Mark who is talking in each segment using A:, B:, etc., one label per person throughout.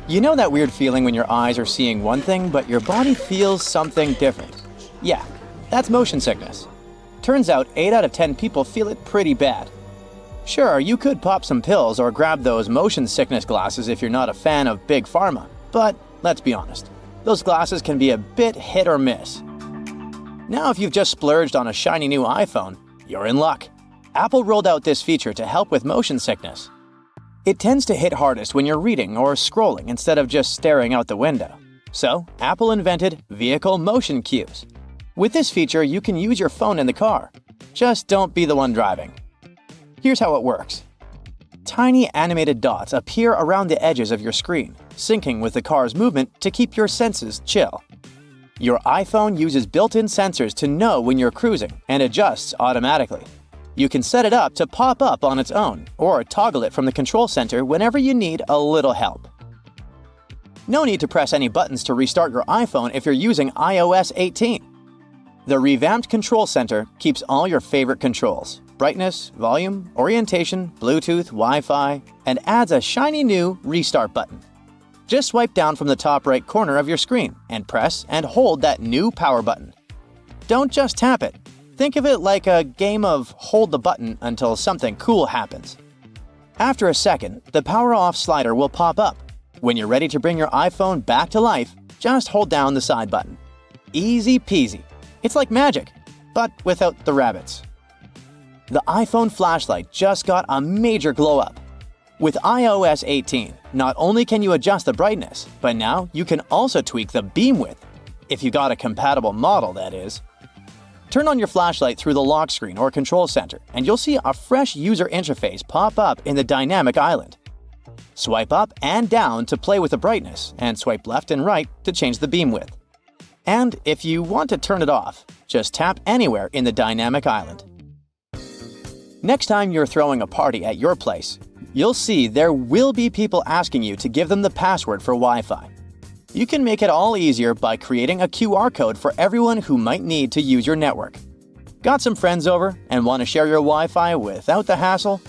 A: You know that weird feeling when your eyes are seeing one thing, but your body feels something different? Yeah, that's motion sickness. Turns out 8 out of 10 people feel it pretty bad. Sure, you could pop some pills or grab those motion sickness glasses if you're not a fan of Big Pharma, but let's be honest, those glasses can be a bit hit or miss. Now, if you've just splurged on a shiny new iPhone, you're in luck. Apple rolled out this feature to help with motion sickness. It tends to hit hardest when you're reading or scrolling instead of just staring out the window. So, Apple invented vehicle motion cues. With this feature, you can use your phone in the car. Just don't be the one driving. Here's how it works. Tiny animated dots appear around the edges of your screen, syncing with the car's movement to keep your senses chill. Your iPhone uses built-in sensors to know when you're cruising and adjusts automatically. You can set it up to pop up on its own or toggle it from the control center whenever you need a little help. No need to press any buttons to restart your iPhone if you're using iOS 18. The revamped control center keeps all your favorite controls: brightness, volume, orientation, Bluetooth, Wi-Fi, and adds a shiny new restart button. Just swipe down from the top right corner of your screen and press and hold that new power button. Don't just tap it. Think of it like a game of hold the button until something cool happens. After a second, the power off slider will pop up. When you're ready to bring your iPhone back to life, just hold down the side button. Easy peasy. It's like magic, but without the rabbits. The iPhone flashlight just got a major glow up. With iOS 18, not only can you adjust the brightness, but now you can also tweak the beam width. If you got a compatible model, that is. Turn on your flashlight through the lock screen or control center, and you'll see a fresh user interface pop up in the dynamic island. Swipe up and down to play with the brightness, and swipe left and right to change the beam width. And if you want to turn it off, just tap anywhere in the dynamic island. Next time you're throwing a party at your place, you'll see there will be people asking you to give them the password for Wi-Fi. You can make it all easier by creating a QR code for everyone who might need to use your network. Got some friends over and want to share your Wi-Fi without the hassle?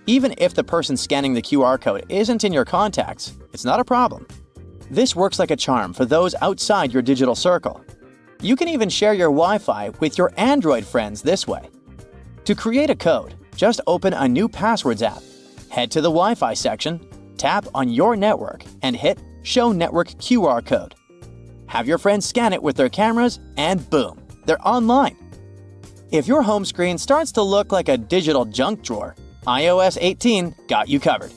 A: Even if the person scanning the QR code isn't in your contacts, it's not a problem. This works like a charm for those outside your digital circle. You can even share your Wi-Fi with your Android friends this way. To create a code, just open a new Passwords app. Head to the Wi-Fi section, tap on your network, and hit Show Network QR Code. Have your friends scan it with their cameras, and boom, they're online. If your home screen starts to look like a digital junk drawer, iOS 18 got you covered.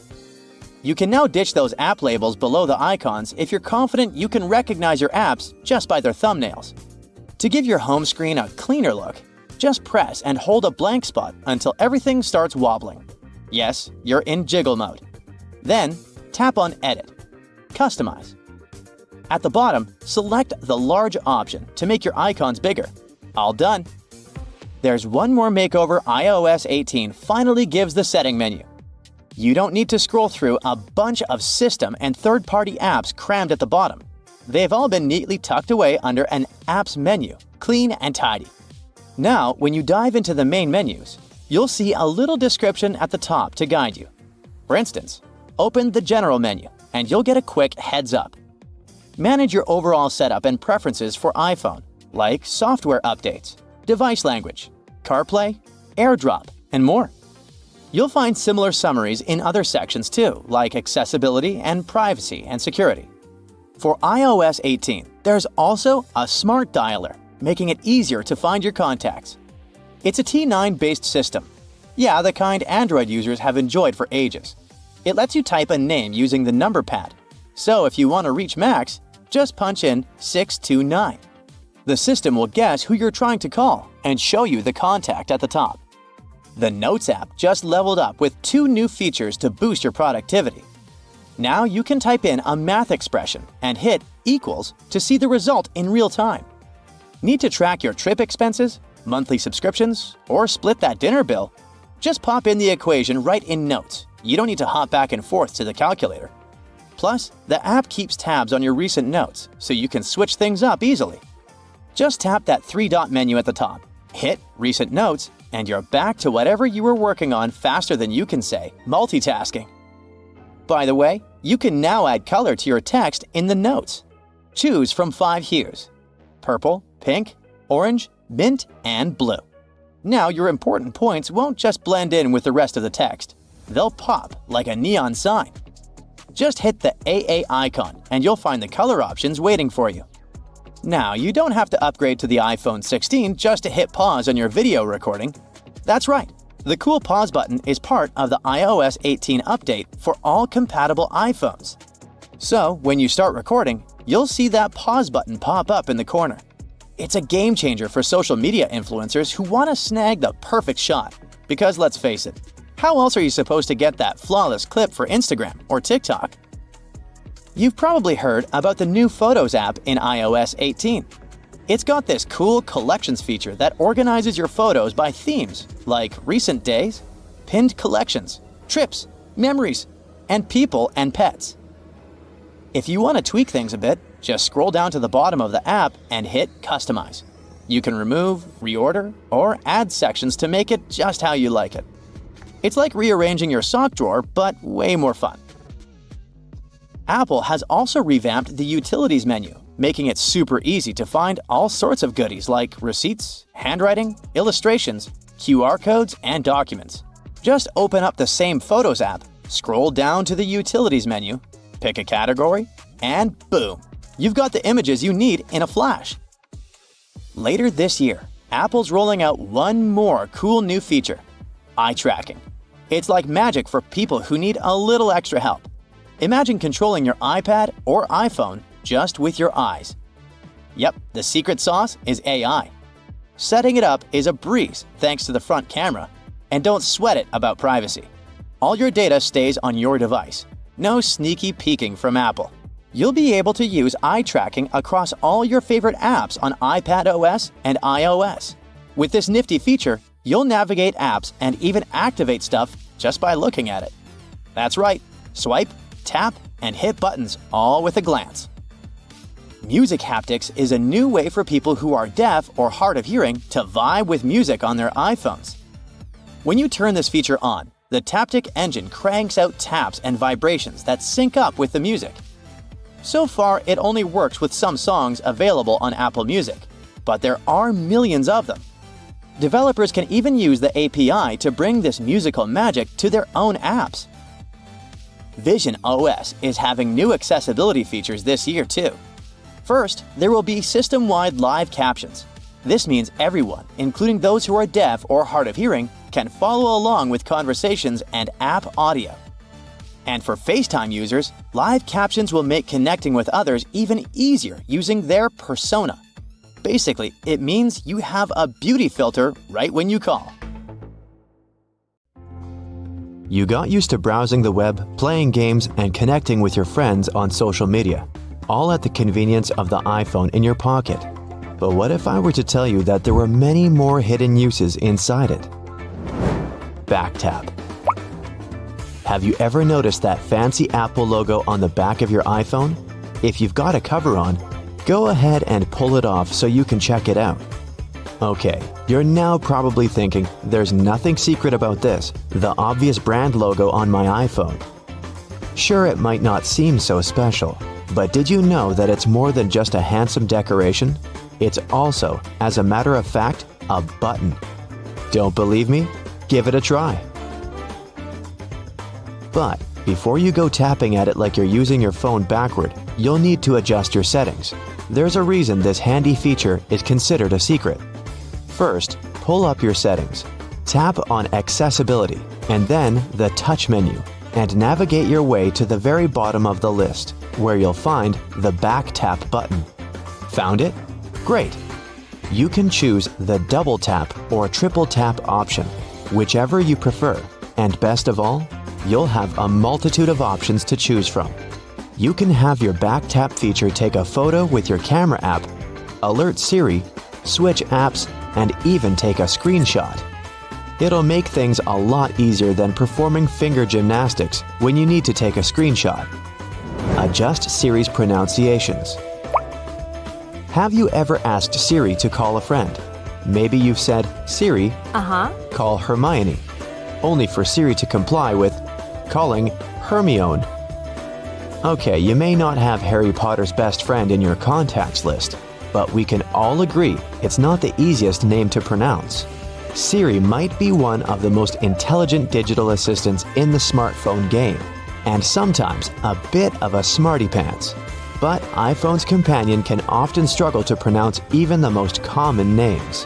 A: You can now ditch those app labels below the icons if you're confident you can recognize your apps just by their thumbnails. To give your home screen a cleaner look, just press and hold a blank spot until everything starts wobbling. Yes, you're in jiggle mode. Then, tap on Edit. Customize. At the bottom, select the large option to make your icons bigger. All done. There's one more makeover iOS 18 finally gives the setting menu. You don't need to scroll through a bunch of system and third-party apps crammed at the bottom. They've all been neatly tucked away under an Apps menu, clean and tidy. Now, when you dive into the main menus, you'll see a little description at the top to guide you. For instance, open the General menu, and you'll get a quick heads up. Manage your overall setup and preferences for iPhone, like software updates, device language, CarPlay, AirDrop, and more. You'll find similar summaries in other sections too, like accessibility and privacy and security. For iOS 18, there's also a smart dialer, making it easier to find your contacts. It's a T9-based system. Yeah, the kind Android users have enjoyed for ages. It lets you type a name using the number pad. So if you want to reach Max, just punch in 629. The system will guess who you're trying to call and show you the contact at the top. The Notes app just leveled up with 2 new features to boost your productivity. Now you can type in a math expression and hit equals to see the result in real time. Need to track your trip expenses, monthly subscriptions, or split that dinner bill? Just pop in the equation right in Notes. You don't need to hop back and forth to the calculator. Plus, the app keeps tabs on your recent notes, so you can switch things up easily. Just tap that 3-dot menu at the top, hit Recent Notes, and you're back to whatever you were working on faster than you can say multitasking. By the way, You can now add color to your text in the notes. Choose from 5 hues: purple, pink, orange, mint, and blue. Now your important points won't just blend in with the rest of the text. They'll pop like a neon sign. Just hit the AA icon and you'll find the color options waiting for you. Now, you don't have to upgrade to the iPhone 16 just to hit pause on your video recording. That's right, the cool pause button is part of the iOS 18 update for all compatible iPhones. So, when you start recording, you'll see that pause button pop up in the corner. It's a game changer for social media influencers who want to snag the perfect shot. Because let's face it, how else are you supposed to get that flawless clip for Instagram or TikTok? You've probably heard about the new Photos app in iOS 18. It's got this cool collections feature that organizes your photos by themes like recent days, pinned collections, trips, memories, and people and pets. If you want to tweak things a bit, just scroll down to the bottom of the app and hit Customize. You can remove, reorder, or add sections to make it just how you like it. It's like rearranging your sock drawer, but way more fun. Apple has also revamped the Utilities menu, making it super easy to find all sorts of goodies like receipts, handwriting, illustrations, QR codes, and documents. Just open up the same Photos app, scroll down to the Utilities menu, pick a category, and boom! You've got the images you need in a flash. Later this year, Apple's rolling out one more cool new feature: eye tracking. It's like magic for people who need a little extra help. Imagine controlling your iPad or iPhone just with your eyes. Yep, the secret sauce is AI. Setting it up is a breeze thanks to the front camera, and don't sweat it about privacy. All your data stays on your device. No sneaky peeking from Apple. You'll be able to use eye tracking across all your favorite apps on iPadOS and iOS. With this nifty feature, you'll navigate apps and even activate stuff just by looking at it. That's right, swipe, tap, and hit buttons all with a glance. Music haptics is a new way for people who are deaf or hard of hearing to vibe with music on their iPhones. When you turn this feature on, the Taptic engine cranks out taps and vibrations that sync up with the music. So far, it only works with some songs available on Apple Music, but there are millions of them. Developers can even use the API to bring this musical magic to their own apps. Vision OS is having new accessibility features this year too. First, there will be system-wide live captions. This means everyone, including those who are deaf or hard of hearing, can follow along with conversations and app audio. And for FaceTime users, live captions will make connecting with others even easier using their persona. Basically, it means you have a beauty filter right when you call.
B: You got used to browsing the web, playing games, and connecting with your friends on social media, all at the convenience of the iPhone in your pocket. But what if I were to tell you that there were many more hidden uses inside it? Back tap. Have you ever noticed that fancy Apple logo on the back of your iPhone? If you've got a cover on, go ahead and pull it off so you can check it out. Okay, you're now probably thinking, there's nothing secret about this, the obvious brand logo on my iPhone. Sure, it might not seem so special, but did you know that it's more than just a handsome decoration? It's also, as a matter of fact, a button. Don't believe me? Give it a try. But before you go tapping at it like you're using your phone backward, you'll need to adjust your settings. There's a reason this handy feature is considered a secret. First, pull up your settings. Tap on Accessibility and then the Touch menu and navigate your way to the very bottom of the list, where you'll find the Back Tap button. Found it? Great! You can choose the Double Tap or Triple Tap option, whichever you prefer, and best of all, you'll have a multitude of options to choose from. You can have your Back Tap feature take a photo with your camera app, alert Siri, switch apps, and even take a screenshot. It'll make things a lot easier than performing finger gymnastics when you need to take a screenshot. Adjust Siri's pronunciations. Have you ever asked Siri to call a friend? Maybe you've said, Siri, call Hermione, only for Siri to comply with calling Hermione. Okay, you may not have Harry Potter's best friend in your contacts list, but we can all agree it's not the easiest name to pronounce. Siri might be one of the most intelligent digital assistants in the smartphone game, and sometimes a bit of a smarty pants. But iPhone's companion can often struggle to pronounce even the most common names.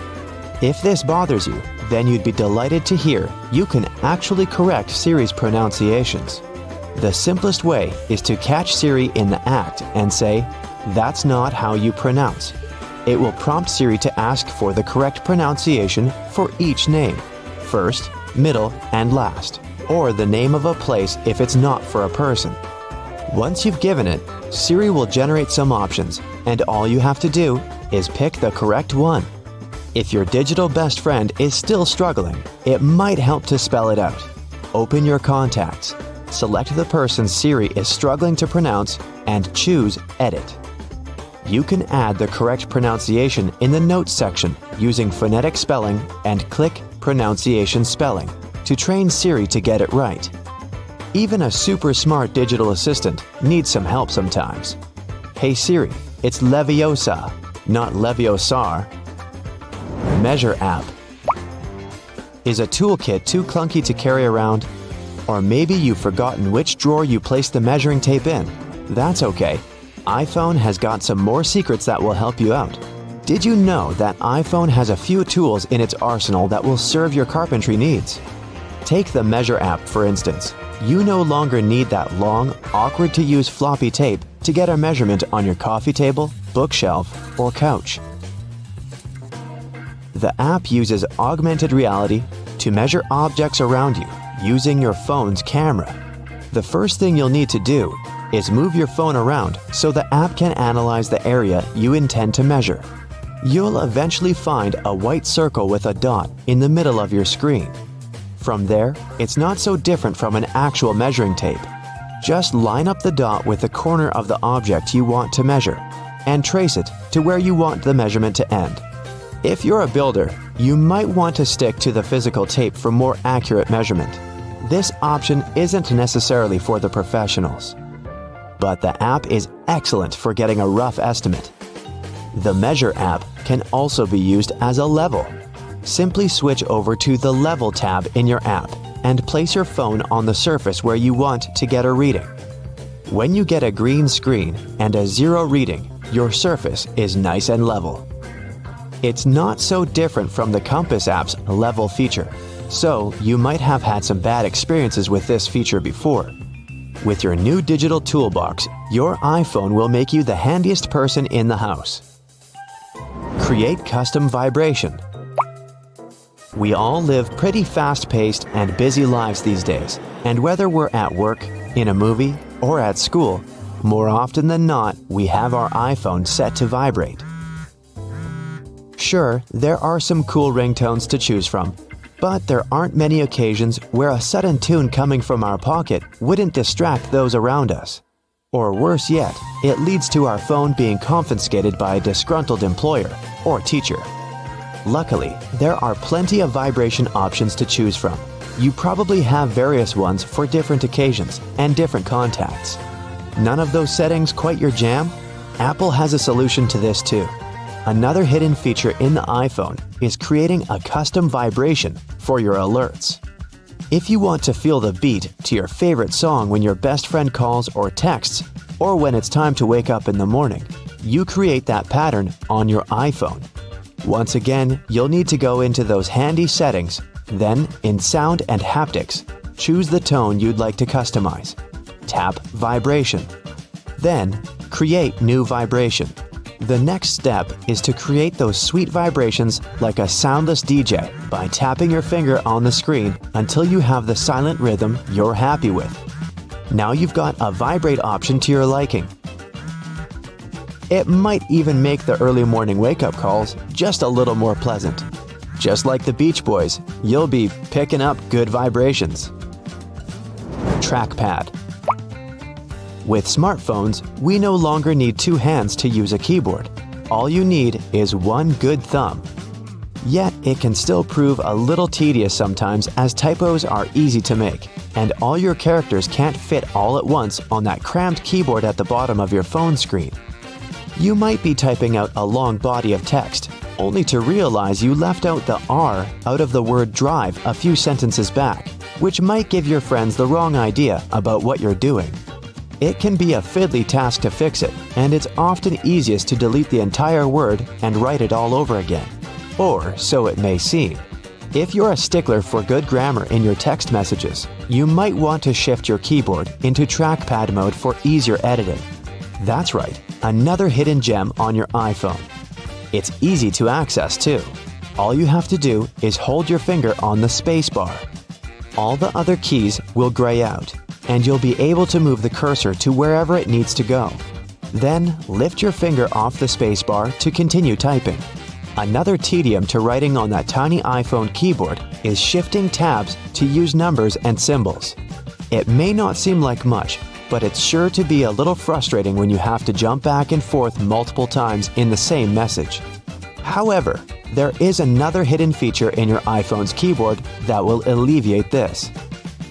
B: If this bothers you, then you'd be delighted to hear you can actually correct Siri's pronunciations. The simplest way is to catch Siri in the act and say, "That's not how you pronounce." It will prompt Siri to ask for the correct pronunciation for each name, first, middle, and last, or the name of a place if it's not for a person. Once you've given it, Siri will generate some options, and all you have to do is pick the correct one. If your digital best friend is still struggling, it might help to spell it out. Open your contacts, select the person Siri is struggling to pronounce, and choose Edit. You can add the correct pronunciation in the Notes section using phonetic spelling and click Pronunciation Spelling to train Siri to get it right. Even a super smart digital assistant needs some help sometimes. Hey Siri, it's Leviosa, not Leviosar. Measure app. Is a toolkit too clunky to carry around? Or maybe you've forgotten which drawer you placed the measuring tape in. That's okay. iPhone has got some more secrets that will help you out. Did you know that iPhone has a few tools in its arsenal that will serve your carpentry needs? Take the Measure app, for instance. You no longer need that long, awkward-to-use floppy tape to get a measurement on your coffee table, bookshelf, or couch. The app uses augmented reality to measure objects around you using your phone's camera. The first thing you'll need to do is move your phone around so the app can analyze the area you intend to measure. You'll eventually find a white circle with a dot in the middle of your screen. From there, it's not so different from an actual measuring tape. Just line up the dot with the corner of the object you want to measure and trace it to where you want the measurement to end. If you're a builder, you might want to stick to the physical tape for more accurate measurement. This option isn't necessarily for the professionals, but the app is excellent for getting a rough estimate. The Measure app can also be used as a level. Simply switch over to the Level tab in your app and place your phone on the surface where you want to get a reading. When you get a green screen and a 0 reading, your surface is nice and level. It's not so different from the Compass app's Level feature, so you might have had some bad experiences with this feature before. With your new digital toolbox, your iPhone will make you the handiest person in the house. Create custom vibration. We all live pretty fast-paced and busy lives these days, and whether we're at work, in a movie, or at school, more often than not, we have our iPhone set to vibrate. Sure, there are some cool ringtones to choose from, but there aren't many occasions where a sudden tune coming from our pocket wouldn't distract those around us. Or worse yet, it leads to our phone being confiscated by a disgruntled employer or teacher. Luckily, there are plenty of vibration options to choose from. You probably have various ones for different occasions and different contacts. None of those settings quite your jam? Apple has a solution to this too. Another hidden feature in the iPhone is creating a custom vibration for your alerts. If you want to feel the beat to your favorite song when your best friend calls or texts, or when it's time to wake up in the morning, you create that pattern on your iPhone. Once again, you'll need to go into those handy settings, then in Sound and Haptics, choose the tone you'd like to customize. Tap Vibration. Then, Create New Vibration. The next step is to create those sweet vibrations like a soundless DJ by tapping your finger on the screen until you have the silent rhythm you're happy with. Now you've got a vibrate option to your liking. It might even make the early morning wake-up calls just a little more pleasant. Just like the Beach Boys, you'll be picking up good vibrations. Trackpad. With smartphones, we no longer need two hands to use a keyboard. All you need is one good thumb. Yet, it can still prove a little tedious sometimes as typos are easy to make. and all your characters can't fit all at once on that crammed keyboard at the bottom of your phone screen. You might be typing out a long body of text, only to realize you left out the R out of the word drive a few sentences back, which might give your friends the wrong idea about what you're doing. It can be a fiddly task to fix it, and it's often easiest to delete the entire word and write it all over again. Or so it may seem. If you're a stickler for good grammar in your text messages, you might want to shift your keyboard into trackpad mode for easier editing. That's right, another hidden gem on your iPhone. It's easy to access too. All you have to do is hold your finger on the space bar. All the other keys will gray out, and you'll be able to move the cursor to wherever it needs to go. Then lift your finger off the space bar to continue typing. Another tedium to writing on that tiny iPhone keyboard is shifting tabs to use numbers and symbols. It may not seem like much, but it's sure to be a little frustrating when you have to jump back and forth multiple times in the same message. However, there is another hidden feature in your iPhone's keyboard that will alleviate this.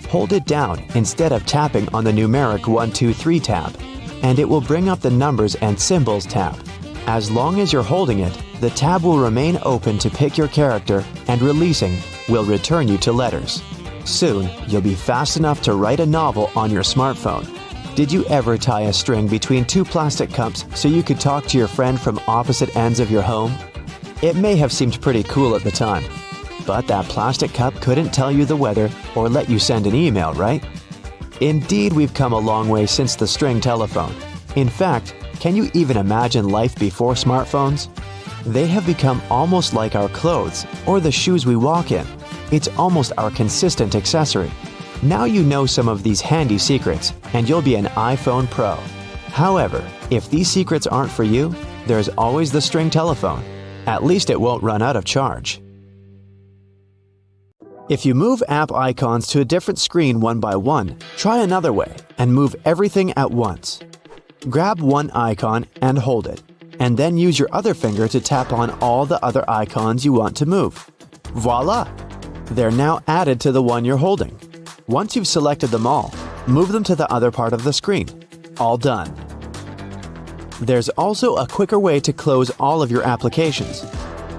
B: Hold it down instead of tapping on the numeric 1, 2, 3 tab, and it will bring up the Numbers and Symbols tab. As long as you're holding it, the tab will remain open to pick your character, and releasing will return you to letters. Soon, you'll be fast enough to write a novel on your smartphone. Did you ever tie a string between two plastic cups so you could talk to your friend from opposite ends of your home? It may have seemed pretty cool at the time, but that plastic cup couldn't tell you the weather or let you send an email, right? Indeed, we've come a long way since the string telephone. In fact, can you even imagine life before smartphones? They have become almost like our clothes or the shoes we walk in. It's almost our consistent accessory. Now you know some of these handy secrets, and you'll be an iPhone Pro. However, if these secrets aren't for you, there's always the string telephone. At least it won't run out of charge. If you move app icons to a different screen one by one, try another way and move everything at once. Grab one icon and hold it, and then use your other finger to tap on all the other icons you want to move. Voila! They're now added to the one you're holding. Once you've selected them all, move them to the other part of the screen. All done. There's also a quicker way to close all of your applications.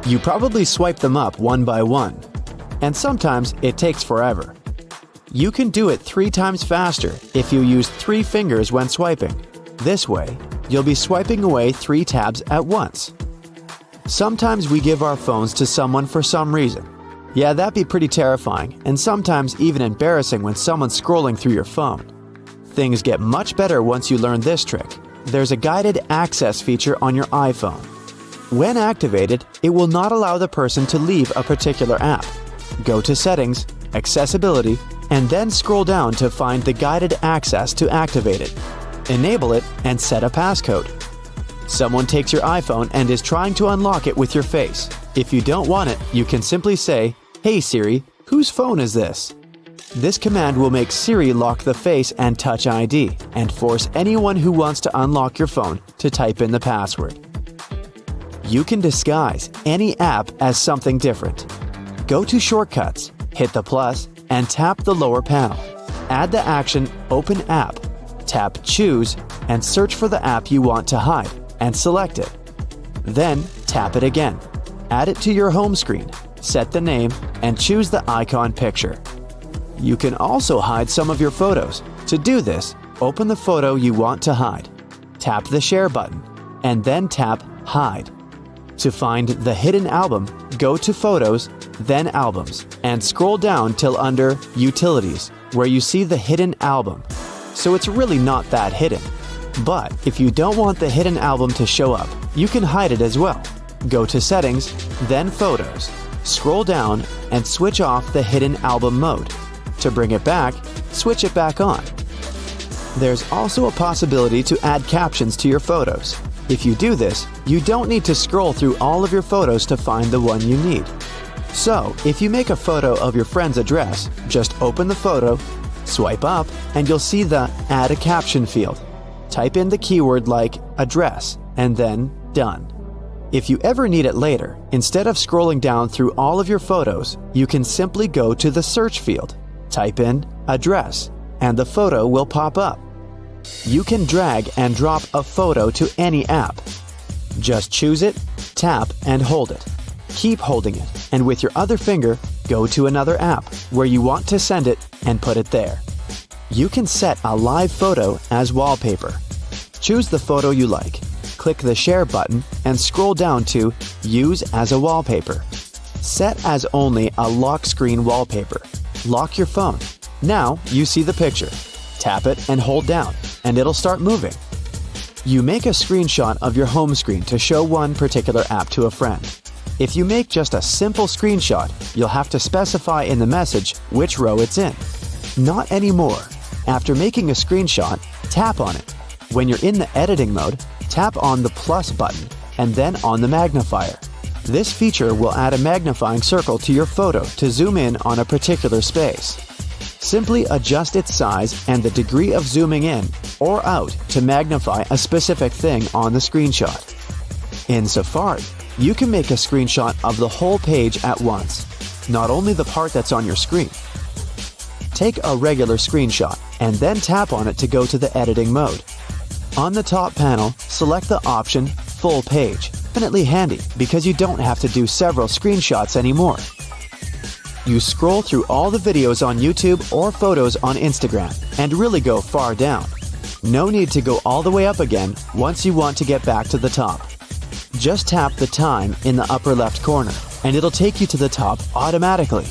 B: You probably swipe them up one by one, and sometimes it takes forever. You can do it 3 times faster if you use 3 fingers when swiping. This way, you'll be swiping away 3 tabs at once. Sometimes we give our phones to someone for some reason. Yeah, that'd be pretty terrifying, and sometimes even embarrassing when someone's scrolling through your phone. Things get much better once you learn this trick. There's a guided access feature on your iPhone. When activated, it will not allow the person to leave a particular app. Go to Settings, Accessibility, and then scroll down to find the guided access to activate it. Enable it and set a passcode. Someone takes your iPhone and is trying to unlock it with your face. If you don't want it, you can simply say, "Hey Siri, whose phone is this?" This command will make Siri lock the Face and Touch ID and force anyone who wants to unlock your phone to type in the password. You can disguise any app as something different. Go to Shortcuts, hit the plus, and tap the lower panel. Add the action Open App. Tap Choose and search for the app you want to hide and select it. Then tap it again. Add it to your home screen, set the name, and choose the icon picture. You can also hide some of your photos. To do this, open the photo you want to hide. Tap the Share button, and then tap Hide. To find the hidden album, go to Photos, then Albums, and scroll down till under Utilities, where you see the hidden album. So it's really not that hidden. But if you don't want the hidden album to show up, you can hide it as well. Go to Settings, then Photos. Scroll down and switch off the hidden album mode. To bring it back, switch it back on. There's also a possibility to add captions to your photos. If you do this, you don't need to scroll through all of your photos to find the one you need. So, if you make a photo of your friend's address, just open the photo, swipe up, and you'll see the Add a Caption field. Type in the keyword like address, and then Done. If you ever need it later, instead of scrolling down through all of your photos, you can simply go to the Search field. Type in address, and the photo will pop up. You can drag and drop a photo to any app. Just choose it, tap, and hold it. Keep holding it, and with your other finger, go to another app where you want to send it and put it there. You can set a live photo as wallpaper. Choose the photo you like, click the Share button, and scroll down to Use as a wallpaper. Set as only a lock screen wallpaper. Lock your phone. Now you see the picture. Tap it and hold down, and it'll start moving. You make a screenshot of your home screen to show one particular app to a friend. If you make just a simple screenshot, you'll have to specify in the message which row it's in. Not anymore. After making a screenshot, tap on it. When you're in the editing mode, tap on the plus button and then on the magnifier. This feature will add a magnifying circle to your photo to zoom in on a particular space. Simply adjust its size and the degree of zooming in or out to magnify a specific thing on the screenshot. In Safari, you can make a screenshot of the whole page at once, not only the part that's on your screen. Take a regular screenshot and then tap on it to go to the editing mode. On the top panel, select the option Full Page. Definitely handy because you don't have to do several screenshots anymore. You scroll through all the videos on YouTube or photos on Instagram and really go far down. No need to go all the way up again once you want to get back to the top. Just tap the time in the upper left corner and it'll take you to the top automatically.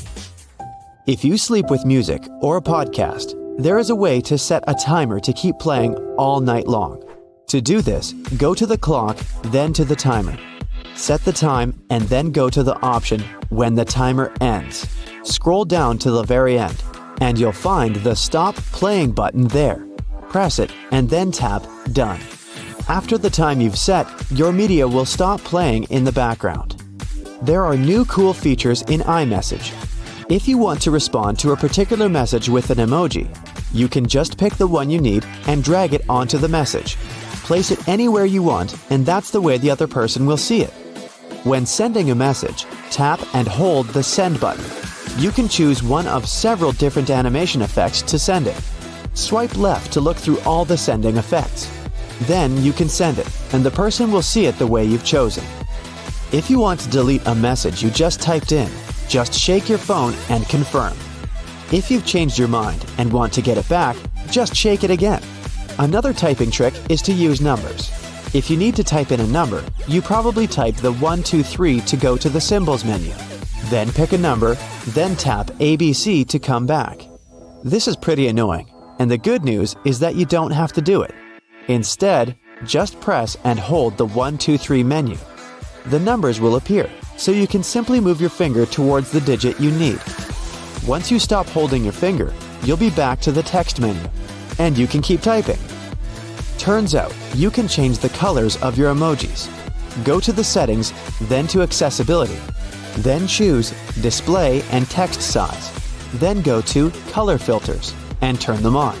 B: If you sleep with music or a podcast, there is a way to set a timer to keep playing all night long. To do this, go to the clock, then to the timer. Set the time and then go to the option when the timer ends. Scroll down to the very end, and you'll find the Stop Playing button there. Press it and then tap Done. After the time you've set, your media will stop playing in the background. There are new cool features in iMessage. If you want to respond to a particular message with an emoji, you can just pick the one you need and drag it onto the message. Place it anywhere you want, and that's the way the other person will see it. When sending a message, tap and hold the Send button. You can choose one of several different animation effects to send it. Swipe left to look through all the sending effects. Then you can send it, and the person will see it the way you've chosen. If you want to delete a message you just typed in, just shake your phone and confirm. If you've changed your mind and want to get it back, just shake it again. Another typing trick is to use numbers. If you need to type in a number, you probably type the 1, 2, 3 to go to the symbols menu. Then pick a number, then tap ABC to come back. This is pretty annoying, and the good news is that you don't have to do it. Instead, just press and hold the 1, 2, 3 menu. The numbers will appear, so you can simply move your finger towards the digit you need. Once you stop holding your finger, you'll be back to the text menu, and you can keep typing. Turns out, you can change the colors of your emojis. Go to the settings, then to accessibility. Then choose display and text size. Then go to color filters and turn them on.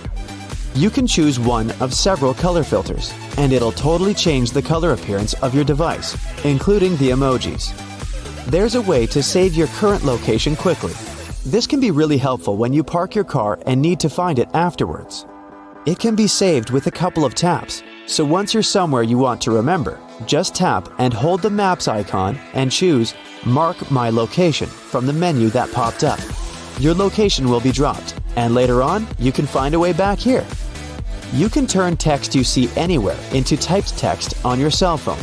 B: You can choose one of several color filters, and it'll totally change the color appearance of your device, including the emojis. There's a way to save your current location quickly. This can be really helpful when you park your car and need to find it afterwards. It can be saved with a couple of taps, so once you're somewhere you want to remember, just tap and hold the Maps icon and choose Mark My Location from the menu that popped up. Your location will be dropped, and later on, you can find a way back here. You can turn text you see anywhere into typed text on your cell phone.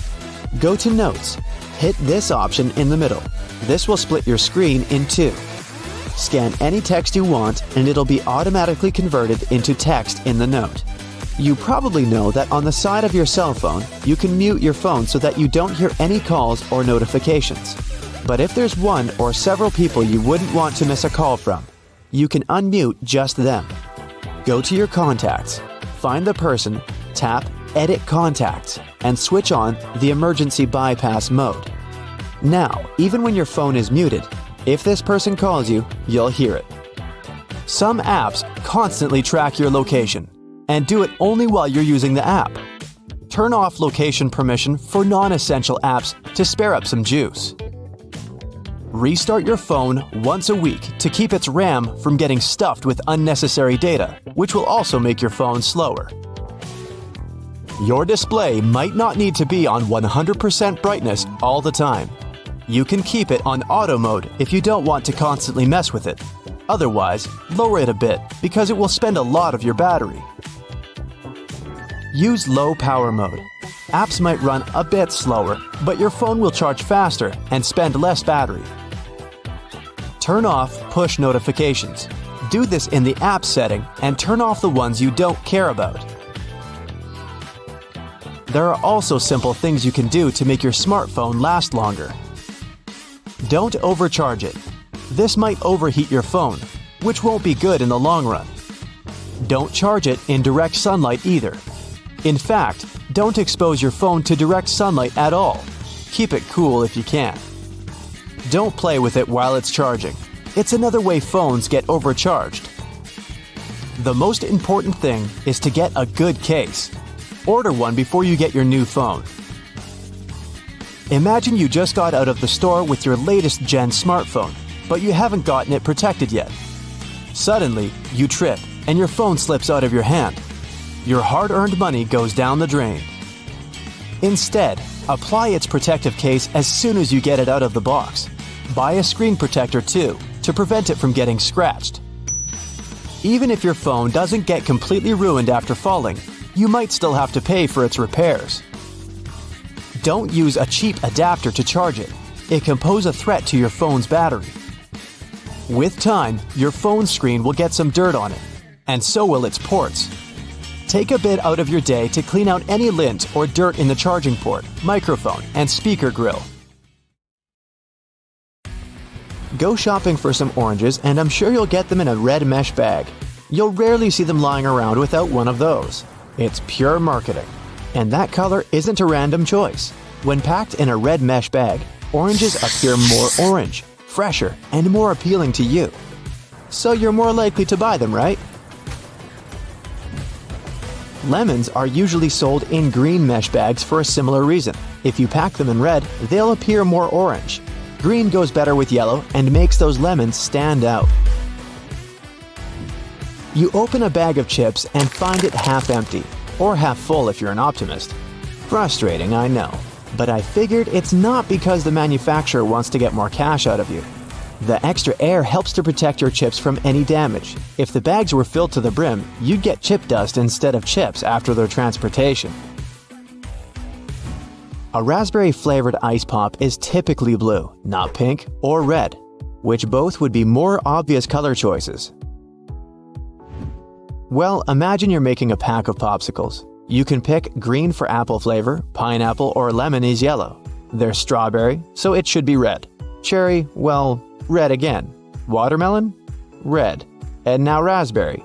B: Go to Notes. Hit this option in the middle. This will split your screen in two. Scan any text you want and it'll be automatically converted into text in the note. You probably know that on the side of your cell phone, you can mute your phone so that you don't hear any calls or notifications. But if there's one or several people you wouldn't want to miss a call from, you can unmute just them. Go to your contacts, find the person, tap Edit Contacts, and switch on the emergency bypass mode. Now, even when your phone is muted, if this person calls you, you'll hear it. Some apps constantly track your location and do it only while you're using the app. Turn off location permission for non-essential apps to spare up some juice. Restart your phone once a week to keep its RAM from getting stuffed with unnecessary data, which will also make your phone slower. Your display might not need to be on 100% brightness all the time. You can keep it on auto mode if you don't want to constantly mess with it. Otherwise, lower it a bit because it will spend a lot of your battery. Use low power mode. Apps might run a bit slower, but your phone will charge faster and spend less battery. Turn off push notifications. Do this in the app setting and turn off the ones you don't care about. There are also simple things you can do to make your smartphone last longer. Don't overcharge it. This might overheat your phone, which won't be good in the long run. Don't charge it in direct sunlight either. In fact, don't expose your phone to direct sunlight at all. Keep it cool if you can. Don't play with it while it's charging. It's another way phones get overcharged. The most important thing is to get a good case. Order one before you get your new phone. Imagine you just got out of the store with your latest gen smartphone, but you haven't gotten it protected yet. Suddenly, you trip and your phone slips out of your hand. Your hard-earned money goes down the drain. Instead, apply its protective case as soon as you get it out of the box. Buy a screen protector too, to prevent it from getting scratched. Even if your phone doesn't get completely ruined after falling, you might still have to pay for its repairs. Don't use a cheap adapter to charge it. It can pose a threat to your phone's battery. With time, your phone screen will get some dirt on it, and so will its ports. Take a bit out of your day to clean out any lint or dirt in the charging port, microphone, and speaker grill. Go shopping for some oranges and I'm sure you'll get them in a red mesh bag. You'll rarely see them lying around without one of those. It's pure marketing. And that color isn't a random choice. When packed in a red mesh bag, oranges appear more orange, fresher, and more appealing to you. So you're more likely to buy them, right? Lemons are usually sold in green mesh bags for a similar reason. If you pack them in red, they'll appear more orange. Green goes better with yellow and makes those lemons stand out. You open a bag of chips and find it half empty, or half full if you're an optimist. Frustrating, I know, but I figured it's not because the manufacturer wants to get more cash out of you. The extra air helps to protect your chips from any damage. If the bags were filled to the brim, you'd get chip dust instead of chips after their transportation. A raspberry-flavored ice pop is typically blue, not pink or red, which both would be more obvious color choices. Well, imagine you're making a pack of popsicles. You can pick green for apple flavor, pineapple or lemon is yellow. There's strawberry, so it should be red. Cherry, well, red again. Watermelon? Red. And now raspberry.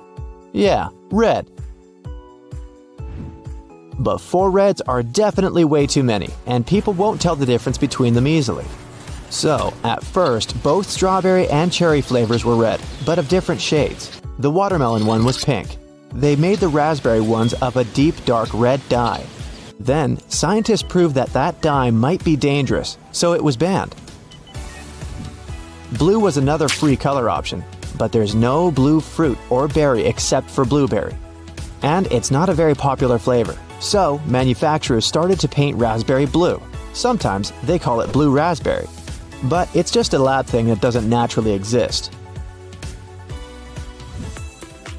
B: Yeah, red. But 4 reds are definitely way too many, and people won't tell the difference between them easily. So, at first, both strawberry and cherry flavors were red, but of different shades. The watermelon one was pink. They made the raspberry ones of a deep dark red dye. Then, scientists proved that that dye might be dangerous, so it was banned. Blue was another free color option, but there's no blue fruit or berry except for blueberry. And it's not a very popular flavor, so manufacturers started to paint raspberry blue. Sometimes they call it blue raspberry, but it's just a lab thing that doesn't naturally exist.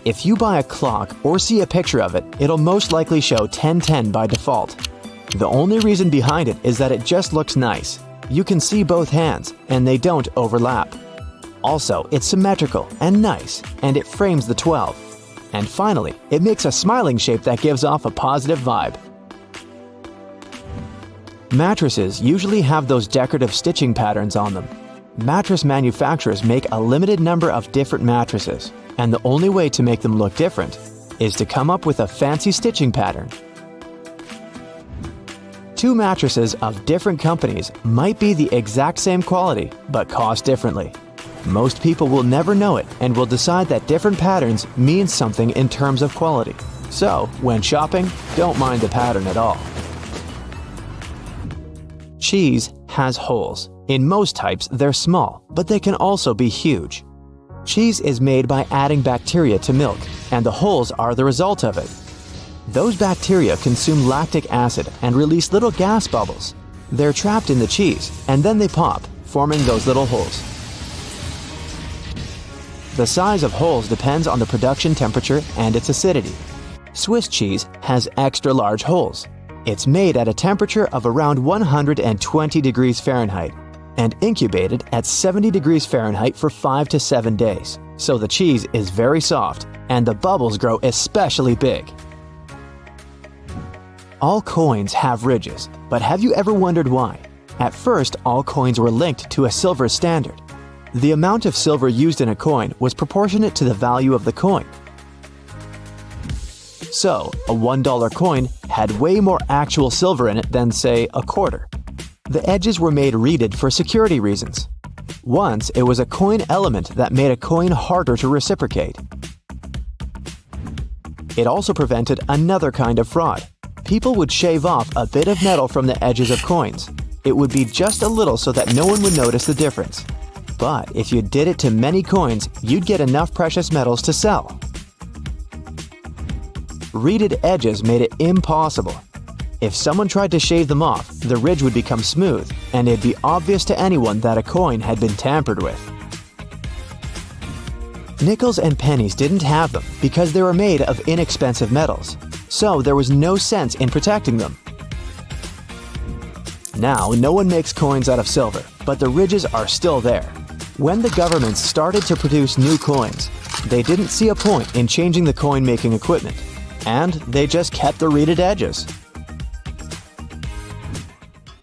B: If you buy a clock or see a picture of it, it'll most likely show 10:10 by default. The only reason behind it is that it just looks nice. You can see both hands, and they don't overlap. Also, it's symmetrical and nice, and it frames the 12. And finally, it makes a smiling shape that gives off a positive vibe. Mattresses usually have those decorative stitching patterns on them. Mattress manufacturers make a limited number of different mattresses, and the only way to make them look different is to come up with a fancy stitching pattern. 2 mattresses of different companies might be the exact same quality, but cost differently. Most people will never know it and will decide that different patterns mean something in terms of quality. So, when shopping, don't mind the pattern at all. Cheese has holes. In most types, they're small, but they can also be huge. Cheese is made by adding bacteria to milk, and the holes are the result of it. Those bacteria consume lactic acid and release little gas bubbles. They're trapped in the cheese, and then they pop, forming those little holes. The size of holes depends on the production temperature and its acidity. Swiss cheese has extra large holes. It's made at a temperature of around 120 degrees Fahrenheit and incubated at 70 degrees Fahrenheit for 5 to 7 days. So the cheese is very soft and the bubbles grow especially big. All coins have ridges, but have you ever wondered why? At first, all coins were linked to a silver standard. The amount of silver used in a coin was proportionate to the value of the coin. So, a $1 coin had way more actual silver in it than, say, a quarter. The edges were made reeded for security reasons. Once, it was a coin element that made a coin harder to reciprocate. It also prevented another kind of fraud. People would shave off a bit of metal from the edges of coins. It would be just a little so that no one would notice the difference. But if you did it to many coins, you'd get enough precious metals to sell. Reeded edges made it impossible. If someone tried to shave them off, the ridge would become smooth, and it'd be obvious to anyone that a coin had been tampered with. Nickels and pennies didn't have them because they were made of inexpensive metals, so there was no sense in protecting them. Now, no one makes coins out of silver, but the ridges are still there. When the governments started to produce new coins, they didn't see a point in changing the coin-making equipment, and they just kept the reeded edges.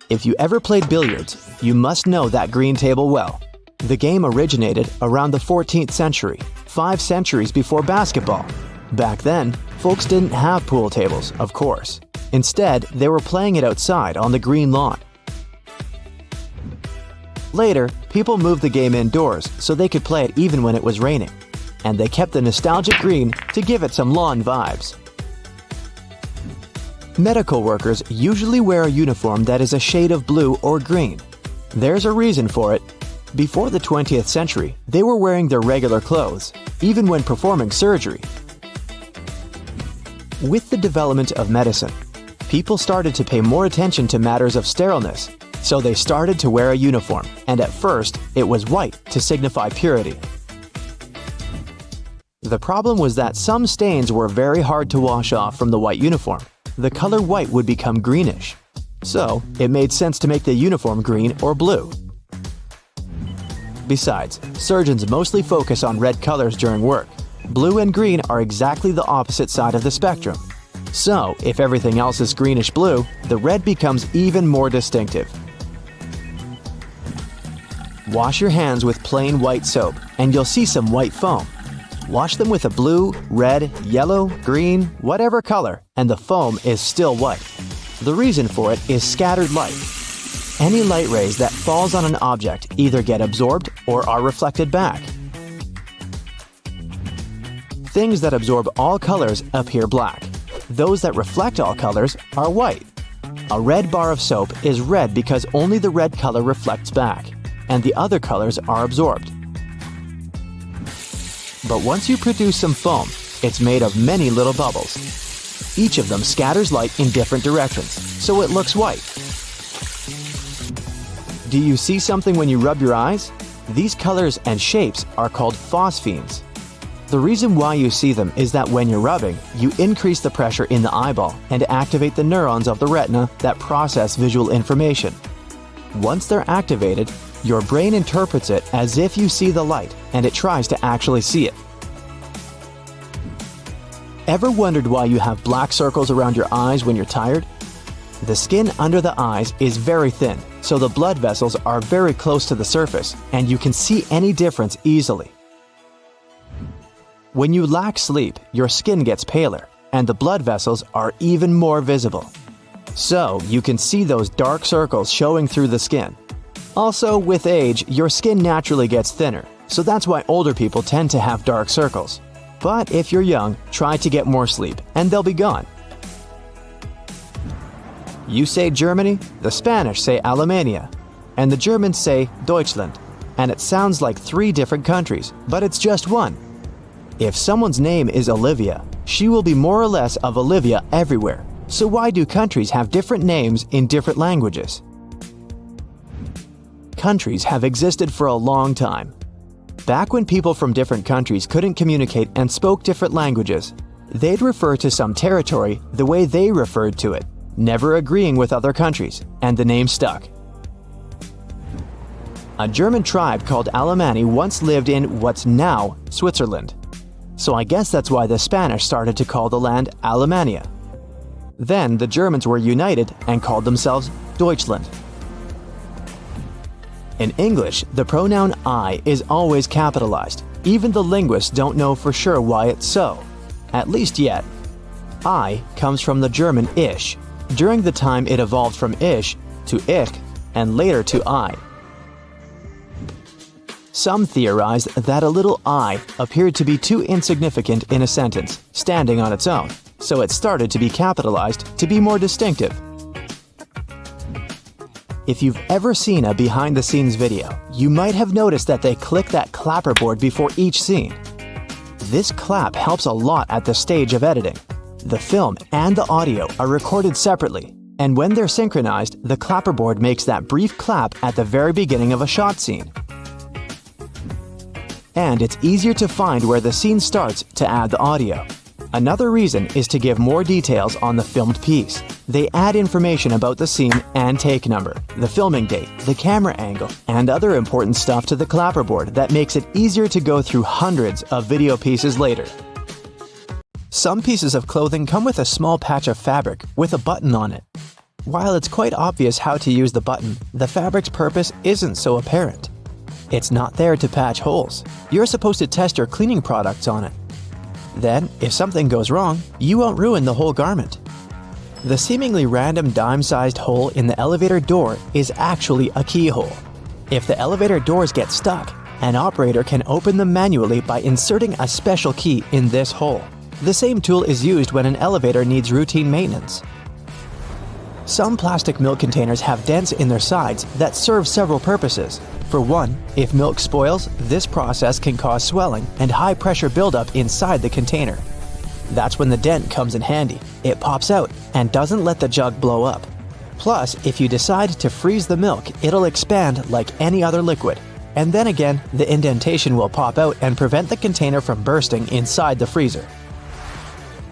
B: If you ever played billiards, you must know that green table well. The game originated around the 14th century, 5 centuries before basketball. Back then, folks didn't have pool tables, of course. Instead, they were playing it outside on the green lawn. Later, people moved the game indoors so they could play it even when it was raining. And they kept the nostalgic green to give it some lawn vibes. Medical workers usually wear a uniform that is a shade of blue or green. There's a reason for it. Before the 20th century, they were wearing their regular clothes, even when performing surgery. With the development of medicine, people started to pay more attention to matters of sterileness, so they started to wear a uniform, and at first, it was white to signify purity. The problem was that some stains were very hard to wash off from the white uniform. The color white would become greenish. So, it made sense to make the uniform green or blue. Besides, surgeons mostly focus on red colors during work. Blue and green are exactly the opposite side of the spectrum. So, if everything else is greenish-blue, the red becomes even more distinctive. Wash your hands with plain white soap, and you'll see some white foam. Wash them with a blue, red, yellow, green, whatever color, and the foam is still white. The reason for it is scattered light. Any light rays that falls on an object either get absorbed or are reflected back. Things that absorb all colors appear black. Those that reflect all colors are white. A red bar of soap is red because only the red color reflects back, and the other colors are absorbed. But once you produce some foam, it's made of many little bubbles. Each of them scatters light in different directions, so it looks white. Do you see something when you rub your eyes? These colors and shapes are called phosphenes. The reason why you see them is that when you're rubbing, you increase the pressure in the eyeball and activate the neurons of the retina that process visual information. Once they're activated, your brain interprets it as if you see the light, and it tries to actually see it. Ever wondered why you have black circles around your eyes when you're tired? The skin under the eyes is very thin, so the blood vessels are very close to the surface, and you can see any difference easily. When you lack sleep, your skin gets paler, and the blood vessels are even more visible. So, you can see those dark circles showing through the skin. Also, with age, your skin naturally gets thinner, so that's why older people tend to have dark circles. But if you're young, try to get more sleep, and they'll be gone. You say Germany, the Spanish say Alemania, and the Germans say Deutschland, and it sounds like 3 different countries, but it's just one. If someone's name is Olivia, she will be more or less of Olivia everywhere. So why do countries have different names in different languages? Countries have existed for a long time. Back when people from different countries couldn't communicate and spoke different languages, they'd refer to some territory the way they referred to it, never agreeing with other countries, and the name stuck. A German tribe called Alemanni once lived in what's now Switzerland. So I guess that's why the Spanish started to call the land Alemania. Then the Germans were united and called themselves Deutschland. In English, the pronoun I is always capitalized. Even the linguists don't know for sure why it's so. At least yet. I comes from the German ich. During the time it evolved from ish to ich and later to I. Some theorize that a little I appeared to be too insignificant in a sentence, standing on its own, so it started to be capitalized to be more distinctive. If you've ever seen a behind-the-scenes video, you might have noticed that they click that clapperboard before each scene. This clap helps a lot at the stage of editing. The film and the audio are recorded separately, and when they're synchronized, the clapperboard makes that brief clap at the very beginning of a shot scene. And it's easier to find where the scene starts to add the audio. Another reason is to give more details on the filmed piece. They add information about the scene and take number, the filming date, the camera angle, and other important stuff to the clapperboard that makes it easier to go through hundreds of video pieces later. Some pieces of clothing come with a small patch of fabric with a button on it. While it's quite obvious how to use the button, the fabric's purpose isn't so apparent. It's not there to patch holes. You're supposed to test your cleaning products on it. Then, if something goes wrong, you won't ruin the whole garment. The seemingly random dime-sized hole in the elevator door is actually a keyhole. If the elevator doors get stuck, an operator can open them manually by inserting a special key in this hole. The same tool is used when an elevator needs routine maintenance. Some plastic milk containers have dents in their sides that serve several purposes. For one, if milk spoils, this process can cause swelling and high pressure buildup inside the container. That's when the dent comes in handy. It pops out and doesn't let the jug blow up. Plus, if you decide to freeze the milk, it'll expand like any other liquid. And then again, the indentation will pop out and prevent the container from bursting inside the freezer.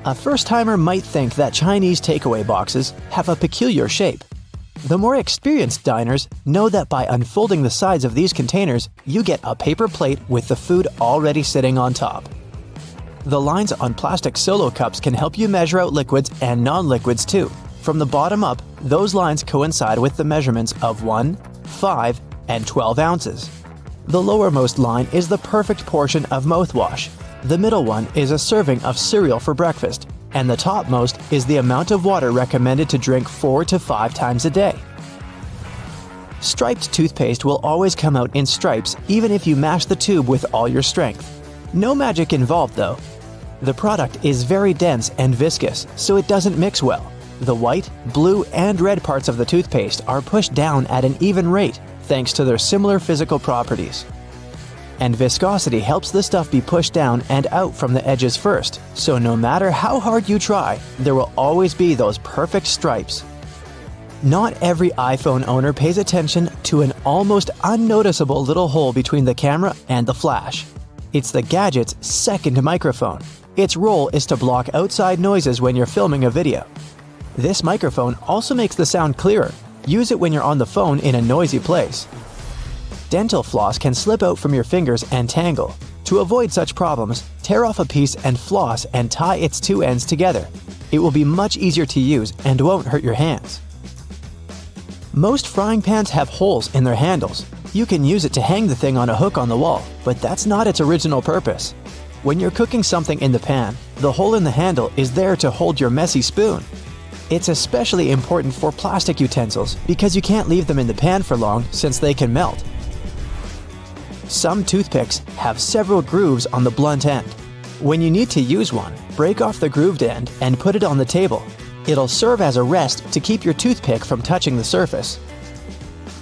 B: A first-timer might think that Chinese takeaway boxes have a peculiar shape. The more experienced diners know that by unfolding the sides of these containers, you get a paper plate with the food already sitting on top. The lines on plastic solo cups can help you measure out liquids and non-liquids too. From the bottom up, those lines coincide with the measurements of 1, 5, and 12 ounces. The lowermost line is the perfect portion of mouthwash. The middle one is a serving of cereal for breakfast, and the topmost is the amount of water recommended to drink 4 to 5 times a day. Striped toothpaste will always come out in stripes even if you mash the tube with all your strength. No magic involved though. The product is very dense and viscous, so it doesn't mix well. The white, blue, and red parts of the toothpaste are pushed down at an even rate thanks to their similar physical properties. And viscosity helps the stuff be pushed down and out from the edges first, so no matter how hard you try, there will always be those perfect stripes. Not every iPhone owner pays attention to an almost unnoticeable little hole between the camera and the flash. It's the gadget's second microphone. Its role is to block outside noises when you're filming a video. This microphone also makes the sound clearer. Use it when you're on the phone in a noisy place. Dental floss can slip out from your fingers and tangle. To avoid such problems, tear off a piece and floss and tie its two ends together. It will be much easier to use and won't hurt your hands. Most frying pans have holes in their handles. You can use it to hang the thing on a hook on the wall, but that's not its original purpose. When you're cooking something in the pan, the hole in the handle is there to hold your messy spoon. It's especially important for plastic utensils because you can't leave them in the pan for long since they can melt. Some toothpicks have several grooves on the blunt end. When you need to use one, break off the grooved end and put it on the table.
A: It'll serve as a rest to keep your toothpick from touching the surface.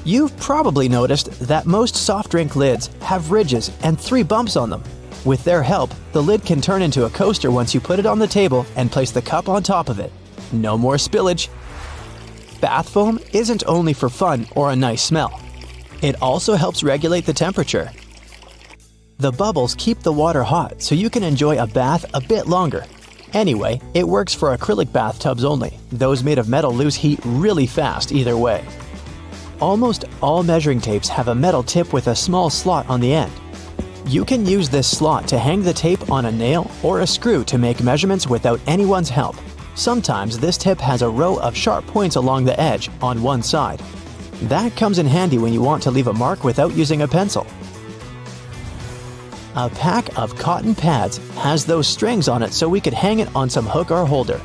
A: You've probably noticed that most soft drink lids have ridges and 3 bumps on them. With their help, the lid can turn into a coaster once you put it on the table and place the cup on top of it. No more spillage. Bath foam isn't only for fun or a nice smell. It also helps regulate the temperature. The bubbles keep the water hot so you can enjoy a bath a bit longer. Anyway, it works for acrylic bathtubs only. Those made of metal lose heat really fast either way. Almost all measuring tapes have a metal tip with a small slot on the end. You can use this slot to hang the tape on a nail or a screw to make measurements without anyone's help. Sometimes this tip has a row of sharp points along the edge on one side. That comes in handy when you want to leave a mark without using a pencil. A pack of cotton pads has those strings on it so we could hang it on some hook or holder.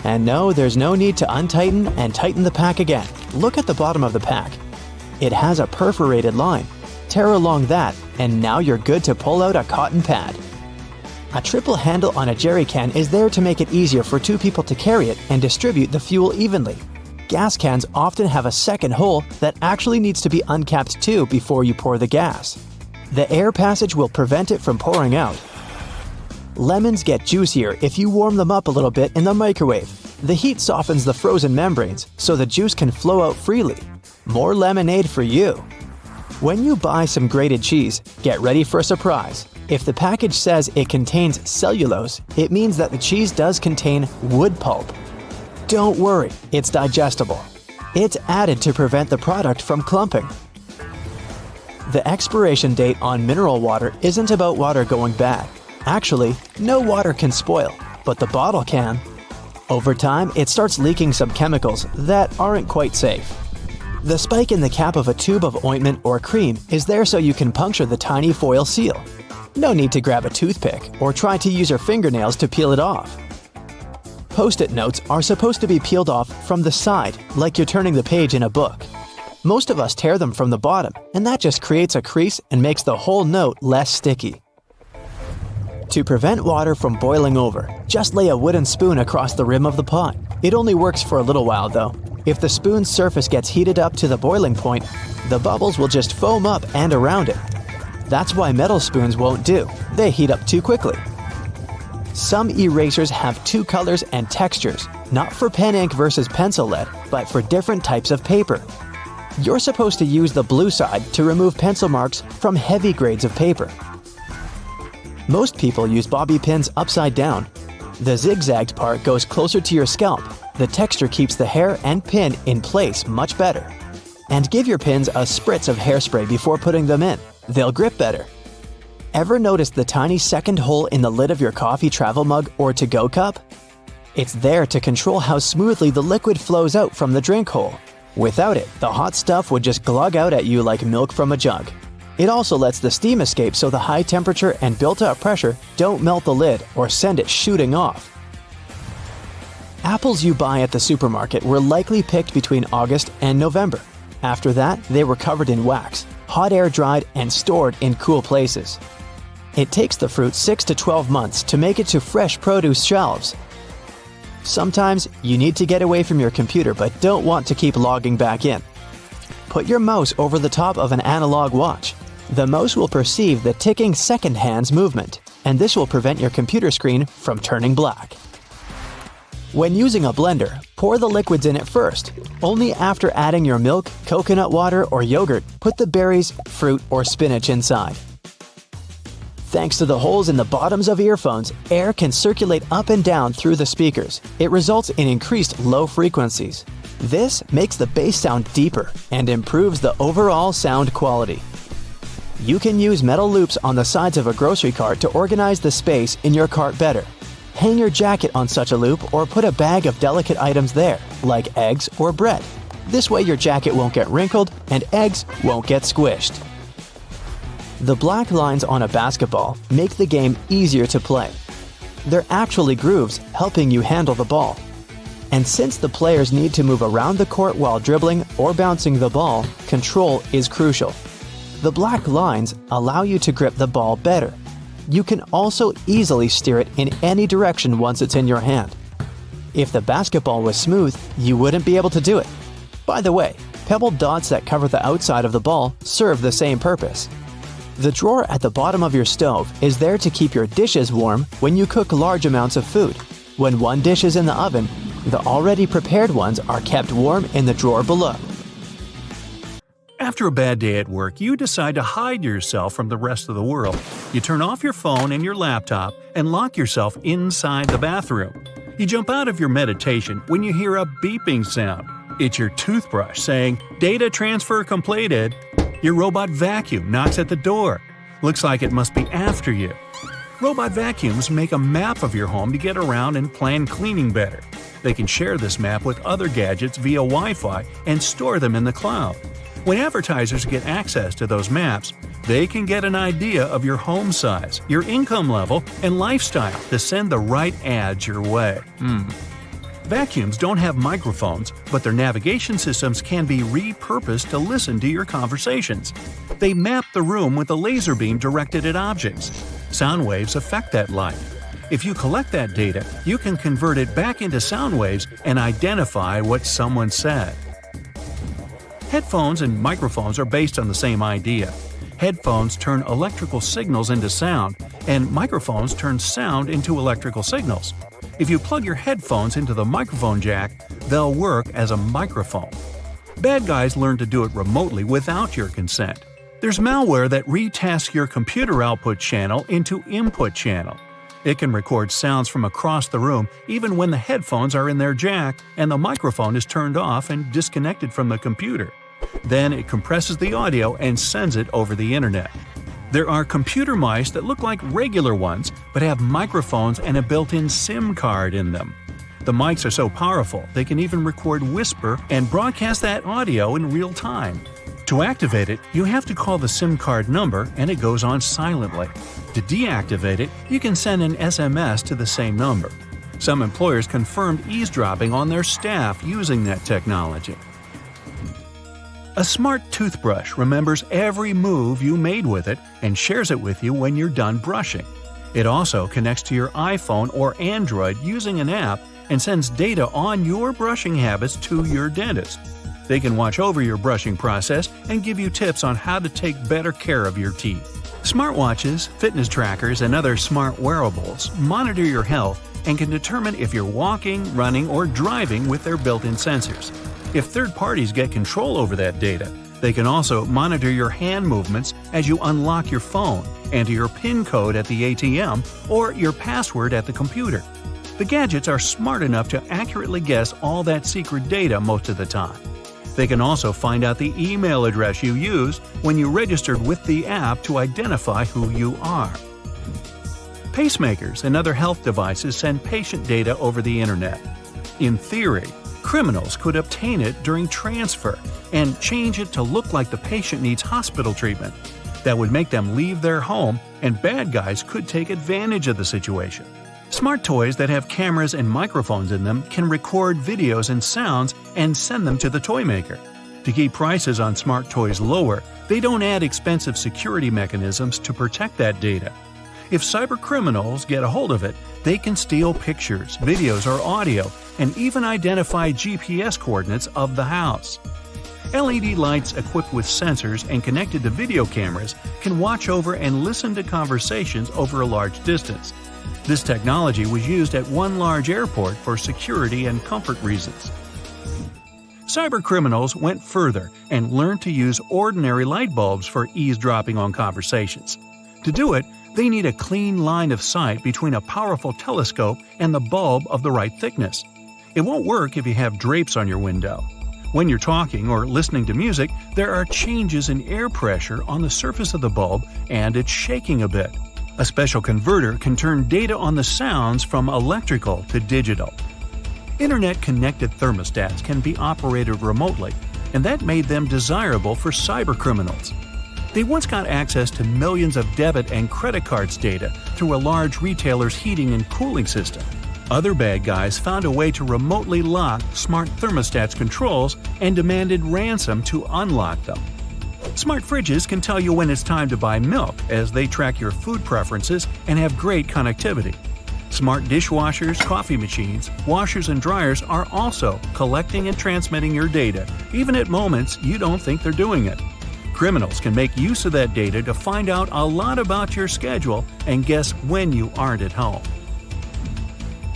A: And no, there's no need to untighten and tighten the pack again. Look at the bottom of the pack. It has a perforated line. Tear along that, and now you're good to pull out a cotton pad. A triple handle on a jerry can is there to make it easier for 2 people to carry it and distribute the fuel evenly. Gas cans often have a second hole that actually needs to be uncapped too before you pour the gas. The air passage will prevent it from pouring out. Lemons get juicier if you warm them up a little bit in the microwave. The heat softens the frozen membranes, so the juice can flow out freely. More lemonade for you. When you buy some grated cheese, get ready for a surprise. If the package says it contains cellulose, it means that the cheese does contain wood pulp. Don't worry, it's digestible. It's added to prevent the product from clumping. The expiration date on mineral water isn't about water going bad. Actually, no water can spoil, but the bottle can. Over time, it starts leaking some chemicals that aren't quite safe. The spike in the cap of a tube of ointment or cream is there so you can puncture the tiny foil seal. No need to grab a toothpick or try to use your fingernails to peel it off. Post-it notes are supposed to be peeled off from the side, like you're turning the page in a book. Most of us tear them from the bottom, and that just creates a crease and makes the whole note less sticky. To prevent water from boiling over, just lay a wooden spoon across the rim of the pot. It only works for a little while though. If the spoon's surface gets heated up to the boiling point, the bubbles will just foam up and around it. That's why metal spoons won't do. They heat up too quickly. Some erasers have 2 colors and textures, not for pen ink versus pencil lead, but for different types of paper. You're supposed to use the blue side to remove pencil marks from heavy grades of paper. Most people use bobby pins upside down. The zigzagged part goes closer to your scalp. The texture keeps the hair and pin in place much better. And give your pins a spritz of hairspray before putting them in. They'll grip better. Ever notice the tiny second hole in the lid of your coffee travel mug or to-go cup? It's there to control how smoothly the liquid flows out from the drink hole. Without it, the hot stuff would just glug out at you like milk from a jug. It also lets the steam escape so the high temperature and built-up pressure don't melt the lid or send it shooting off. Apples you buy at the supermarket were likely picked between August and November. After that, they were covered in wax, hot air dried, and stored in cool places. It takes the fruit 6 to 12 months to make it to fresh produce shelves. Sometimes you need to get away from your computer but don't want to keep logging back in. Put your mouse over the top of an analog watch. The mouse will perceive the ticking second hand's movement, and this will prevent your computer screen from turning black. When using a blender, pour the liquids in it first. Only after adding your milk, coconut water, or yogurt, put the berries, fruit, or spinach inside. Thanks to the holes in the bottoms of earphones, air can circulate up and down through the speakers. It results in increased low frequencies. This makes the bass sound deeper and improves the overall sound quality. You can use metal loops on the sides of a grocery cart to organize the space in your cart better. Hang your jacket on such a loop or put a bag of delicate items there, like eggs or bread. This way your jacket won't get wrinkled and eggs won't get squished. The black lines on a basketball make the game easier to play. They're actually grooves helping you handle the ball. And since the players need to move around the court while dribbling or bouncing the ball, control is crucial. The black lines allow you to grip the ball better. You can also easily steer it in any direction once it's in your hand.
B: If the basketball was smooth, you wouldn't be able to do it. By the way, pebbled dots that cover the outside of the ball serve the same purpose. The drawer at the bottom of your stove is there to keep your dishes warm when you cook large amounts of food. When one dish is in the oven, the already prepared ones are kept warm in the drawer below.
C: After a bad day at work, you decide to hide yourself from the rest of the world. You turn off your phone and your laptop and lock yourself inside the bathroom. You jump out of your meditation when you hear a beeping sound. It's your toothbrush saying, "Data transfer completed." Your robot vacuum knocks at the door. Looks like it must be after you. Robot vacuums make a map of your home to get around and plan cleaning better. They can share this map with other gadgets via Wi-Fi and store them in the cloud. When advertisers get access to those maps, they can get an idea of your home size, your income level, and lifestyle to send the right ads your way. Vacuums don't have microphones, but their navigation systems can be repurposed to listen to your conversations. They map the room with a laser beam directed at objects. Sound waves affect that light. If you collect that data, you can convert it back into sound waves and identify what someone said. Headphones and microphones are based on the same idea. Headphones turn electrical signals into sound, and microphones turn sound into electrical signals. If you plug your headphones into the microphone jack, they'll work as a microphone. Bad guys learn to do it remotely without your consent. There's malware that retasks your computer output channel into input channel. It can record sounds from across the room even when the headphones are in their jack and the microphone is turned off and disconnected from the computer. Then it compresses the audio and sends it over the internet. There are computer mice that look like regular ones but have microphones and a built-in SIM card in them. The mics are so powerful they can even record whisper and broadcast that audio in real time. To activate it, you have to call the SIM card number and it goes on silently. To deactivate it, you can send an SMS to the same number. Some employers confirmed eavesdropping on their staff using that technology. A smart toothbrush remembers every move you made with it and shares it with you when you're done brushing. It also connects to your iPhone or Android using an app and sends data on your brushing habits to your dentist. They can watch over your brushing process and give you tips on how to take better care of your teeth. Smartwatches, fitness trackers, and other smart wearables monitor your health and can determine if you're walking, running, or driving with their built-in sensors. If third parties get control over that data, they can also monitor your hand movements as you unlock your phone, enter your PIN code at the ATM, or your password at the computer. The gadgets are smart enough to accurately guess all that secret data most of the time. They can also find out the email address you used when you registered with the app to identify who you are. Pacemakers and other health devices send patient data over the internet. In theory, criminals could obtain it during transfer and change it to look like the patient needs hospital treatment. That would make them leave their home, and bad guys could take advantage of the situation. Smart toys that have cameras and microphones in them can record videos and sounds and send them to the toy maker. To keep prices on smart toys lower, they don't add expensive security mechanisms to protect that data. If cybercriminals get a hold of it, they can steal pictures, videos, or audio, and even identify GPS coordinates of the house. LED lights equipped with sensors and connected to video cameras can watch over and listen to conversations over a large distance. This technology was used at one large airport for security and comfort reasons. Cybercriminals went further and learned to use ordinary light bulbs for eavesdropping on conversations. To do it, they need a clean line of sight between a powerful telescope and the bulb of the right thickness. It won't work if you have drapes on your window. When you're talking or listening to music, there are changes in air pressure on the surface of the bulb and it's shaking a bit. A special converter can turn data on the sounds from electrical to digital. Internet-connected thermostats can be operated remotely, and that made them desirable for cybercriminals. They once got access to millions of debit and credit cards data through a large retailer's heating and cooling system. Other bad guys found a way to remotely lock smart thermostats' controls and demanded ransom to unlock them. Smart fridges can tell you when it's time to buy milk as they track your food preferences and have great connectivity. Smart dishwashers, coffee machines, washers, and dryers are also collecting and transmitting your data, even at moments you don't think they're doing it. Criminals can make use of that data to find out a lot about your schedule and guess when you aren't at home.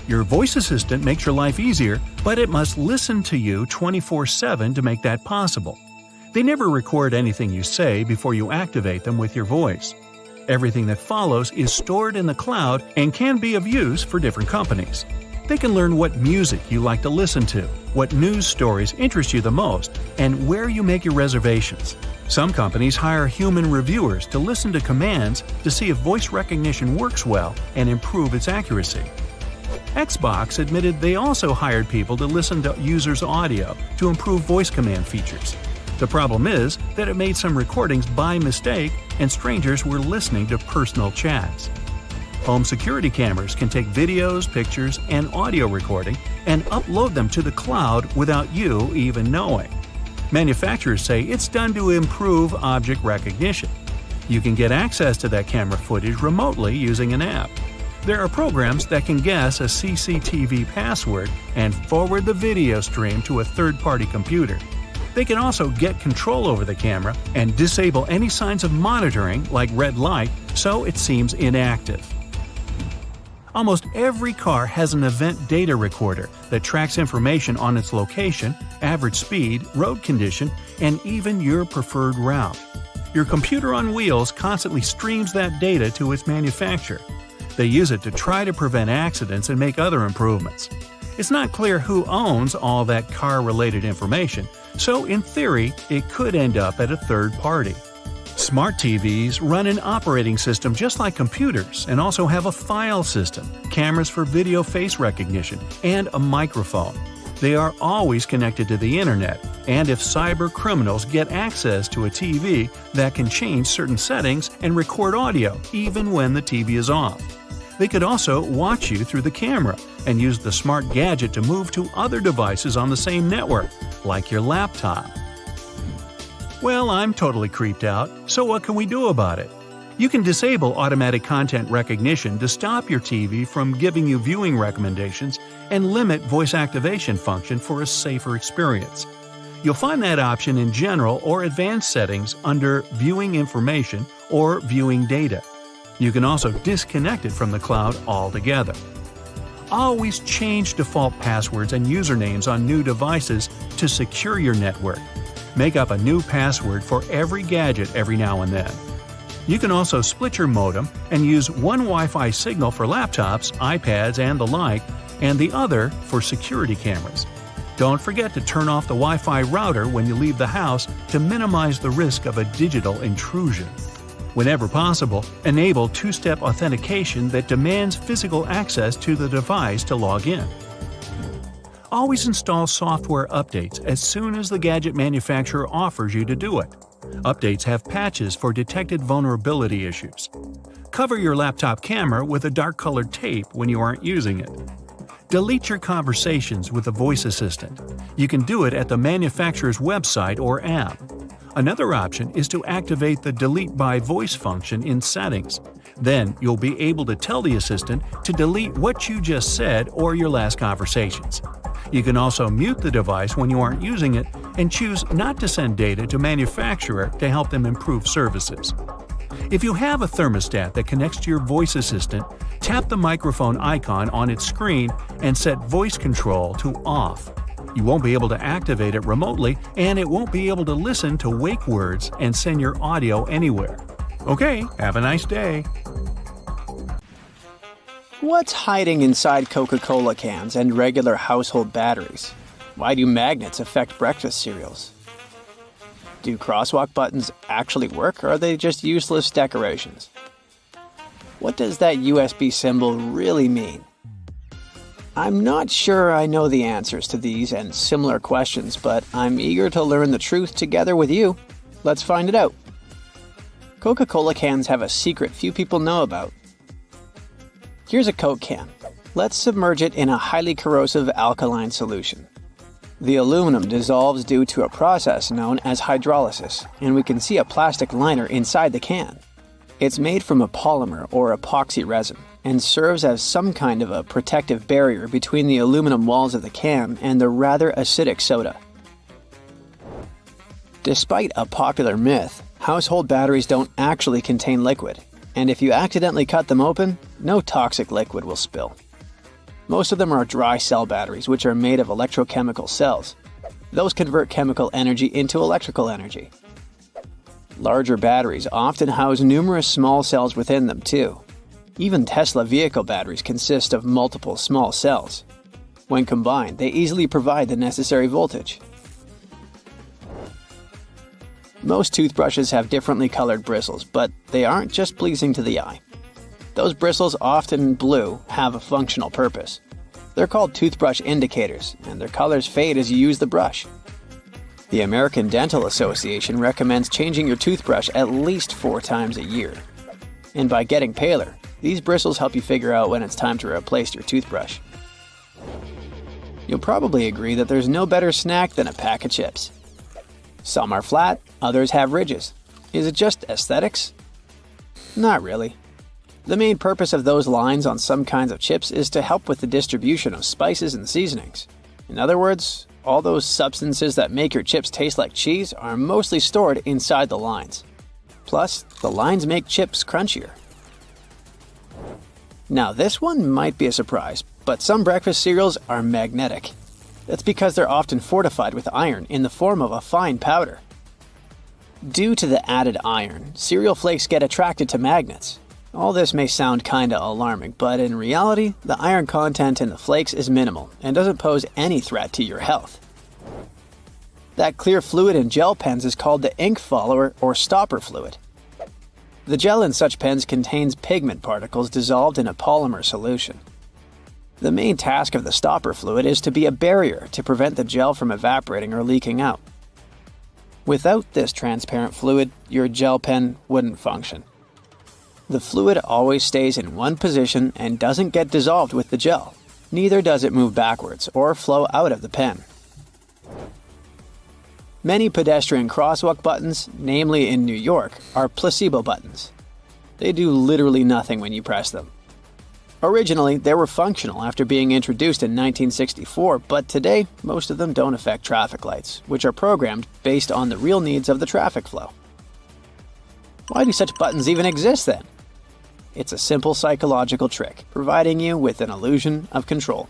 C: Your voice assistant makes your life easier, but it must listen to you 24/7 to make that possible. They never record anything you say before you activate them with your voice. Everything that follows is stored in the cloud and can be of use for different companies. They can learn what music you like to listen to, what news stories interest you the most, and where you make your reservations. Some companies hire human reviewers to listen to commands to see if voice recognition works well and improve its accuracy. Xbox admitted they also hired people to listen to users' audio to improve voice command features. The problem is that it made some recordings by mistake and strangers were listening to personal chats. Home security cameras can take videos, pictures, and audio recording and upload them to the cloud without you even knowing. Manufacturers say it's done to improve object recognition. You can get access to that camera footage remotely using an app. There are programs that can guess a CCTV password and forward the video stream to a third-party computer. They can also get control over the camera and disable any signs of monitoring, like red light, so it seems inactive. Almost every car has an event data recorder that tracks information on its location, average speed, road condition, and even your preferred route. Your computer on wheels constantly streams that data to its manufacturer. They use it to try to prevent accidents and make other improvements. It's not clear who owns all that car-related information, so in theory, it could end up at a third party. Smart TVs run an operating system just like computers and also have a file system, cameras for video face recognition, and a microphone. They are always connected to the internet, and if cyber criminals get access to a TV, that can change certain settings and record audio even when the TV is off. They could also watch you through the camera and use the smart gadget to move to other devices on the same network, like your laptop. Well, I'm totally creeped out, so what can we do about it? You can disable automatic content recognition to stop your TV from giving you viewing recommendations and limit voice activation function for a safer experience. You'll find that option in General or Advanced settings under Viewing Information or Viewing Data. You can also disconnect it from the cloud altogether. Always change default passwords and usernames on new devices to secure your network. Make up a new password for every gadget every now and then. You can also split your modem and use one Wi-Fi signal for laptops, iPads, and the like, and the other for security cameras. Don't forget to turn off the Wi-Fi router when you leave the house to minimize the risk of a digital intrusion. Whenever possible, enable two-step authentication that demands physical access to the device to log in. Always install software updates as soon as the gadget manufacturer offers you to do it. Updates have patches for detected vulnerability issues. Cover your laptop camera with a dark-colored tape when you aren't using it. Delete your conversations with a voice assistant. You can do it at the manufacturer's website or app. Another option is to activate the Delete by Voice function in Settings. Then you'll be able to tell the assistant to delete what you just said or your last conversations. You can also mute the device when you aren't using it and choose not to send data to manufacturer to help them improve services. If you have a thermostat that connects to your voice assistant, tap the microphone icon on its screen and set voice control to off. You won't be able to activate it remotely, and it won't be able to listen to wake words and send your audio anywhere. Okay, have a nice day.
A: What's hiding inside Coca-Cola cans and regular household batteries? Why do magnets affect breakfast cereals? Do crosswalk buttons actually work, or are they just useless decorations? What does that USB symbol really mean? I'm not sure I know the answers to these and similar questions, but I'm eager to learn the truth together with you. Let's find it out. Coca-Cola cans have a secret few people know about. Here's a Coke can. Let's submerge it in a highly corrosive alkaline solution. The aluminum dissolves due to a process known as hydrolysis, and we can see a plastic liner inside the can. It's made from a polymer or epoxy resin, and serves as some kind of a protective barrier between the aluminum walls of the can and the rather acidic soda. Despite a popular myth, household batteries don't actually contain liquid, and if you accidentally cut them open, no toxic liquid will spill. Most of them are dry cell batteries, which are made of electrochemical cells. Those convert chemical energy into electrical energy. Larger batteries often house numerous small cells within them too. Even Tesla vehicle batteries consist of multiple small cells. When combined, they easily provide the necessary voltage. Most toothbrushes have differently colored bristles, but they aren't just pleasing to the eye. Those bristles, often blue, have a functional purpose. They're called toothbrush indicators, and their colors fade as you use the brush. The American Dental Association recommends changing your toothbrush at least 4 times a year. And by getting paler, these bristles help you figure out when it's time to replace your toothbrush. You'll probably agree that there's no better snack than a pack of chips. Some are flat, others have ridges. Is it just aesthetics? Not really. The main purpose of those lines on some kinds of chips is to help with the distribution of spices and seasonings. In other words, all those substances that make your chips taste like cheese are mostly stored inside the lines. Plus, the lines make chips crunchier. Now this one might be a surprise, but some breakfast cereals are magnetic. That's because they're often fortified with iron in the form of a fine powder. Due to the added iron, cereal flakes get attracted to magnets. All this may sound kinda alarming, but in reality, the iron content in the flakes is minimal and doesn't pose any threat to your health. That clear fluid in gel pens is called the ink follower or stopper fluid. The gel in such pens contains pigment particles dissolved in a polymer solution. The main task of the stopper fluid is to be a barrier to prevent the gel from evaporating or leaking out. Without this transparent fluid, your gel pen wouldn't function. The fluid always stays in one position and doesn't get dissolved with the gel. Neither does it move backwards or flow out of the pen. Many pedestrian crosswalk buttons, namely in New York, are placebo buttons. They do literally nothing when you press them. Originally, they were functional after being introduced in 1964, but today, most of them don't affect traffic lights, which are programmed based on the real needs of the traffic flow. Why do such buttons even exist then? It's a simple psychological trick, providing you with an illusion of control.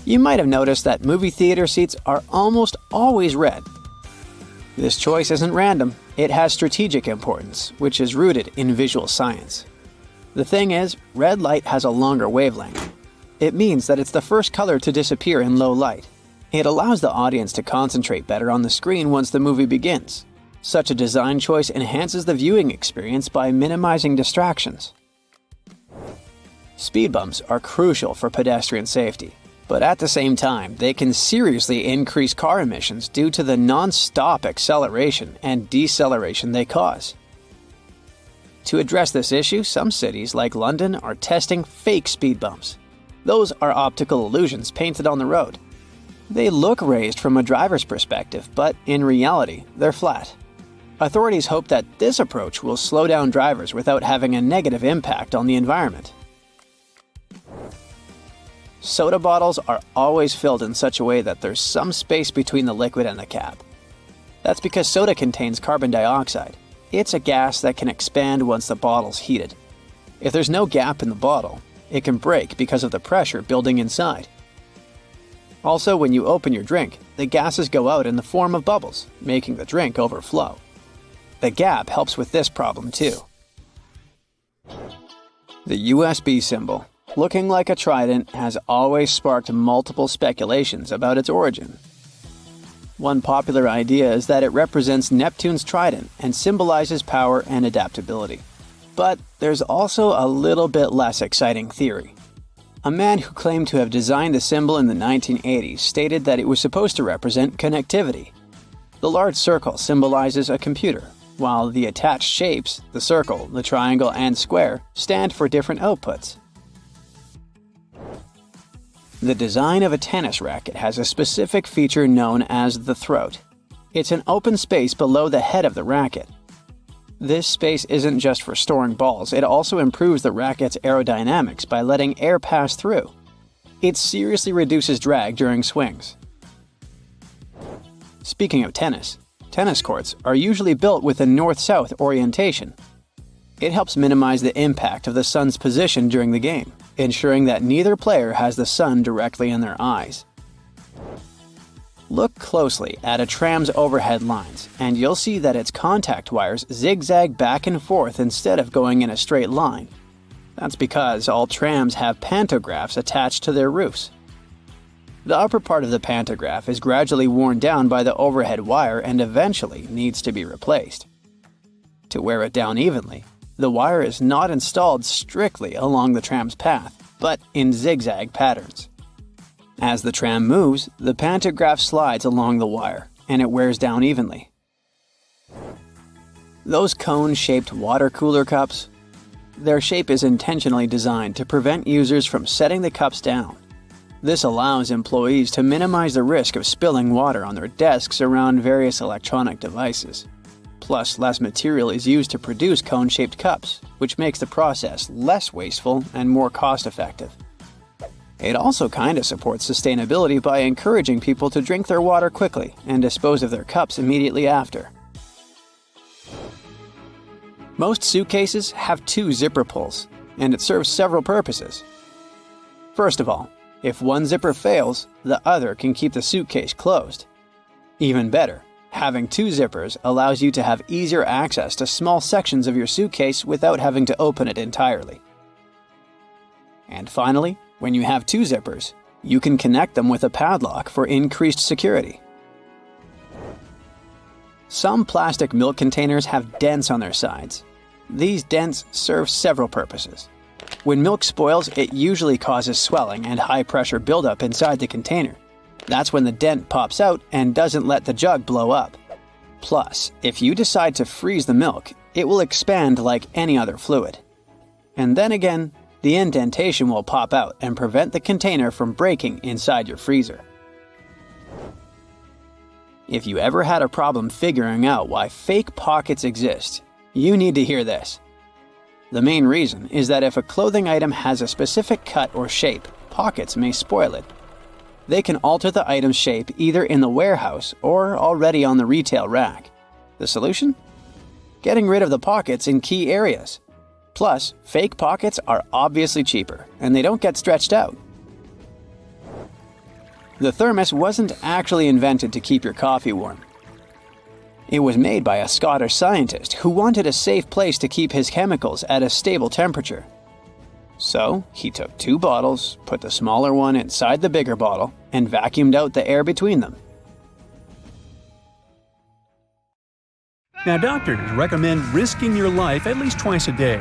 A: You might have noticed that movie theater seats are almost always red. This choice isn't random, it has strategic importance, which is rooted in visual science. The thing is, red light has a longer wavelength. It means that it's the first color to disappear in low light. It allows the audience to concentrate better on the screen once the movie begins. Such a design choice enhances the viewing experience by minimizing distractions. Speed bumps are crucial for pedestrian safety, but at the same time, they can seriously increase car emissions due to the non-stop acceleration and deceleration they cause. To address this issue, some cities like London are testing fake speed bumps. Those are optical illusions painted on the road. They look raised from a driver's perspective, but in reality, they're flat. Authorities hope that this approach will slow down drivers without having a negative impact on the environment. Soda bottles are always filled in such a way that there's some space between the liquid and the cap. That's because soda contains carbon dioxide. It's a gas that can expand once the bottle's heated. If there's no gap in the bottle, it can break because of the pressure building inside. Also, when you open your drink, the gases go out in the form of bubbles, making the drink overflow. The gap helps with this problem too. The USB symbol, looking like a trident, has always sparked multiple speculations about its origin. One popular idea is that it represents Neptune's trident and symbolizes power and adaptability. But there's also a little bit less exciting theory. A man who claimed to have designed the symbol in the 1980s stated that it was supposed to represent connectivity. The large circle symbolizes a computer, while the attached shapes, the circle, the triangle, and square, stand for different outputs. The design of a tennis racket has a specific feature known as the throat. It's an open space below the head of the racket. This space isn't just for storing balls, it also improves the racket's aerodynamics by letting air pass through. It seriously reduces drag during swings. Speaking of tennis courts are usually built with a north-south orientation. It helps minimize the impact of the sun's position during the game, ensuring that neither player has the sun directly in their eyes. Look closely at a tram's overhead lines, and you'll see that its contact wires zigzag back and forth instead of going in a straight line. That's because all trams have pantographs attached to their roofs. The upper part of the pantograph is gradually worn down by the overhead wire and eventually needs to be replaced. To wear it down evenly, the wire is not installed strictly along the tram's path, but in zigzag patterns. As the tram moves, the pantograph slides along the wire, and it wears down evenly. Those cone-shaped water cooler cups? Their shape is intentionally designed to prevent users from setting the cups down. This allows employees to minimize the risk of spilling water on their desks around various electronic devices. Plus, less material is used to produce cone-shaped cups, which makes the process less wasteful and more cost-effective. It also kinda supports sustainability by encouraging people to drink their water quickly and dispose of their cups immediately after. Most suitcases have 2 zipper pulls, and it serves several purposes. First of all, if one zipper fails, the other can keep the suitcase closed. Even better, having 2 zippers allows you to have easier access to small sections of your suitcase without having to open it entirely. And finally, when you have 2 zippers, you can connect them with a padlock for increased security. Some plastic milk containers have dents on their sides. These dents serve several purposes. When milk spoils, it usually causes swelling and high-pressure buildup inside the container. That's when the dent pops out and doesn't let the jug blow up. Plus, if you decide to freeze the milk, it will expand like any other fluid. And then again, the indentation will pop out and prevent the container from breaking inside your freezer. If you ever had a problem figuring out why fake pockets exist, you need to hear this. The main reason is that if a clothing item has a specific cut or shape, pockets may spoil it. They can alter the item's shape either in the warehouse or already on the retail rack. The solution? Getting rid of the pockets in key areas. Plus, fake pockets are obviously cheaper, and they don't get stretched out. The thermos wasn't actually invented to keep your coffee warm. It was made by a Scottish scientist who wanted a safe place to keep his chemicals at a stable temperature. So, he took 2 bottles, put the smaller one inside the bigger bottle, and vacuumed out the air between them.
C: Now, doctors recommend risking your life at least twice a day.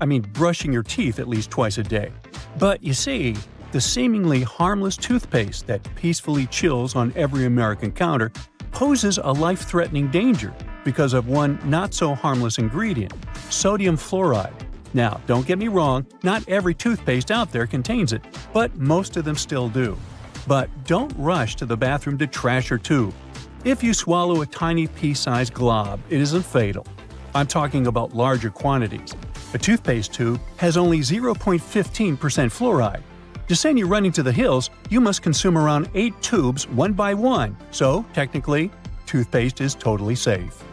C: I mean, brushing your teeth at least twice a day. But you see, the seemingly harmless toothpaste that peacefully chills on every American counter poses a life-threatening danger because of one not-so-harmless ingredient, sodium fluoride. Now, don't get me wrong, not every toothpaste out there contains it, but most of them still do. But don't rush to the bathroom to trash your tube. If you swallow a tiny pea-sized glob, it isn't fatal. I'm talking about larger quantities. A toothpaste tube has only 0.15% fluoride. To send you running to the hills, you must consume around 8 tubes one by one, so technically, toothpaste is totally safe.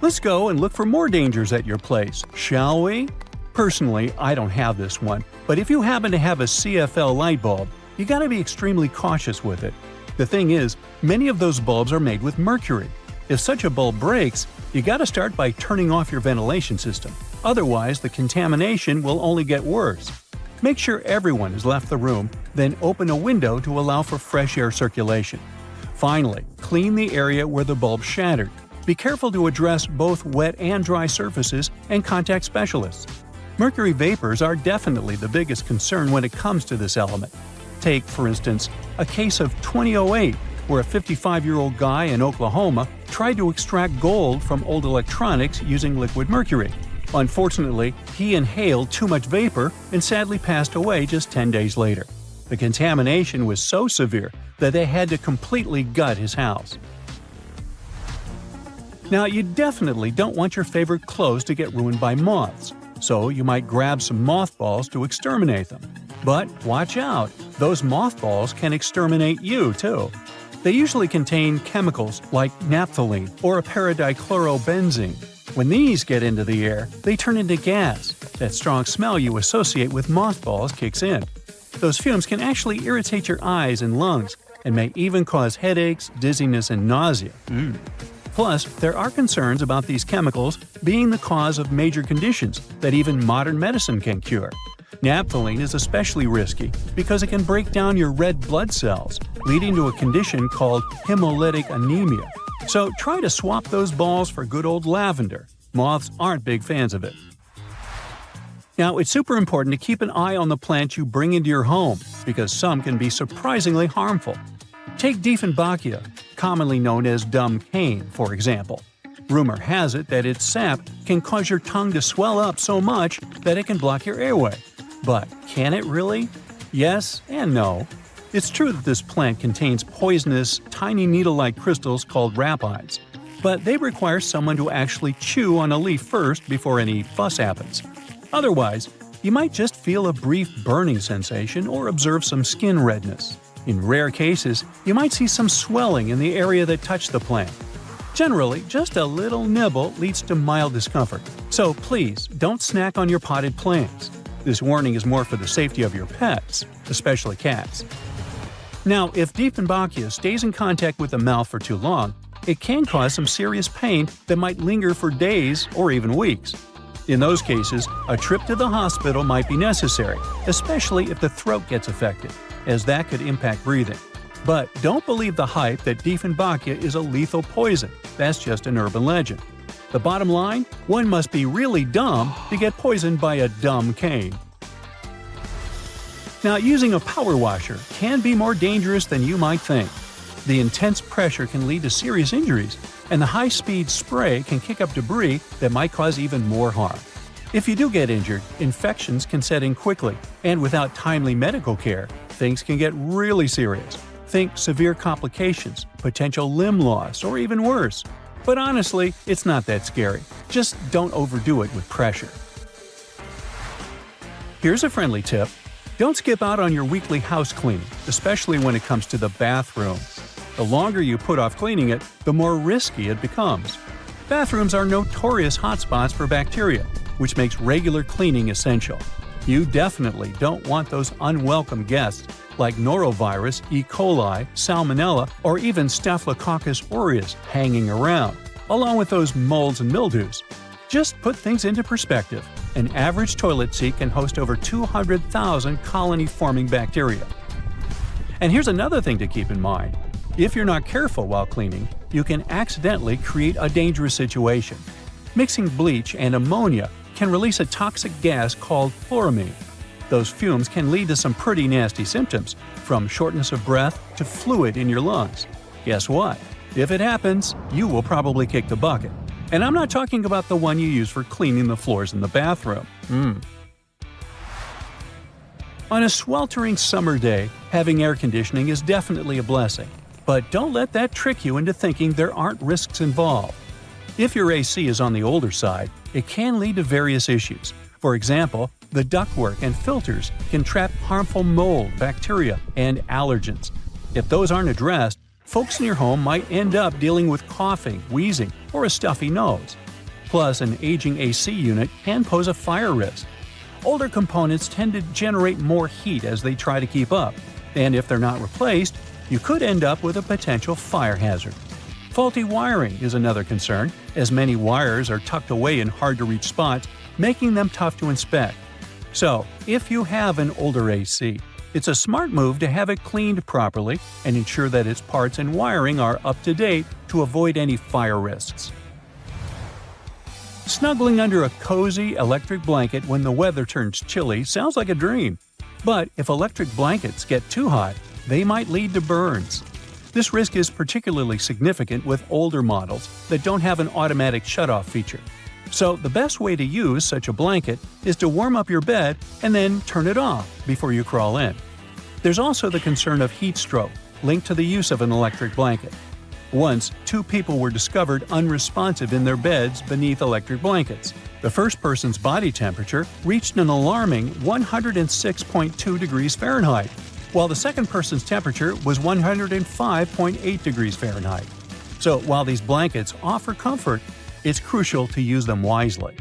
C: Let's go and look for more dangers at your place, shall we? Personally, I don't have this one, but if you happen to have a CFL light bulb, you gotta be extremely cautious with it. The thing is, many of those bulbs are made with mercury. If such a bulb breaks, you gotta start by turning off your ventilation system. Otherwise, the contamination will only get worse. Make sure everyone has left the room, then open a window to allow for fresh air circulation. Finally, clean the area where the bulb shattered. Be careful to address both wet and dry surfaces and contact specialists. Mercury vapors are definitely the biggest concern when it comes to this element. Take, for instance, a case of 2008, where a 55-year-old guy in Oklahoma tried to extract gold from old electronics using liquid mercury. Unfortunately, he inhaled too much vapor and sadly passed away just 10 days later. The contamination was so severe that they had to completely gut his house. Now, you definitely don't want your favorite clothes to get ruined by moths, so you might grab some mothballs to exterminate them. But watch out, those mothballs can exterminate you too. They usually contain chemicals like naphthalene or a paradichlorobenzene. When these get into the air, they turn into gas. That strong smell you associate with mothballs kicks in. Those fumes can actually irritate your eyes and lungs, and may even cause headaches, dizziness, and nausea. Plus, there are concerns about these chemicals being the cause of major conditions that even modern medicine can cure. Naphthalene is especially risky because it can break down your red blood cells, leading to a condition called hemolytic anemia. So try to swap those balls for good old lavender. Moths aren't big fans of it. Now, it's super important to keep an eye on the plants you bring into your home, because some can be surprisingly harmful. Take Dieffenbachia, commonly known as dumb cane, for example. Rumor has it that its sap can cause your tongue to swell up so much that it can block your airway. But can it really? Yes and no. It's true that this plant contains poisonous, tiny needle-like crystals called rapides, but they require someone to actually chew on a leaf first before any fuss happens. Otherwise, you might just feel a brief burning sensation or observe some skin redness. In rare cases, you might see some swelling in the area that touched the plant. Generally, just a little nibble leads to mild discomfort, so please don't snack on your potted plants. This warning is more for the safety of your pets, especially cats. Now, if Dieffenbachia stays in contact with the mouth for too long, it can cause some serious pain that might linger for days or even weeks. In those cases, a trip to the hospital might be necessary, especially if the throat gets affected, as that could impact breathing. But don't believe the hype that Dieffenbachia is a lethal poison. That's just an urban legend. The bottom line? One must be really dumb to get poisoned by a dumb cane. Now, using a power washer can be more dangerous than you might think. The intense pressure can lead to serious injuries, and the high-speed spray can kick up debris that might cause even more harm. If you do get injured, infections can set in quickly, and without timely medical care, things can get really serious. Think severe complications, potential limb loss, or even worse. But honestly, it's not that scary. Just don't overdo it with pressure. Here's a friendly tip. Don't skip out on your weekly house cleaning, especially when it comes to the bathroom. The longer you put off cleaning it, the more risky it becomes. Bathrooms are notorious hotspots for bacteria, which makes regular cleaning essential. You definitely don't want those unwelcome guests like norovirus, E. coli, salmonella, or even Staphylococcus aureus hanging around, along with those molds and mildews. Just put things into perspective. An average toilet seat can host over 200,000 colony-forming bacteria. And here's another thing to keep in mind. If you're not careful while cleaning, you can accidentally create a dangerous situation. Mixing bleach and ammonia can release a toxic gas called chloramine. Those fumes can lead to some pretty nasty symptoms, from shortness of breath to fluid in your lungs. Guess what? If it happens, you will probably kick the bucket. And I'm not talking about the one you use for cleaning the floors in the bathroom. On a sweltering summer day, having air conditioning is definitely a blessing. But don't let that trick you into thinking there aren't risks involved. If your AC is on the older side, it can lead to various issues. For example, the ductwork and filters can trap harmful mold, bacteria, and allergens. If those aren't addressed, folks in your home might end up dealing with coughing, wheezing, or a stuffy nose. Plus, an aging AC unit can pose a fire risk. Older components tend to generate more heat as they try to keep up, and if they're not replaced, you could end up with a potential fire hazard. Faulty wiring is another concern, as many wires are tucked away in hard-to-reach spots, making them tough to inspect. So, if you have an older AC, it's a smart move to have it cleaned properly and ensure that its parts and wiring are up to date to avoid any fire risks. Snuggling under a cozy electric blanket when the weather turns chilly sounds like a dream. But if electric blankets get too hot, they might lead to burns. This risk is particularly significant with older models that don't have an automatic shutoff feature. So the best way to use such a blanket is to warm up your bed and then turn it off before you crawl in. There's also the concern of heat stroke linked to the use of an electric blanket. Once, two people were discovered unresponsive in their beds beneath electric blankets. The first person's body temperature reached an alarming 106.2 degrees Fahrenheit, while the second person's temperature was 105.8 degrees Fahrenheit. So while these blankets offer comfort, it's crucial to use them wisely.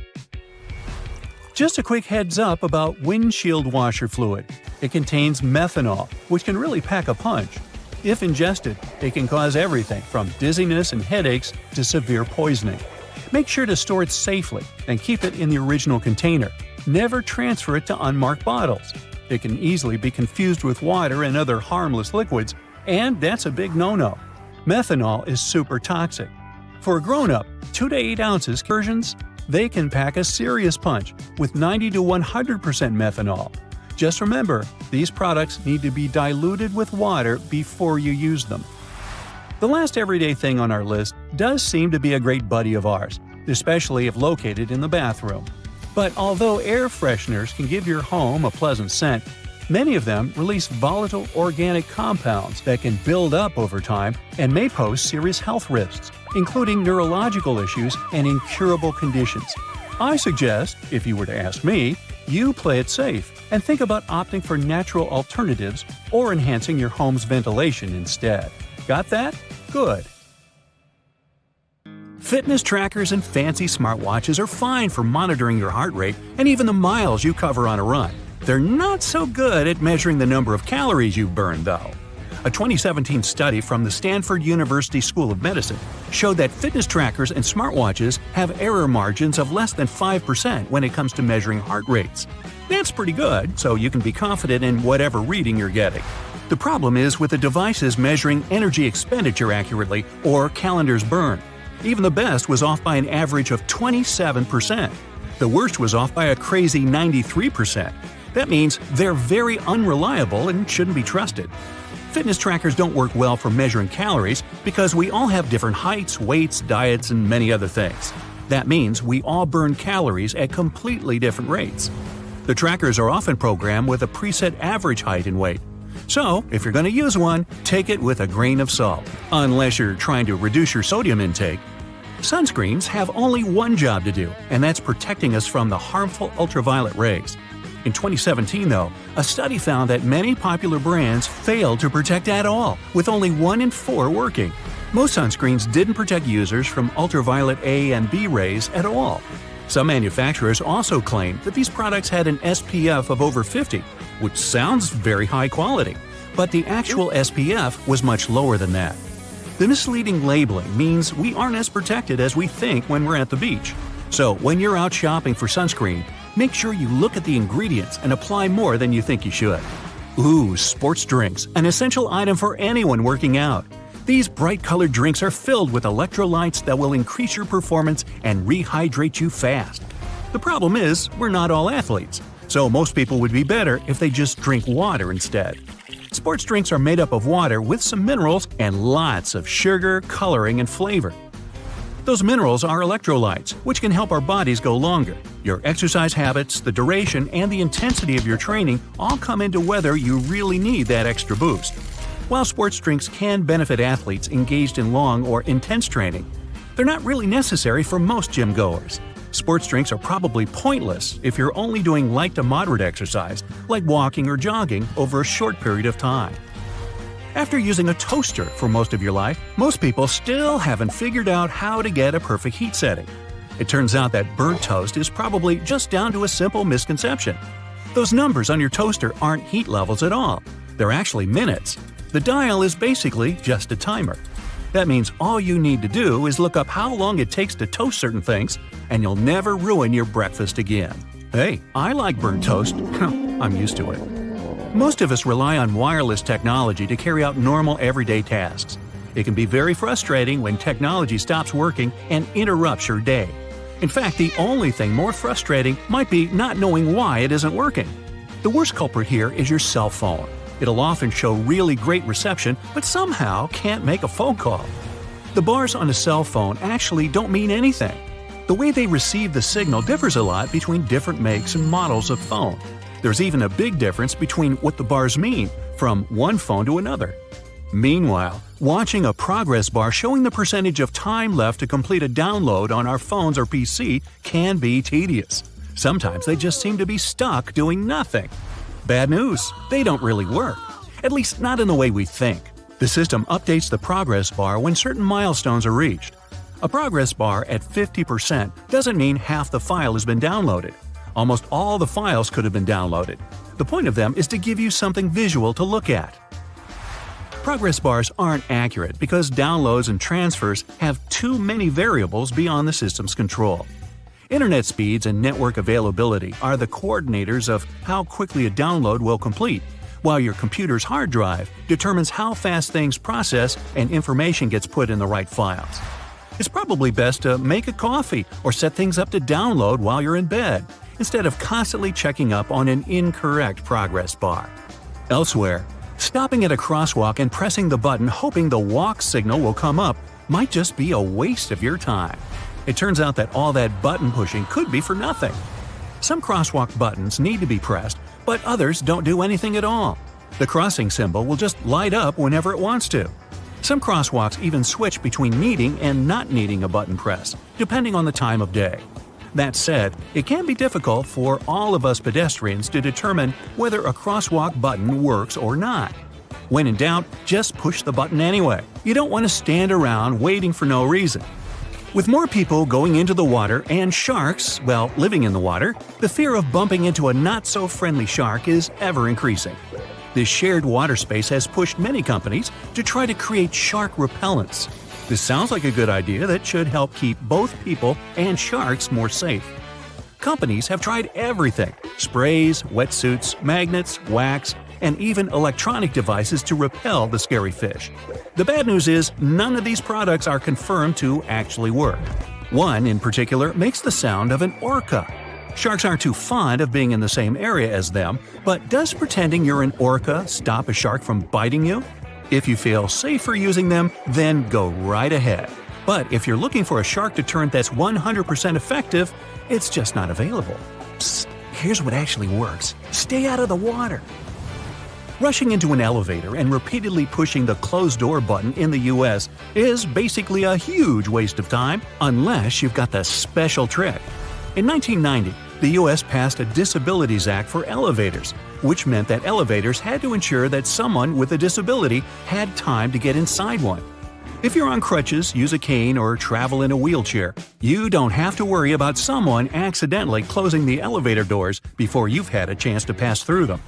C: Just a quick heads up about windshield washer fluid. It contains methanol, which can really pack a punch. If ingested, it can cause everything from dizziness and headaches to severe poisoning. Make sure to store it safely and keep it in the original container. Never transfer it to unmarked bottles. It can easily be confused with water and other harmless liquids, and that's a big no-no. Methanol is super toxic. For a grown-up, 2 to 8 ounces versions, they can pack a serious punch with 90 to 100% methanol. Just remember, these products need to be diluted with water before you use them. The last everyday thing on our list does seem to be a great buddy of ours, especially if located in the bathroom. But although air fresheners can give your home a pleasant scent, many of them release volatile organic compounds that can build up over time and may pose serious health risks, including neurological issues and incurable conditions. I suggest, if you were to ask me, you play it safe and think about opting for natural alternatives or enhancing your home's ventilation instead. Got that? Good. Fitness trackers and fancy smartwatches are fine for monitoring your heart rate and even the miles you cover on a run. They're not so good at measuring the number of calories you've burned, though. A 2017 study from the Stanford University School of Medicine showed that fitness trackers and smartwatches have error margins of less than 5% when it comes to measuring heart rates. That's pretty good, so you can be confident in whatever reading you're getting. The problem is with the devices measuring energy expenditure accurately or calendars burned. Even the best was off by an average of 27%. The worst was off by a crazy 93%. That means they're very unreliable and shouldn't be trusted. Fitness trackers don't work well for measuring calories because we all have different heights, weights, diets, and many other things. That means we all burn calories at completely different rates. The trackers are often programmed with a preset average height and weight. So, if you're going to use one, take it with a grain of salt, unless you're trying to reduce your sodium intake. Sunscreens have only one job to do, and that's protecting us from the harmful ultraviolet rays. In 2017, though, a study found that many popular brands failed to protect at all, with only 1 in 4 working. Most sunscreens didn't protect users from ultraviolet A and B rays at all. Some manufacturers also claimed that these products had an SPF of over 50, which sounds very high quality, but the actual SPF was much lower than that. The misleading labeling means we aren't as protected as we think when we're at the beach. So when you're out shopping for sunscreen, make sure you look at the ingredients and apply more than you think you should. Ooh, sports drinks, an essential item for anyone working out. These bright-colored drinks are filled with electrolytes that will increase your performance and rehydrate you fast. The problem is, we're not all athletes, so most people would be better if they just drink water instead. Sports drinks are made up of water with some minerals and lots of sugar, coloring, and flavor. Those minerals are electrolytes, which can help our bodies go longer. Your exercise habits, the duration, and the intensity of your training all come into whether you really need that extra boost. While sports drinks can benefit athletes engaged in long or intense training, they're not really necessary for most gym goers. Sports drinks are probably pointless if you're only doing light to moderate exercise, like walking or jogging, over a short period of time. After using a toaster for most of your life, most people still haven't figured out how to get a perfect heat setting. It turns out that burnt toast is probably just down to a simple misconception. Those numbers on your toaster aren't heat levels at all. They're actually minutes. The dial is basically just a timer. That means all you need to do is look up how long it takes to toast certain things, and you'll never ruin your breakfast again. Hey, I like burnt toast. I'm used to it. Most of us rely on wireless technology to carry out normal everyday tasks. It can be very frustrating when technology stops working and interrupts your day. In fact, the only thing more frustrating might be not knowing why it isn't working. The worst culprit here is your cell phone. It'll often show really great reception, but somehow can't make a phone call. The bars on a cell phone actually don't mean anything. The way they receive the signal differs a lot between different makes and models of phone. There's even a big difference between what the bars mean from one phone to another. Meanwhile, watching a progress bar showing the percentage of time left to complete a download on our phones or PC can be tedious. Sometimes they just seem to be stuck doing nothing. Bad news, they don't really work. At least not in the way we think. The system updates the progress bar when certain milestones are reached. A progress bar at 50% doesn't mean half the file has been downloaded. Almost all the files could have been downloaded. The point of them is to give you something visual to look at. Progress bars aren't accurate because downloads and transfers have too many variables beyond the system's control. Internet speeds and network availability are the coordinators of how quickly a download will complete, while your computer's hard drive determines how fast things process and information gets put in the right files. It's probably best to make a coffee or set things up to download while you're in bed, instead of constantly checking up on an incorrect progress bar. Elsewhere, stopping at a crosswalk and pressing the button hoping the walk signal will come up might just be a waste of your time. It turns out that all that button pushing could be for nothing. Some crosswalk buttons need to be pressed, but others don't do anything at all. The crossing symbol will just light up whenever it wants to. Some crosswalks even switch between needing and not needing a button press, depending on the time of day. That said, it can be difficult for all of us pedestrians to determine whether a crosswalk button works or not. When in doubt, just push the button anyway. You don't want to stand around waiting for no reason. With more people going into the water and sharks, well, living in the water, the fear of bumping into a not-so-friendly shark is ever increasing. This shared water space has pushed many companies to try to create shark repellents. This sounds like a good idea that should help keep both people and sharks more safe. Companies have tried everything: sprays, wetsuits, magnets, wax, and even electronic devices to repel the scary fish. The bad news is none of these products are confirmed to actually work. One, in particular, makes the sound of an orca. Sharks aren't too fond of being in the same area as them, but does pretending you're an orca stop a shark from biting you? If you feel safer using them, then go right ahead. But if you're looking for a shark deterrent that's 100% effective, it's just not available. Psst, here's what actually works. Stay out of the water. Rushing into an elevator and repeatedly pushing the closed door button in the US is basically a huge waste of time unless you've got the special trick. In 1990, the US passed a Disabilities Act for elevators, which meant that elevators had to ensure that someone with a disability had time to get inside one. If you're on crutches, use a cane, or travel in a wheelchair, you don't have to worry about someone accidentally closing the elevator doors before you've had a chance to pass through them.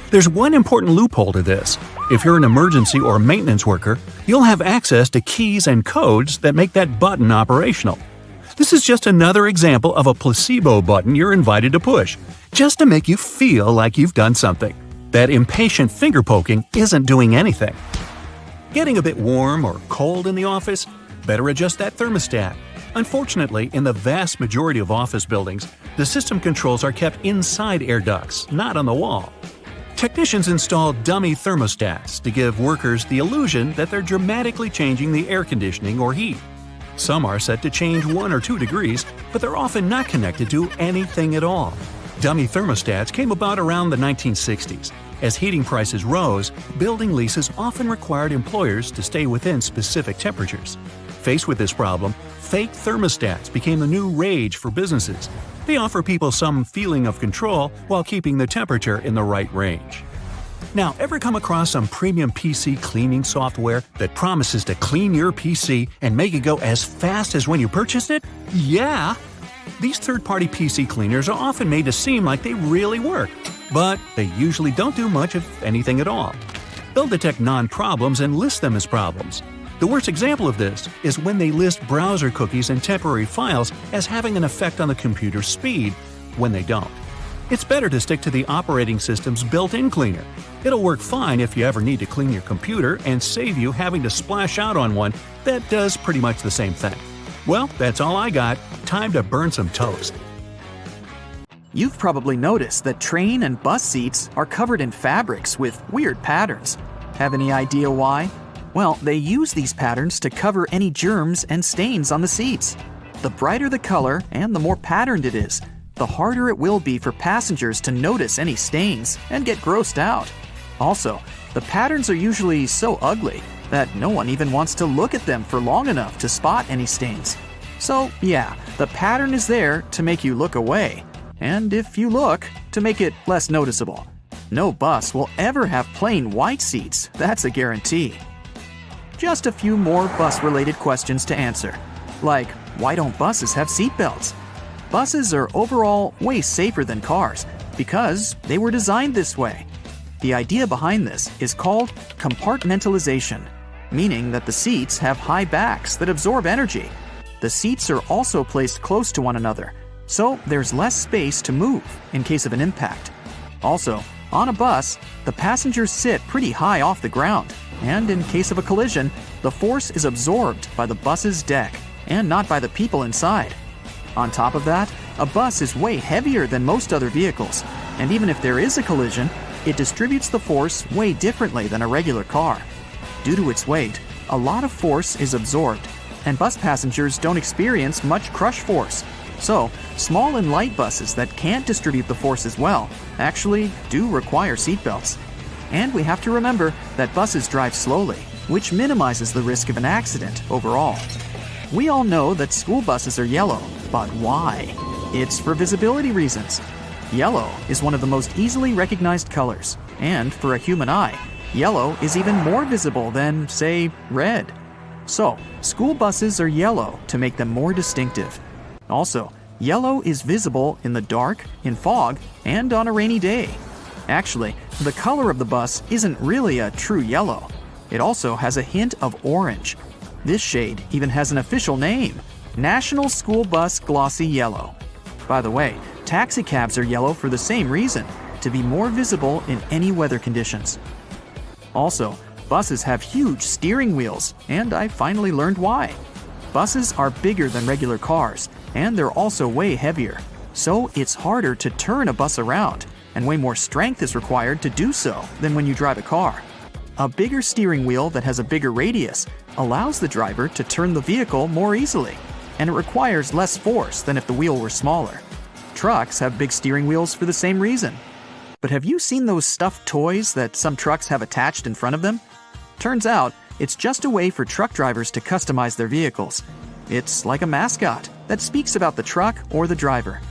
C: There's one important loophole to this. If you're an emergency or maintenance worker, you'll have access to keys and codes that make that button operational. This is just another example of a placebo button you're invited to push, just to make you feel like you've done something. That impatient finger poking isn't doing anything. Getting a bit warm or cold in the office? Better adjust that thermostat. Unfortunately, in the vast majority of office buildings, the system controls are kept inside air ducts, not on the wall. Technicians install dummy thermostats to give workers the illusion that they're dramatically changing the air conditioning or heat. Some are set to change 1 or 2 degrees, but they're often not connected to anything at all. Dummy thermostats came about around the 1960s. As heating prices rose, building leases often required employers to stay within specific temperatures. Faced with this problem, fake thermostats became the new rage for businesses. They offer people some feeling of control while keeping the temperature in the right range. Now, ever come across some premium PC cleaning software that promises to clean your PC and make it go as fast as when you purchased it? Yeah! These third-party PC cleaners are often made to seem like they really work, but they usually don't do much of anything at all. They'll detect non-problems and list them as problems. The worst example of this is when they list browser cookies and temporary files as having an effect on the computer's speed, when they don't. It's better to stick to the operating system's built-in cleaner. It'll work fine if you ever need to clean your computer and save you having to splash out on one that does pretty much the same thing. Well, that's all I got. Time to burn some toast.
D: You've probably noticed that train and bus seats are covered in fabrics with weird patterns. Have any idea why? Well, they use these patterns to cover any germs and stains on the seats. The brighter the color and the more patterned it is, the harder it will be for passengers to notice any stains and get grossed out. Also, the patterns are usually so ugly that no one even wants to look at them for long enough to spot any stains. So yeah, the pattern is there to make you look away, and if you look, to make it less noticeable. No bus will ever have plain white seats, that's a guarantee. Just a few more bus-related questions to answer, like why don't buses have seatbelts? Buses are overall way safer than cars because they were designed this way. The idea behind this is called compartmentalization, meaning that the seats have high backs that absorb energy. The seats are also placed close to one another, so there's less space to move in case of an impact. Also, on a bus, the passengers sit pretty high off the ground, and in case of a collision, the force is absorbed by the bus's deck and not by the people inside. On top of that, a bus is way heavier than most other vehicles, and even if there is a collision, it distributes the force way differently than a regular car. Due to its weight, a lot of force is absorbed, and bus passengers don't experience much crush force. So, small and light buses that can't distribute the force as well actually do require seatbelts. And we have to remember that buses drive slowly, which minimizes the risk of an accident overall. We all know that school buses are yellow, but why? It's for visibility reasons. Yellow is one of the most easily recognized colors, and for a human eye, yellow is even more visible than, say, red. So, school buses are yellow to make them more distinctive. Also, yellow is visible in the dark, in fog, and on a rainy day. Actually, the color of the bus isn't really a true yellow. It also has a hint of orange. This shade even has an official name: National School Bus Glossy Yellow. By the way, taxicabs are yellow for the same reason, to be more visible in any weather conditions. Also, buses have huge steering wheels, and I finally learned why. Buses are bigger than regular cars, and they're also way heavier. So it's harder to turn a bus around, and way more strength is required to do so than when you drive a car. A bigger steering wheel that has a bigger radius allows the driver to turn the vehicle more easily, and it requires less force than if the wheel were smaller. Trucks have big steering wheels for the same reason. But have you seen those stuffed toys that some trucks have attached in front of them? Turns out, it's just a way for truck drivers to customize their vehicles. It's like a mascot that speaks about the truck or the driver.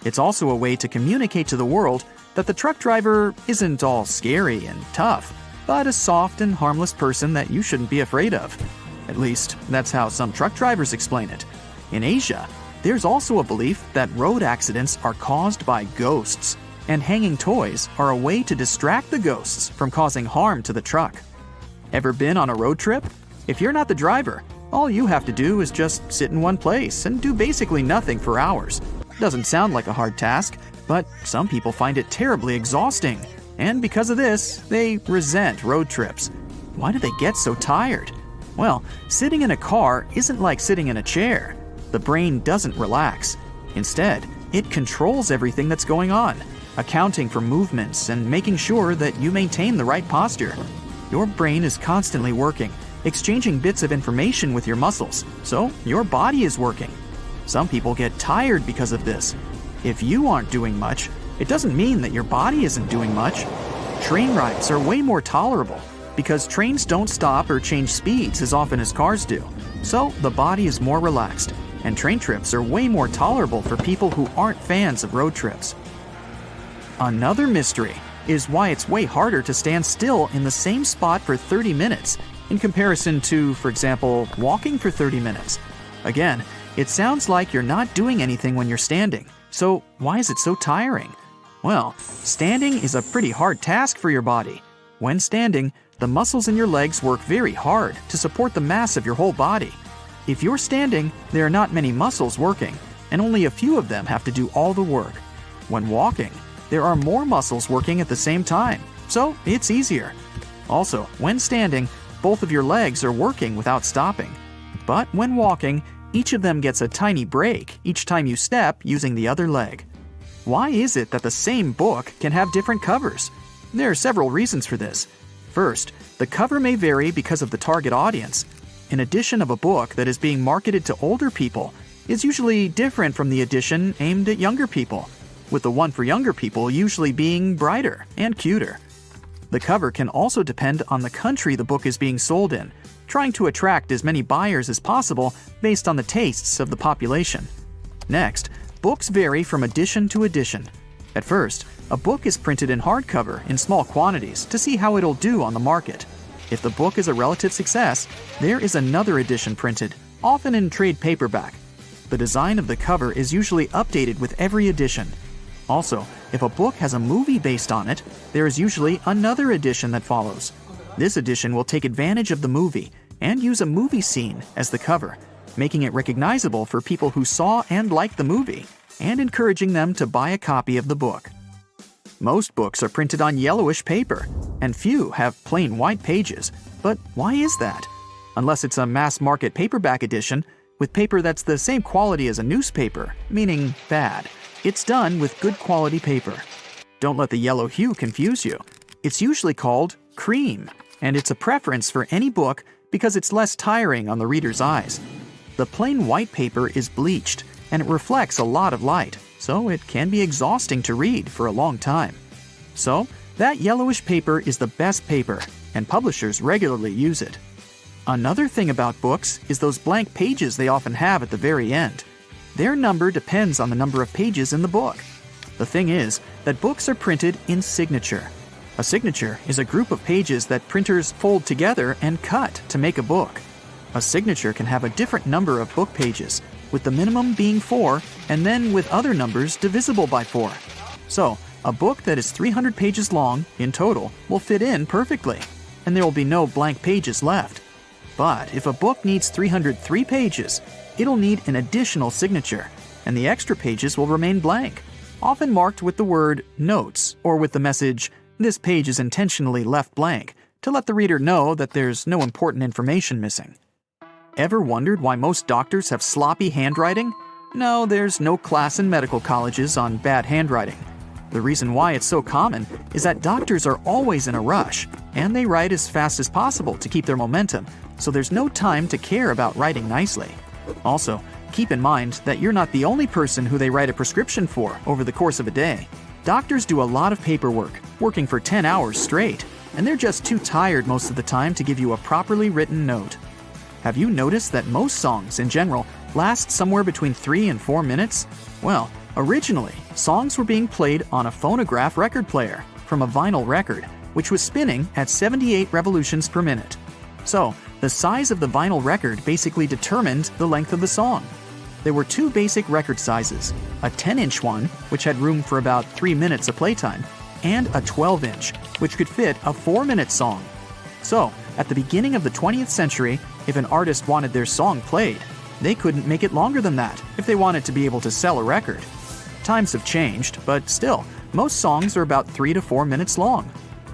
D: It's also a way to communicate to the world that the truck driver isn't all scary and tough, but a soft and harmless person that you shouldn't be afraid of. At least, that's how some truck drivers explain it. In Asia, there's also a belief that road accidents are caused by ghosts, and hanging toys are a way to distract the ghosts from causing harm to the truck. Ever been on a road trip? If you're not the driver, all you have to do is just sit in one place and do basically nothing for hours. Doesn't sound like a hard task, but some people find it terribly exhausting. And because of this, they resent road trips. Why do they get so tired? Well, sitting in a car isn't like sitting in a chair. The brain doesn't relax. Instead, it controls everything that's going on, accounting for movements and making sure that you maintain the right posture. Your brain is constantly working, exchanging bits of information with your muscles, so your body is working. Some people get tired because of this. If you aren't doing much, it doesn't mean that your body isn't doing much. Train rides are way more tolerable because trains don't stop or change speeds as often as cars do, so the body is more relaxed, and train trips are way more tolerable for people who aren't fans of road trips. Another mystery is why it's way harder to stand still in the same spot for 30 minutes in comparison to, for example, walking for 30 minutes. Again, it sounds like you're not doing anything when you're standing, so why is it so tiring? Well, standing is a pretty hard task for your body. When standing, the muscles in your legs work very hard to support the mass of your whole body. If you're standing, there are not many muscles working, and only a few of them have to do all the work. When walking, there are more muscles working at the same time, so it's easier. Also, when standing, both of your legs are working without stopping. But when walking, each of them gets a tiny break each time you step using the other leg. Why is it that the same book can have different covers? There are several reasons for this. First, the cover may vary because of the target audience. An edition of a book that is being marketed to older people is usually different from the edition aimed at younger people, with the one for younger people usually being brighter and cuter. The cover can also depend on the country the book is being sold in, trying to attract as many buyers as possible based on the tastes of the population. Next, books vary from edition to edition. At first, a book is printed in hardcover in small quantities to see how it'll do on the market. If the book is a relative success, there is another edition printed, often in trade paperback. The design of the cover is usually updated with every edition. Also, if a book has a movie based on it, there is usually another edition that follows. This edition will take advantage of the movie and use a movie scene as the cover, making it recognizable for people who saw and liked the movie, and encouraging them to buy a copy of the book. Most books are printed on yellowish paper, and few have plain white pages. But why is that? Unless it's a mass-market paperback edition with paper that's the same quality as a newspaper, meaning bad. It's done with good quality paper. Don't let the yellow hue confuse you. It's usually called cream, and it's a preference for any book because it's less tiring on the reader's eyes. The plain white paper is bleached, and it reflects a lot of light, so it can be exhausting to read for a long time. So, that yellowish paper is the best paper, and publishers regularly use it. Another thing about books is those blank pages they often have at the very end. Their number depends on the number of pages in the book. The thing is that books are printed in signature. A signature is a group of pages that printers fold together and cut to make a book. A signature can have a different number of book pages, with the minimum being 4 and then with other numbers divisible by 4. So, a book that is 300 pages long in total will fit in perfectly, and there will be no blank pages left. But if a book needs 303 pages, it'll need an additional signature, and the extra pages will remain blank, often marked with the word notes or with the message, "This page is intentionally left blank," to let the reader know that there's no important information missing. Ever wondered why most doctors have sloppy handwriting? No, there's no class in medical colleges on bad handwriting. The reason why it's so common is that doctors are always in a rush, and they write as fast as possible to keep their momentum, so there's no time to care about writing nicely. Also, keep in mind that you're not the only person who they write a prescription for over the course of a day. Doctors do a lot of paperwork, working for 10 hours straight, and they're just too tired most of the time to give you a properly written note. Have you noticed that most songs, in general, last somewhere between 3 and 4 minutes? Well, originally, songs were being played on a phonograph record player from a vinyl record, which was spinning at 78 revolutions per minute. So, the size of the vinyl record basically determined the length of the song. There were 2 basic record sizes, a 10-inch one, which had room for about 3 minutes of playtime, and a 12-inch, which could fit a 4-minute song. So, at the beginning of the 20th century, if an artist wanted their song played, they couldn't make it longer than that if they wanted to be able to sell a record. Times have changed, but still, most songs are about 3 to 4 minutes long.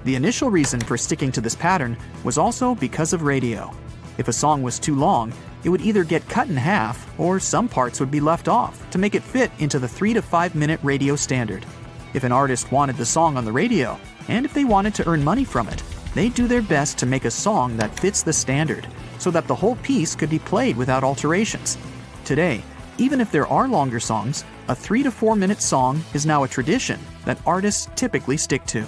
D: The initial reason for sticking to this pattern was also because of radio. If a song was too long, it would either get cut in half or some parts would be left off to make it fit into the 3 to 5 minute radio standard. If an artist wanted the song on the radio, and if they wanted to earn money from it, they'd do their best to make a song that fits the standard, so that the whole piece could be played without alterations. Today, even if there are longer songs, a 3 to 4 minute song is now a tradition that artists typically stick to.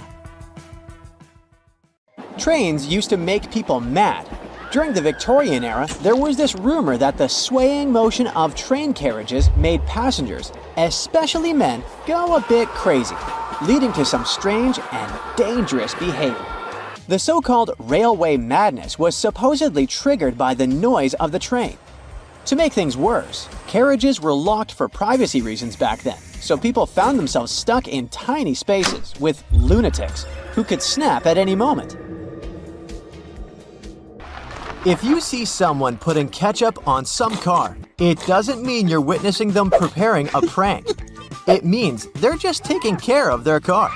A: Trains used to make people mad. During the Victorian era, there was this rumor that the swaying motion of train carriages made passengers, especially men, go a bit crazy, leading to some strange and dangerous behavior. The so-called railway madness was supposedly triggered by the noise of the train. To make things worse, carriages were locked for privacy reasons back then, so people found themselves stuck in tiny spaces with lunatics who could snap at any moment.
B: If you see someone putting ketchup on some car, it doesn't mean you're witnessing them preparing a prank. It means they're just taking care of their car.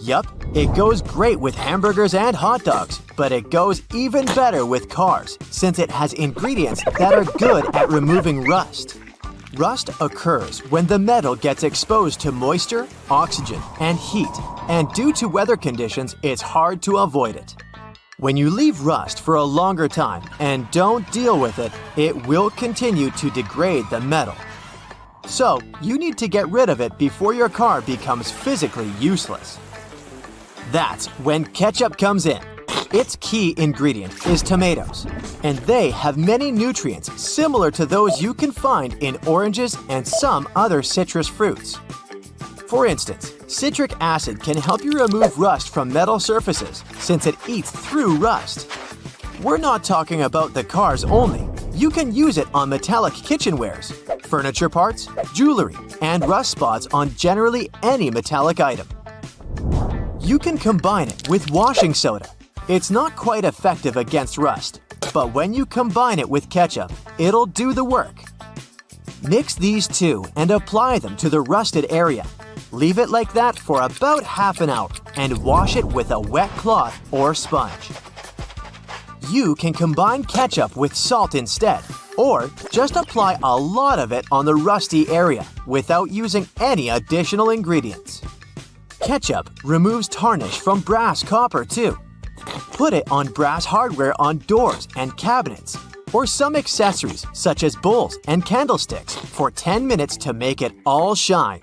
B: Yup, it goes great with hamburgers and hot dogs, but it goes even better with cars since it has ingredients that are good at removing rust. Rust occurs when the metal gets exposed to moisture, oxygen, and heat, and due to weather conditions, it's hard to avoid it. When you leave rust for a longer time and don't deal with it, it will continue to degrade the metal. So, you need to get rid of it before your car becomes physically useless. That's when ketchup comes in. Its key ingredient is tomatoes, and they have many nutrients similar to those you can find in oranges and some other citrus fruits. For instance, citric acid can help you remove rust from metal surfaces since it eats through rust. We're not talking about the cars only. You can use it on metallic kitchenwares, furniture parts, jewelry, and rust spots on generally any metallic item. You can combine it with washing soda. It's not quite effective against rust, but when you combine it with ketchup, it'll do the work. Mix these two and apply them to the rusted area. Leave it like that for about half an hour and wash it with a wet cloth or sponge. You can combine ketchup with salt instead, or just apply a lot of it on the rusty area without using any additional ingredients. Ketchup removes tarnish from brass copper too. Put it on brass hardware on doors and cabinets, or some accessories such as bowls and candlesticks for 10 minutes to make it all shine.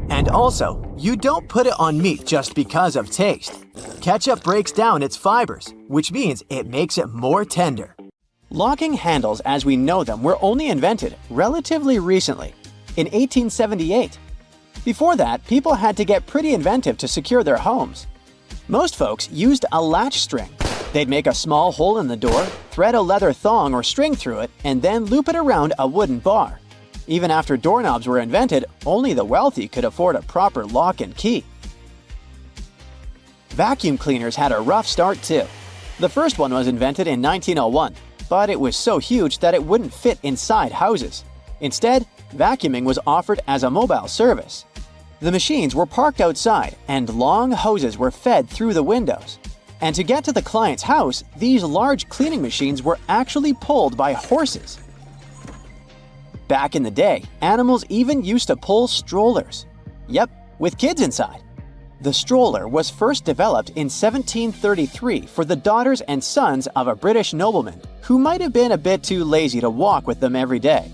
B: And also, you don't put it on meat just because of taste. Ketchup breaks down its fibers, which means it makes it more tender.
A: Locking handles as we know them were only invented relatively recently, in 1878. Before that, people had to get pretty inventive to secure their homes. Most folks used a latch string. They'd make a small hole in the door, thread a leather thong or string through it, and then loop it around a wooden bar. Even after doorknobs were invented, only the wealthy could afford a proper lock and key. Vacuum cleaners had a rough start too. The first one was invented in 1901, but it was so huge that it wouldn't fit inside houses. Instead, vacuuming was offered as a mobile service. The machines were parked outside, and long hoses were fed through the windows. And to get to the client's house, these large cleaning machines were actually pulled by horses. Back in the day, animals even used to pull strollers. Yep, with kids inside. The stroller was first developed in 1733 for the daughters and sons of a British nobleman who might have been a bit too lazy to walk with them every day.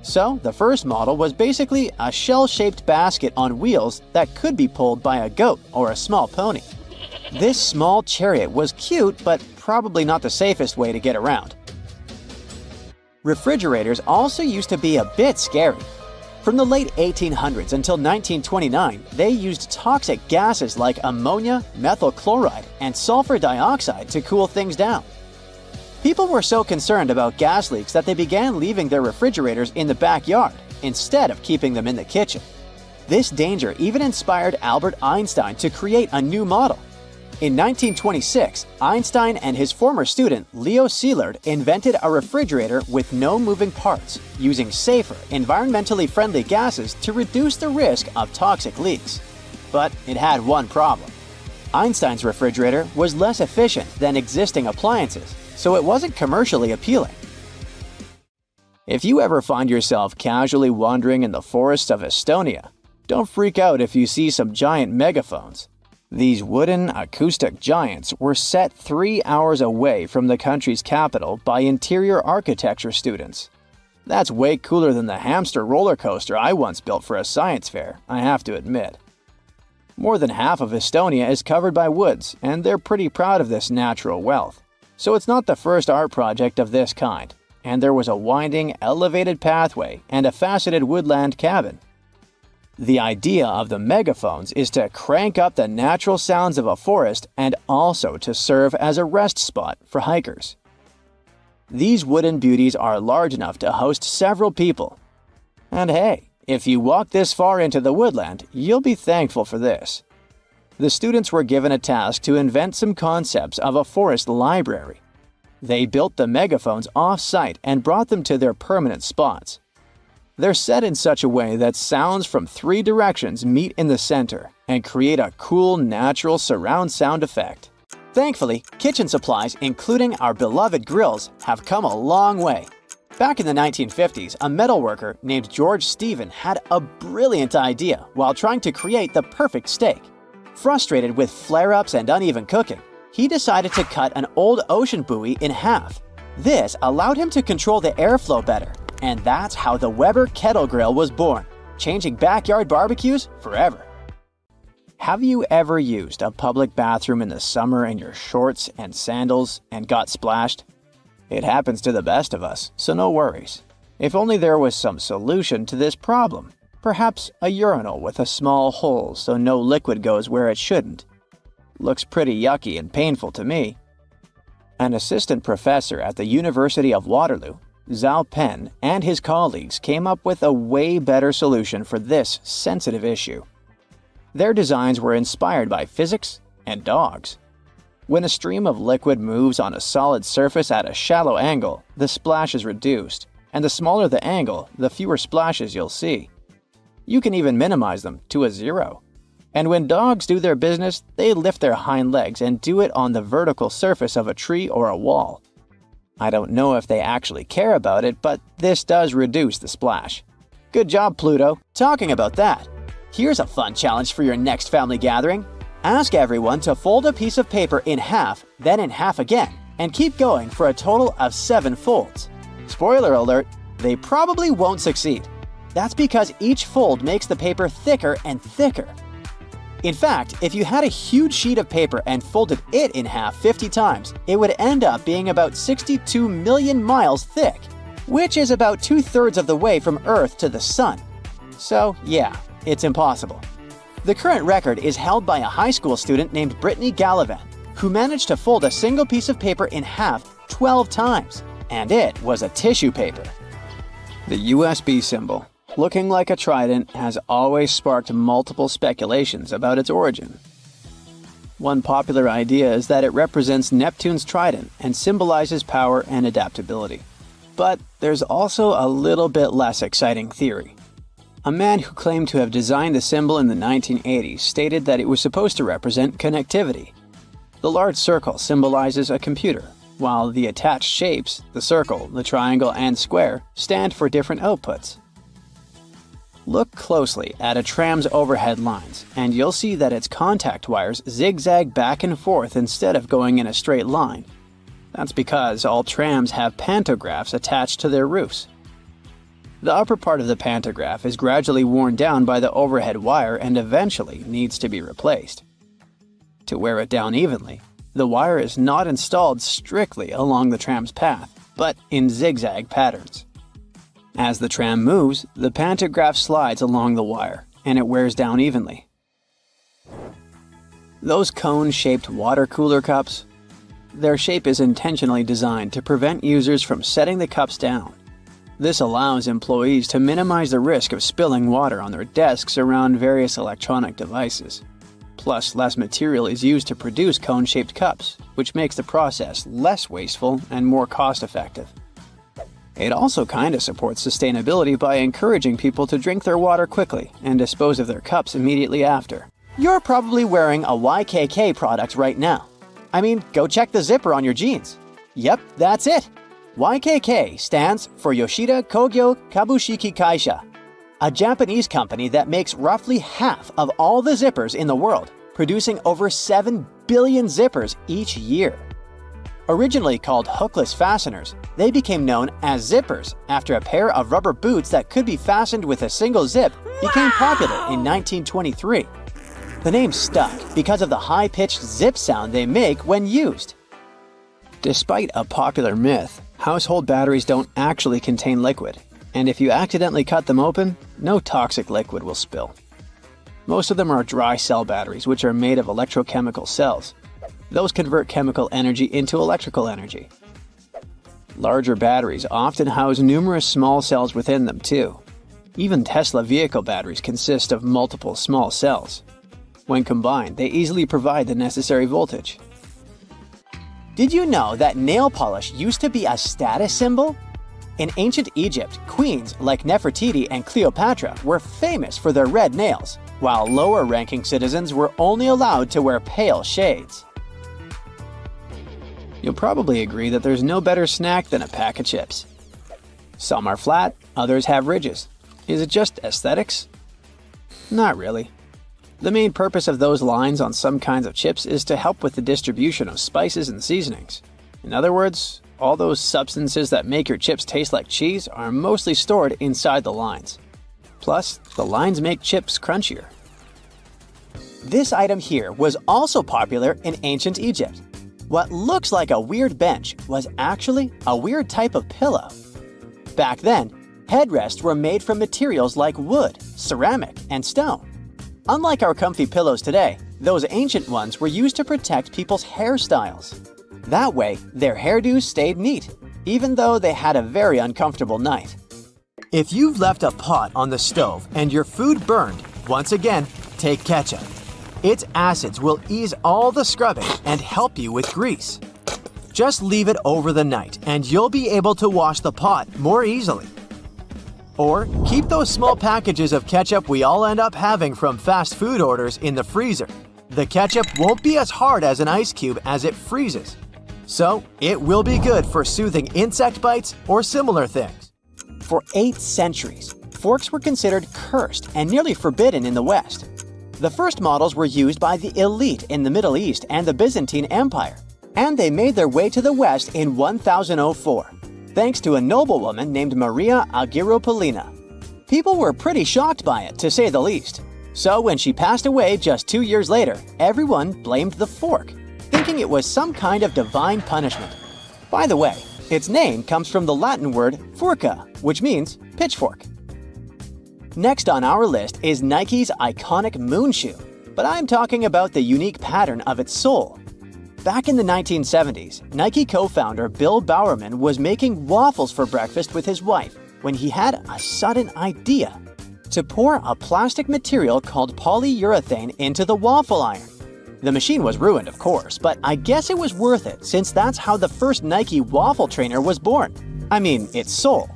A: So, the first model was basically a shell-shaped basket on wheels that could be pulled by a goat or a small pony. This small chariot was cute, but probably not the safest way to get around. Refrigerators also used to be a bit scary. From the late 1800s until 1929, they used toxic gases like ammonia, methyl chloride, and sulfur dioxide to cool things down. People were so concerned about gas leaks that they began leaving their refrigerators in the backyard instead of keeping them in the kitchen. This danger even inspired Albert Einstein to create a new model. In 1926, Einstein and his former student Leo Szilard invented a refrigerator with no moving parts, using safer, environmentally friendly gases to reduce the risk of toxic leaks. But it had one problem. Einstein's refrigerator was less efficient than existing appliances, so it wasn't commercially appealing. If you ever find yourself casually wandering in the forests of Estonia, don't freak out if you see some giant megaphones. These wooden acoustic giants were set 3 hours away from the country's capital by interior architecture students. That's way cooler than the hamster roller coaster I once built for a science fair, I have to admit. More than half of Estonia is covered by woods, and they're pretty proud of this natural wealth. So it's not the first art project of this kind, and there was a winding, elevated pathway and a faceted woodland cabin. The idea of the megaphones is to crank up the natural sounds of a forest and also to serve as a rest spot for hikers. These wooden beauties are large enough to host several people. And hey, if you walk this far into the woodland, you'll be thankful for this. The students were given a task to invent some concepts of a forest library. They built the megaphones off-site and brought them to their permanent spots. They're set in such a way that sounds from 3 directions meet in the center and create a cool, natural surround sound effect. Thankfully, kitchen supplies, including our beloved grills, have come a long way. Back in the 1950s, a metalworker named George Stephen had a brilliant idea while trying to create the perfect steak. Frustrated with flare-ups and uneven cooking, he decided to cut an old ocean buoy in half. This allowed him to control the airflow better. And that's how the Weber Kettle Grill was born, changing backyard barbecues forever. Have you ever used a public bathroom in the summer in your shorts and sandals and got splashed? It happens to the best of us, so no worries. If only there was some solution to this problem. Perhaps a urinal with a small hole so no liquid goes where it shouldn't. Looks pretty yucky and painful to me. An assistant professor at the University of Waterloo, Zhao Pen, and his colleagues came up with a way better solution for this sensitive issue. Their designs were inspired by physics and dogs. When a stream of liquid moves on a solid surface at a shallow angle, the splash is reduced, and the smaller the angle, the fewer splashes you'll see. You can even minimize them to a zero. And when dogs do their business, they lift their hind legs and do it on the vertical surface of a tree or a wall. I don't know if they actually care about it, but this does reduce the splash. Good job, Pluto. Talking about that, here's a fun challenge for your next family gathering. Ask everyone to fold a piece of paper in half, then in half again, and keep going for a total of 7 folds. Spoiler alert, they probably won't succeed. That's because each fold makes the paper thicker and thicker. In fact, if you had a huge sheet of paper and folded it in half 50 times, it would end up being about 62 million miles thick, which is about 2/3 of the way from Earth to the Sun. So yeah, it's impossible. The current record is held by a high school student named Brittany Gallivan, who managed to fold a single piece of paper in half 12 times, and it was a tissue paper. The USB symbol, looking like a trident, has always sparked multiple speculations about its origin. One popular idea is that it represents Neptune's trident and symbolizes power and adaptability. But there's also a little bit less exciting theory. A man who claimed to have designed the symbol in the 1980s stated that it was supposed to represent connectivity. The large circle symbolizes a computer, while the attached shapes, the circle, the triangle, and square, stand for different outputs. Look closely at a tram's overhead lines, and you'll see that its contact wires zigzag back and forth instead of going in a straight line. That's because all trams have pantographs attached to their roofs. The upper part of the pantograph is gradually worn down by the overhead wire and eventually needs to be replaced. To wear it down evenly, the wire is not installed strictly along the tram's path, but in zigzag patterns. As the tram moves, the pantograph slides along the wire, and it wears down evenly. Those cone-shaped water cooler cups? Their shape is intentionally designed to prevent users from setting the cups down. This allows employees to minimize the risk of spilling water on their desks around various electronic devices. Plus, less material is used to produce cone-shaped cups, which makes the process less wasteful and more cost-effective. It also kinda supports sustainability by encouraging people to drink their water quickly and dispose of their cups immediately after. You're probably wearing a YKK product right now. I mean, go check the zipper on your jeans. Yep, that's it. YKK stands for Yoshida Kogyo Kabushiki Kaisha, a Japanese company that makes roughly half of all the zippers in the world, producing over 7 billion zippers each year. Originally called hookless fasteners, they became known as zippers after a pair of rubber boots that could be fastened with a single zip became popular in 1923. The name stuck because of the high-pitched zip sound they make when used. Despite a popular myth, household batteries don't actually contain liquid, and if you accidentally cut them open, no toxic liquid will spill. Most of them are dry cell batteries, which are made of electrochemical cells. Those convert chemical energy into electrical energy. Larger batteries often house numerous small cells within them too. Even Tesla vehicle batteries consist of multiple small cells. When combined, they easily provide the necessary voltage. Did you know that nail polish used to be a status symbol? In ancient Egypt, queens like Nefertiti and Cleopatra were famous for their red nails, while lower-ranking citizens were only allowed to wear pale shades. You'll probably agree that there's no better snack than a pack of chips. Some are flat, others have ridges. Is it just aesthetics? Not really. The main purpose of those lines on some kinds of chips is to help with the distribution of spices and seasonings. In other words, all those substances that make your chips taste like cheese are mostly stored inside the lines. Plus, the lines make chips crunchier. This item here was also popular in ancient Egypt. What looks like a weird bench was actually a weird type of pillow. Back then, headrests were made from materials like wood, ceramic, and stone. Unlike our comfy pillows today, those ancient ones were used to protect people's hairstyles. That way, their hairdos stayed neat, even though they had a very uncomfortable night.
B: If you've left a pot on the stove and your food burned, once again, take ketchup. Its acids will ease all the scrubbing and help you with grease. Just leave it over the night and you'll be able to wash the pot more easily. Or keep those small packages of ketchup we all end up having from fast food orders in the freezer. The ketchup won't be as hard as an ice cube as it freezes. So it will be good for soothing insect bites or similar things.
A: For 8 centuries, forks were considered cursed and nearly forbidden in the West. The first models were used by the elite in the Middle East and the Byzantine Empire, and they made their way to the West in 1004, thanks to a noblewoman named Maria Agrippina. People were pretty shocked by it, to say the least. So when she passed away just 2 years later, everyone blamed the fork, thinking it was some kind of divine punishment. By the way, its name comes from the Latin word furca, which means pitchfork. Next on our list is Nike's iconic moon shoe, but I'm talking about the unique pattern of its sole. Back in the 1970s, Nike co-founder Bill Bowerman was making waffles for breakfast with his wife when he had a sudden idea to pour a plastic material called polyurethane into the waffle iron. The machine was ruined, of course, but I guess it was worth it since that's how the first Nike waffle trainer was born. I mean, its sole.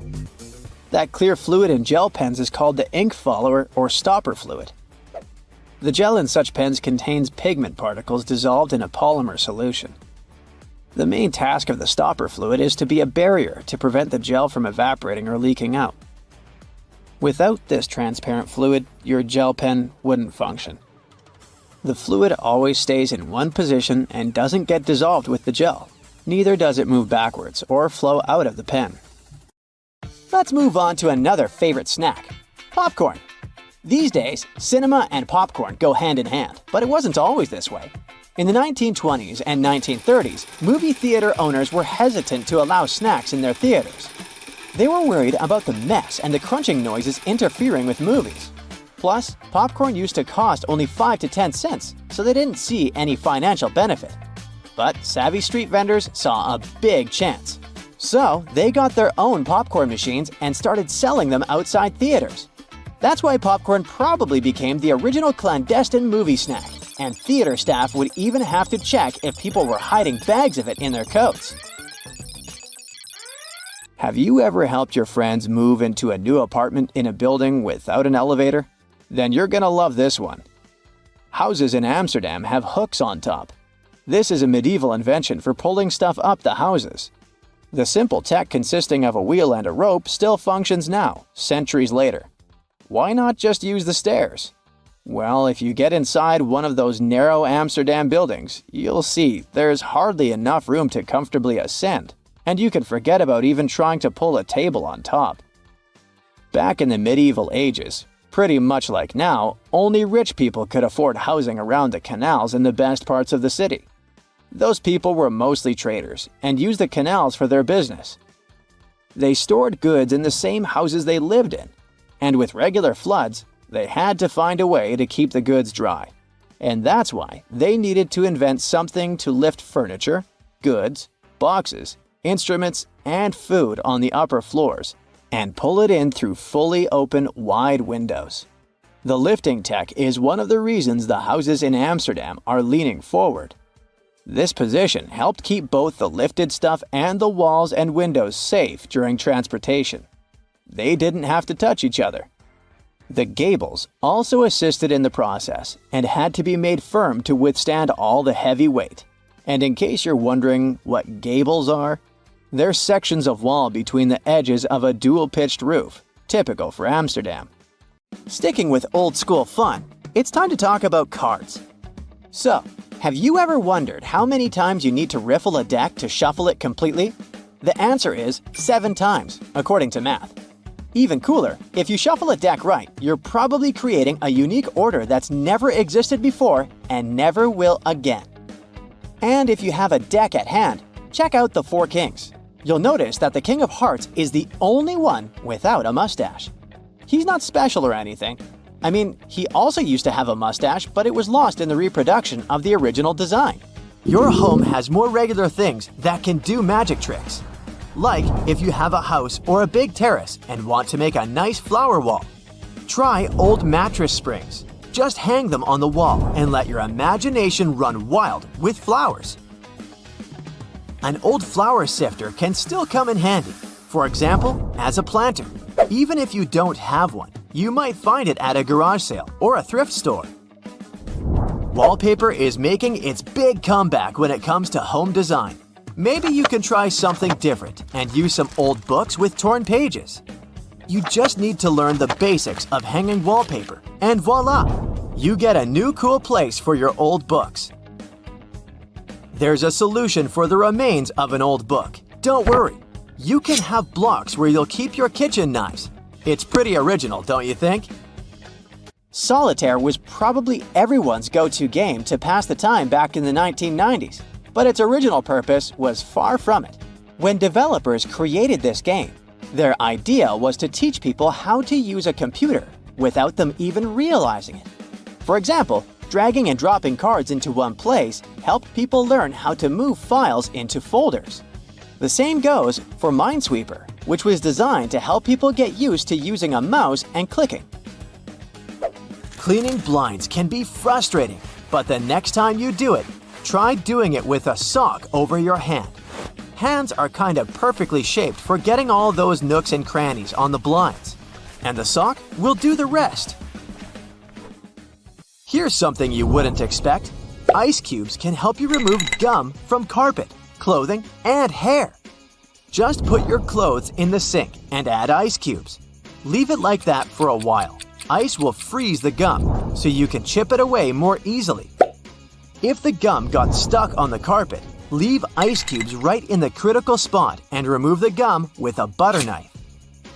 A: That clear fluid in gel pens is called the ink follower or stopper fluid. The gel in such pens contains pigment particles dissolved in a polymer solution. The main task of the stopper fluid is to be a barrier to prevent the gel from evaporating or leaking out. Without this transparent fluid, your gel pen wouldn't function. The fluid always stays in one position and doesn't get dissolved with the gel. Neither does it move backwards or flow out of the pen. Let's move on to another favorite snack, popcorn. These days, cinema and popcorn go hand in hand, but it wasn't always this way. In the 1920s and 1930s, movie theater owners were hesitant to allow snacks in their theaters. They were worried about the mess and the crunching noises interfering with movies. Plus, popcorn used to cost only 5 to 10 cents, so they didn't see any financial benefit. But savvy street vendors saw a big chance. So, they got their own popcorn machines and started selling them outside theaters. That's why popcorn probably became the original clandestine movie snack, and theater staff would even have to check if people were hiding bags of it in their coats. Have you ever helped your friends move into a new apartment in a building without an elevator? Then you're gonna love this one. Houses in Amsterdam have hooks on top. This is a medieval invention for pulling stuff up the houses. The simple tech consisting of a wheel and a rope still functions now, centuries later. Why not just use the stairs? Well, if you get inside one of those narrow Amsterdam buildings, you'll see there's hardly enough room to comfortably ascend, and you can forget about even trying to pull a table on top. Back in the medieval ages, pretty much like now, only rich people could afford housing around the canals in the best parts of the city. Those people were mostly traders and used the canals for their business. They stored goods in the same houses they lived in, and with regular floods, they had to find a way to keep the goods dry. And that's why they needed to invent something to lift furniture, goods, boxes, instruments, and food on the upper floors and pull it in through fully open, wide windows. The lifting tech is one of the reasons the houses in Amsterdam are leaning forward. This position helped keep both the lifted stuff and the walls and windows safe during transportation. They didn't have to touch each other. The gables also assisted in the process and had to be made firm to withstand all the heavy weight. And in case you're wondering what gables are, they're sections of wall between the edges of a dual-pitched roof, typical for Amsterdam. Sticking with old-school fun, it's time to talk about cards. So, have you ever wondered how many times you need to riffle a deck to shuffle it completely? The answer is 7 times, according to math. Even cooler, if you shuffle a deck right, you're probably creating a unique order that's never existed before and never will again. And if you have a deck at hand, check out the Four Kings. You'll notice that the King of Hearts is the only one without a mustache. He's not special or anything. I mean, he also used to have a mustache, but it was lost in the reproduction of the original design.
B: Your home has more regular things that can do magic tricks. Like if you have a house or a big terrace and want to make a nice flower wall. Try old mattress springs. Just hang them on the wall and let your imagination run wild with flowers. An old flower sifter can still come in handy. For example, as a planter. Even if you don't have one, you might find it at a garage sale or a thrift store. Wallpaper is making its big comeback when it comes to home design. Maybe you can try something different and use some old books with torn pages. You just need to learn the basics of hanging wallpaper, and voila! You get a new cool place for your old books. There's a solution for the remains of an old book. Don't worry, you can have blocks where you'll keep your kitchen knives. It's pretty original, don't you think?
A: Solitaire was probably everyone's go-to game to pass the time back in the 1990s, but its original purpose was far from it. When developers created this game, their idea was to teach people how to use a computer without them even realizing it. For example, dragging and dropping cards into one place helped people learn how to move files into folders. The same goes for Minesweeper, which was designed to help people get used to using a mouse and clicking.
B: Cleaning blinds can be frustrating, but the next time you do it, try doing it with a sock over your hand. Hands are kind of perfectly shaped for getting all those nooks and crannies on the blinds, and the sock will do the rest. Here's something you wouldn't expect. Ice cubes can help you remove gum from carpet, clothing, and hair. Just put your clothes in the sink and add ice cubes. Leave it like that for a while. Ice will freeze the gum, so you can chip it away more easily. If the gum got stuck on the carpet, leave ice cubes right in the critical spot and remove the gum with a butter knife.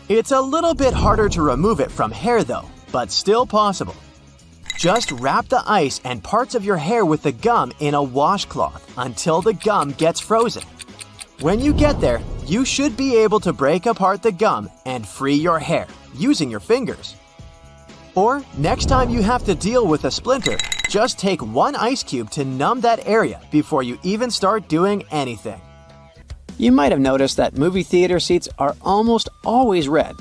B: It's a little bit harder to remove it from hair though, but still possible. Just wrap the ice and parts of your hair with the gum in a washcloth until the gum gets frozen. When you get there, you should be able to break apart the gum and free your hair using your fingers. Or next time you have to deal with a splinter, just take one ice cube to numb that area before you even start doing anything.
A: You might have noticed that movie theater seats are almost always red.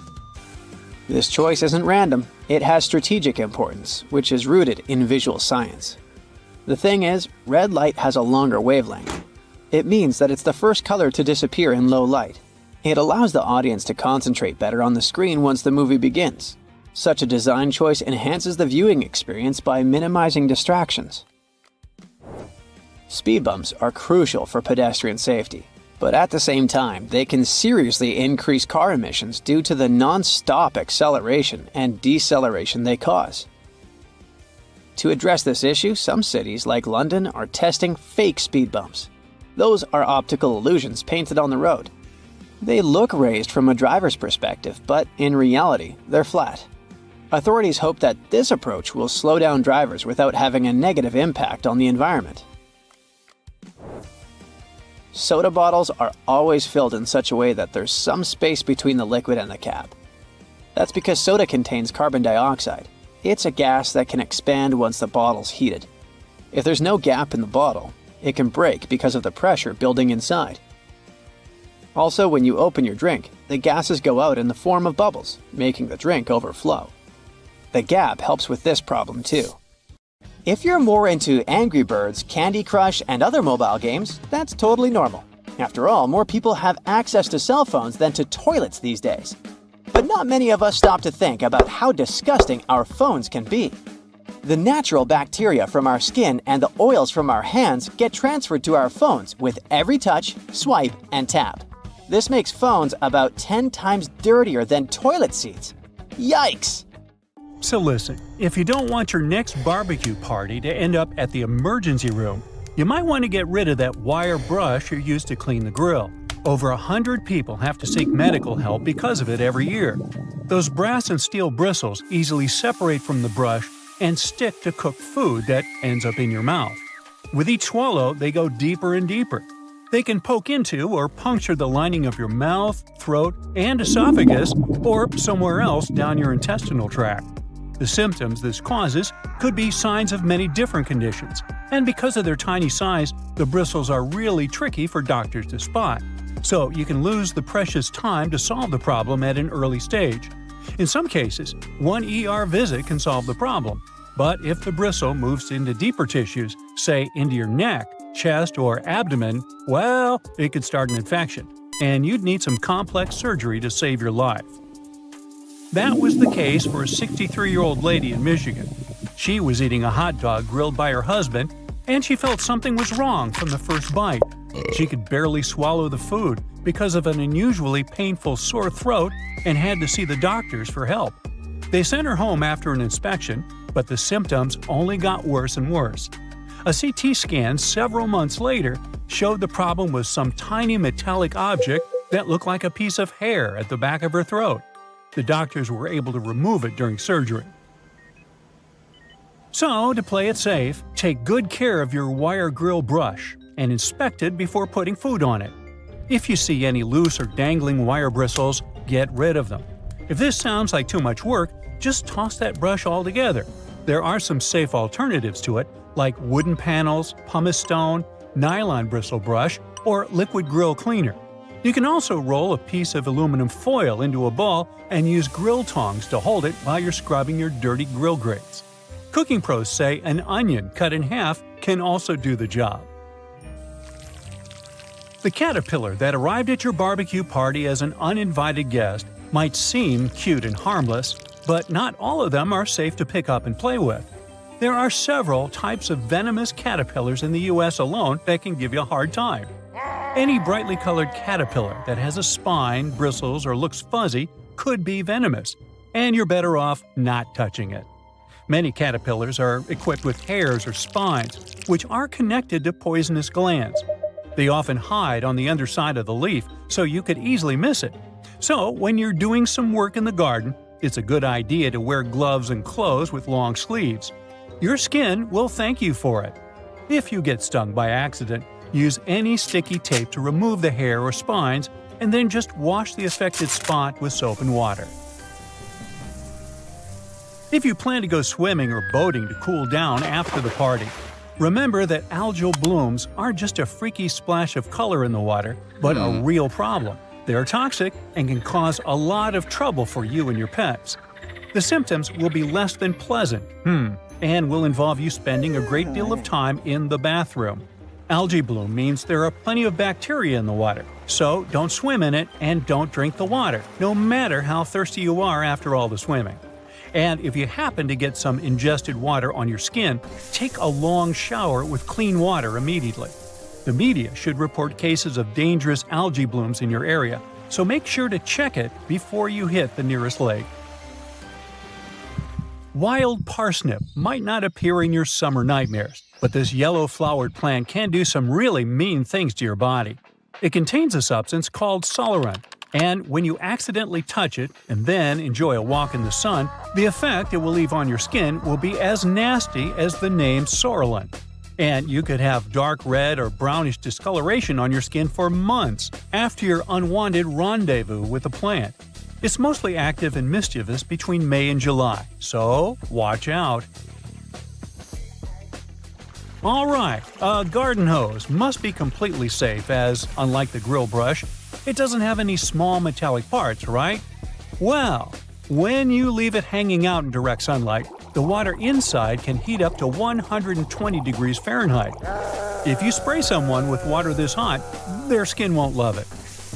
A: This choice isn't random, it has strategic importance, which is rooted in visual science. The thing is, red light has a longer wavelength. It means that it's the first color to disappear in low light. It allows the audience to concentrate better on the screen once the movie begins. Such a design choice enhances the viewing experience by minimizing distractions. Speed bumps are crucial for pedestrian safety, but at the same time, they can seriously increase car emissions due to the non-stop acceleration and deceleration they cause. To address this issue, some cities like London are testing fake speed bumps. Those are optical illusions painted on the road. They look raised from a driver's perspective, but in reality, they're flat. Authorities hope that this approach will slow down drivers without having a negative impact on the environment. Soda bottles are always filled in such a way that there's some space between the liquid and the cap. That's because soda contains carbon dioxide. It's a gas that can expand once the bottle's heated. If there's no gap in the bottle, it can break because of the pressure building inside. Also, when you open your drink, the gases go out in the form of bubbles, making the drink overflow. The gap helps with this problem too. If you're more into Angry Birds, Candy Crush, and other mobile games, that's totally normal. After all, more people have access to cell phones than to toilets these days. But not many of us stop to think about how disgusting our phones can be. The natural bacteria from our skin and the oils from our hands get transferred to our phones with every touch, swipe, and tap. This makes phones about 10 times dirtier than toilet seats. Yikes!
C: So listen, if you don't want your next barbecue party to end up at the emergency room, you might want to get rid of that wire brush you used to clean the grill. Over 100 people have to seek medical help because of it every year. Those brass and steel bristles easily separate from the brush and stick to cooked food that ends up in your mouth. With each swallow, they go deeper and deeper. They can poke into or puncture the lining of your mouth, throat, and esophagus, or somewhere else down your intestinal tract. The symptoms this causes could be signs of many different conditions, and because of their tiny size, the bristles are really tricky for doctors to spot. So you can lose the precious time to solve the problem at an early stage. In some cases, one ER visit can solve the problem. But if the bristle moves into deeper tissues, say into your neck, chest, or abdomen, well, it could start an infection, and you'd need some complex surgery to save your life. That was the case for a 63-year-old lady in Michigan. She was eating a hot dog grilled by her husband, and she felt something was wrong from the first bite. She could barely swallow the food because of an unusually painful sore throat and had to see the doctors for help. They sent her home after an inspection, but the symptoms only got worse and worse. A CT scan several months later showed the problem was some tiny metallic object that looked like a piece of hair at the back of her throat. The doctors were able to remove it during surgery. So, to play it safe, take good care of your wire grill brush and inspect it before putting food on it. If you see any loose or dangling wire bristles, get rid of them. If this sounds like too much work, just toss that brush altogether. There are some safe alternatives to it, like wooden panels, pumice stone, nylon bristle brush, or liquid grill cleaner. You can also roll a piece of aluminum foil into a ball and use grill tongs to hold it while you're scrubbing your dirty grill grates. Cooking pros say an onion cut in half can also do the job. The caterpillar that arrived at your barbecue party as an uninvited guest might seem cute and harmless, but not all of them are safe to pick up and play with. There are several types of venomous caterpillars in the US alone that can give you a hard time. Any brightly colored caterpillar that has a spine, bristles, or looks fuzzy could be venomous, and you're better off not touching it. Many caterpillars are equipped with hairs or spines, which are connected to poisonous glands. They often hide on the underside of the leaf, so you could easily miss it. So, when you're doing some work in the garden, it's a good idea to wear gloves and clothes with long sleeves. Your skin will thank you for it. If you get stung by accident, use any sticky tape to remove the hair or spines, and then just wash the affected spot with soap and water. If you plan to go swimming or boating to cool down after the party, remember that algal blooms aren't just a freaky splash of color in the water, but a real problem. They're toxic and can cause a lot of trouble for you and your pets. The symptoms will be less than pleasant, and will involve you spending a great deal of time in the bathroom. Algae bloom means there are plenty of bacteria in the water, so don't swim in it and don't drink the water, no matter how thirsty you are after all the swimming. And if you happen to get some ingested water on your skin, take a long shower with clean water immediately. The media should report cases of dangerous algae blooms in your area, so make sure to check it before you hit the nearest lake. Wild parsnip might not appear in your summer nightmares, but this yellow-flowered plant can do some really mean things to your body. It contains a substance called solerin, and when you accidentally touch it and then enjoy a walk in the sun, the effect it will leave on your skin will be as nasty as the name Sorolin. And you could have dark red or brownish discoloration on your skin for months after your unwanted rendezvous with the plant. It's mostly active and mischievous between May and July, so watch out. Alright, a garden hose must be completely safe as, unlike the grill brush, it doesn't have any small metallic parts, right? Well, when you leave it hanging out in direct sunlight, the water inside can heat up to 120 degrees Fahrenheit. If you spray someone with water this hot, their skin won't love it.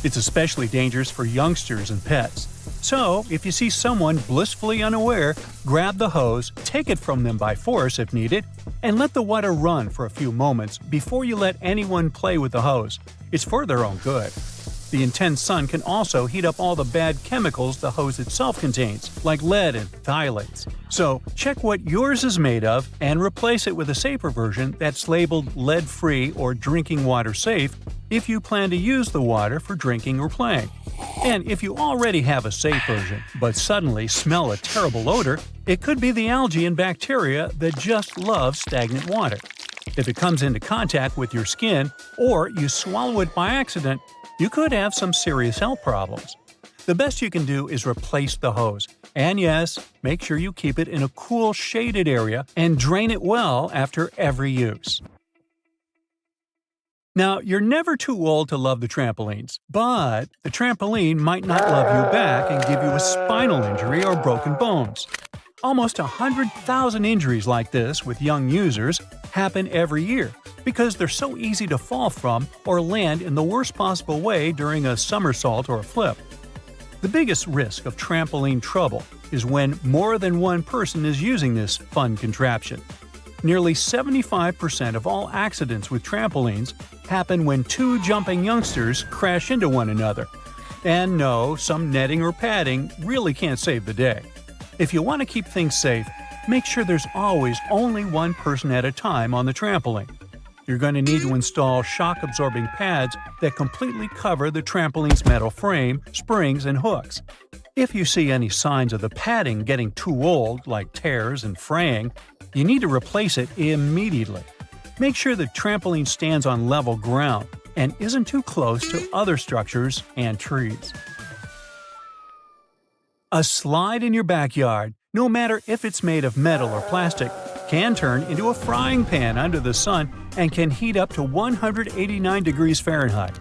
C: It's especially dangerous for youngsters and pets. So, if you see someone blissfully unaware, grab the hose, take it from them by force if needed, and let the water run for a few moments before you let anyone play with the hose. It's for their own good. The intense sun can also heat up all the bad chemicals the hose itself contains, like lead and phthalates. So, check what yours is made of and replace it with a safer version that's labeled lead-free or drinking water safe if you plan to use the water for drinking or playing. And if you already have a safe version, but suddenly smell a terrible odor, it could be the algae and bacteria that just love stagnant water. If it comes into contact with your skin, or you swallow it by accident, you could have some serious health problems. The best you can do is replace the hose. And yes, make sure you keep it in a cool, shaded area and drain it well after every use. Now, you're never too old to love the trampolines, but the trampoline might not love you back and give you a spinal injury or broken bones. Almost 100,000 injuries like this with young users happen every year because they're so easy to fall from or land in the worst possible way during a somersault or a flip. The biggest risk of trampoline trouble is when more than one person is using this fun contraption. Nearly 75% of all accidents with trampolines happen when two jumping youngsters crash into one another. And no, some netting or padding really can't save the day. If you want to keep things safe, make sure there's always only one person at a time on the trampoline. You're going to need to install shock-absorbing pads that completely cover the trampoline's metal frame, springs, and hooks. If you see any signs of the padding getting too old, like tears and fraying, you need to replace it immediately. Make sure the trampoline stands on level ground and isn't too close to other structures and trees. A slide in your backyard, no matter if it's made of metal or plastic, can turn into a frying pan under the sun and can heat up to 189 degrees Fahrenheit.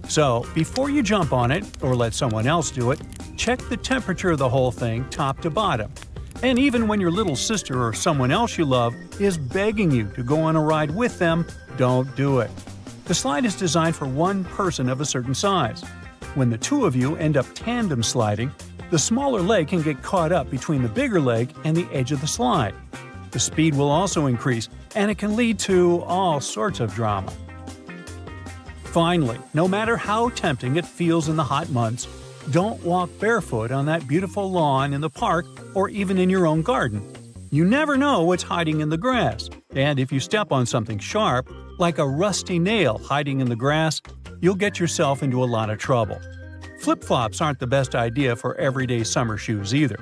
C: So, before you jump on it or let someone else do it, check the temperature of the whole thing top to bottom. And even when your little sister or someone else you love is begging you to go on a ride with them, don't do it. The slide is designed for one person of a certain size. When the two of you end up tandem sliding, the smaller leg can get caught up between the bigger leg and the edge of the slide. The speed will also increase, and it can lead to all sorts of drama. Finally, no matter how tempting it feels in the hot months, don't walk barefoot on that beautiful lawn in the park or even in your own garden. You never know what's hiding in the grass, and if you step on something sharp, like a rusty nail hiding in the grass, you'll get yourself into a lot of trouble. Flip-flops aren't the best idea for everyday summer shoes either.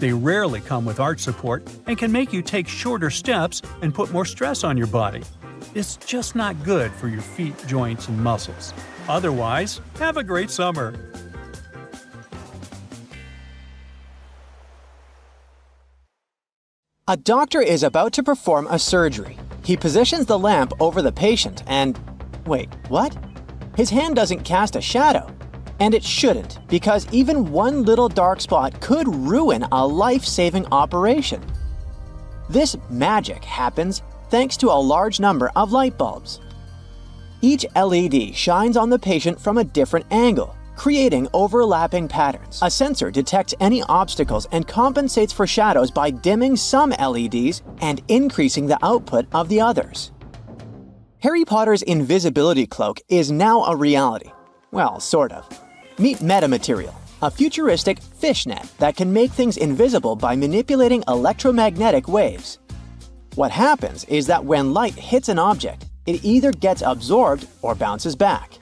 C: They rarely come with arch support and can make you take shorter steps and put more stress on your body. It's just not good for your feet, joints, and muscles. Otherwise, have a great summer!
A: A doctor is about to perform a surgery. He positions the lamp over the patient and… wait, what? His hand doesn't cast a shadow. And it shouldn't, because even one little dark spot could ruin a life-saving operation. This magic happens thanks to a large number of light bulbs. Each LED shines on the patient from a different angle, creating overlapping patterns. A sensor detects any obstacles and compensates for shadows by dimming some LEDs and increasing the output of the others. Harry Potter's invisibility cloak is now a reality. Well, sort of. Meet metamaterial, a futuristic fishnet that can make things invisible by manipulating electromagnetic waves. What happens is that when light hits an object, it either gets absorbed or bounces back.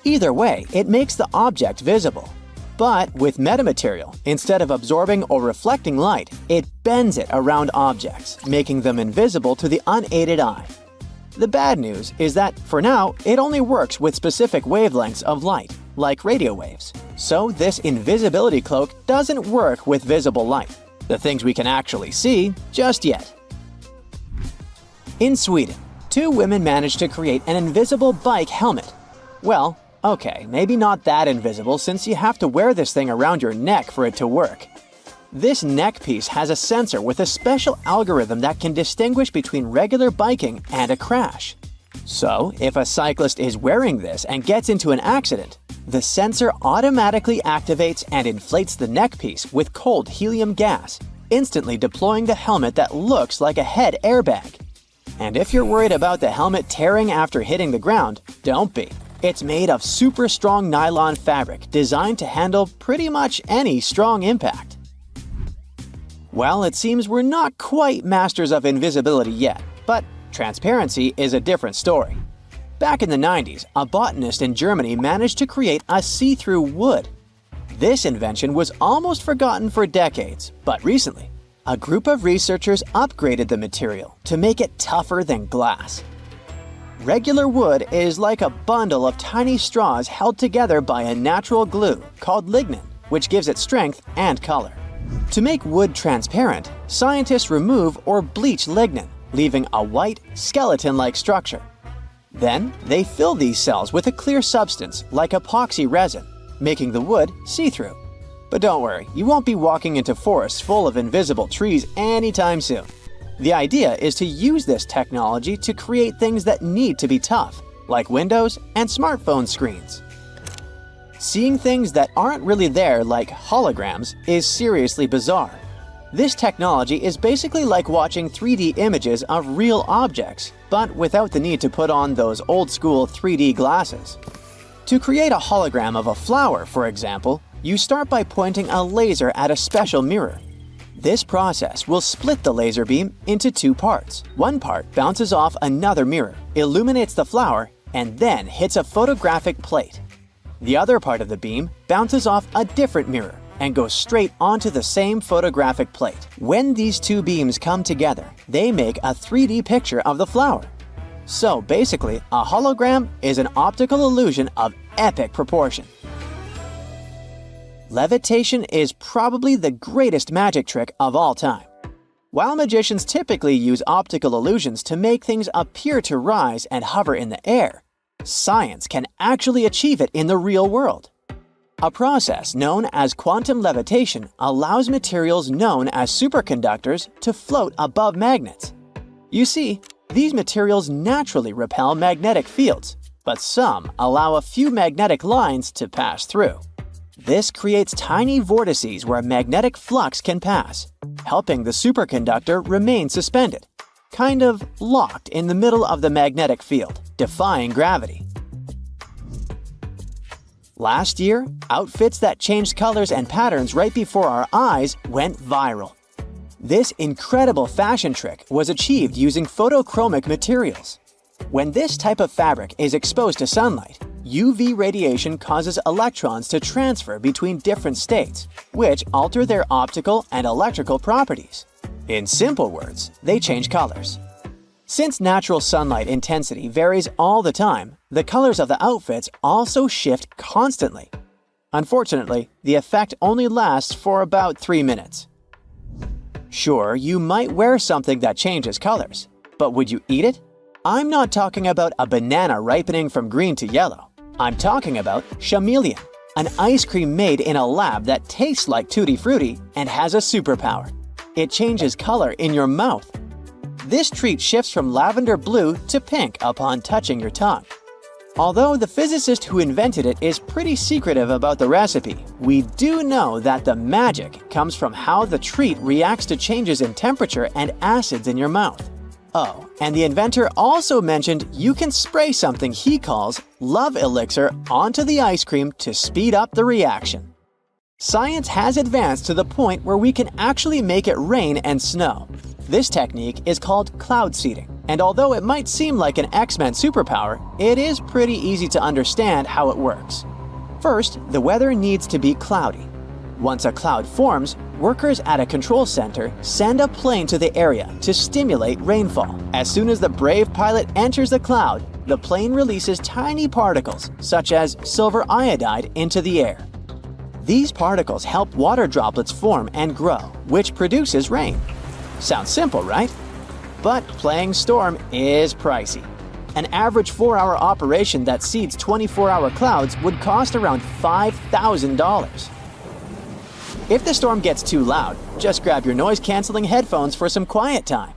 A: Either way, it makes the object visible. But with metamaterial, instead of absorbing or reflecting light, it bends it around objects, making them invisible to the unaided eye. The bad news is that, for now, it only works with specific wavelengths of light, like radio waves. So this invisibility cloak doesn't work with visible light, the things we can actually see, just yet. In Sweden, two women managed to create an invisible bike helmet. Well, okay, maybe not that invisible since you have to wear this thing around your neck for it to work. This neck piece has a sensor with a special algorithm that can distinguish between regular biking and a crash. So, if a cyclist is wearing this and gets into an accident, the sensor automatically activates and inflates the neck piece with cold helium gas, instantly deploying the helmet that looks like a head airbag. And if you're worried about the helmet tearing after hitting the ground, don't be. It's made of super strong nylon fabric designed to handle pretty much any strong impact. Well, it seems we're not quite masters of invisibility yet, but transparency is a different story. Back in the 90s, a botanist in Germany managed to create a see-through wood. This invention was almost forgotten for decades, but recently, a group of researchers upgraded the material to make it tougher than glass. Regular wood is like a bundle of tiny straws held together by a natural glue called lignin, which gives it strength and color. To make wood transparent, scientists remove or bleach lignin, leaving a white, skeleton-like structure. Then, they fill these cells with a clear substance like epoxy resin, making the wood see-through. But don't worry, you won't be walking into forests full of invisible trees anytime soon. The idea is to use this technology to create things that need to be tough, like windows and smartphone screens. Seeing things that aren't really there, like holograms, is seriously bizarre. This technology is basically like watching 3D images of real objects, but without the need to put on those old-school 3D glasses. To create a hologram of a flower, for example, you start by pointing a laser at a special mirror. This process will split the laser beam into two parts. One part bounces off another mirror, illuminates the flower, and then hits a photographic plate. The other part of the beam bounces off a different mirror and goes straight onto the same photographic plate. When these two beams come together, they make a 3D picture of the flower. So basically, a hologram is an optical illusion of epic proportion. Levitation is probably the greatest magic trick of all time. While magicians typically use optical illusions to make things appear to rise and hover in the air, science can actually achieve it in the real world. A process known as quantum levitation allows materials known as superconductors to float above magnets. You see, these materials naturally repel magnetic fields, but some allow a few magnetic lines to pass through. This creates tiny vortices where magnetic flux can pass, helping the superconductor remain suspended, kind of locked in the middle of the magnetic field, defying gravity. Last year, outfits that changed colors and patterns right before our eyes went viral. This incredible fashion trick was achieved using photochromic materials. When this type of fabric is exposed to sunlight, UV radiation causes electrons to transfer between different states, which alter their optical and electrical properties. In simple words, they change colors. Since natural sunlight intensity varies all the time, the colors of the outfits also shift constantly. Unfortunately, the effect only lasts for about 3 minutes. Sure, you might wear something that changes colors, but would you eat it? I'm not talking about a banana ripening from green to yellow. I'm talking about chameleon, an ice cream made in a lab that tastes like Tutti Frutti and has a superpower. It changes color in your mouth. This treat shifts from lavender blue to pink upon touching your tongue. Although the physicist who invented it is pretty secretive about the recipe, we do know that the magic comes from how the treat reacts to changes in temperature and acids in your mouth. Oh, and the inventor also mentioned you can spray something he calls love elixir onto the ice cream to speed up the reaction. Science has advanced to the point where we can actually make it rain and snow. This technique is called cloud seeding, and although it might seem like an X-Men superpower, it is pretty easy to understand how it works. First, the weather needs to be cloudy. Once a cloud forms, workers at a control center send a plane to the area to stimulate rainfall. As soon as the brave pilot enters the cloud, the plane releases tiny particles, such as silver iodide, into the air. These particles help water droplets form and grow, which produces rain. Sounds simple, right? But playing storm is pricey. An average 4-hour operation that seeds 24-hour clouds would cost around $5,000. If the storm gets too loud, just grab your noise-canceling headphones for some quiet time.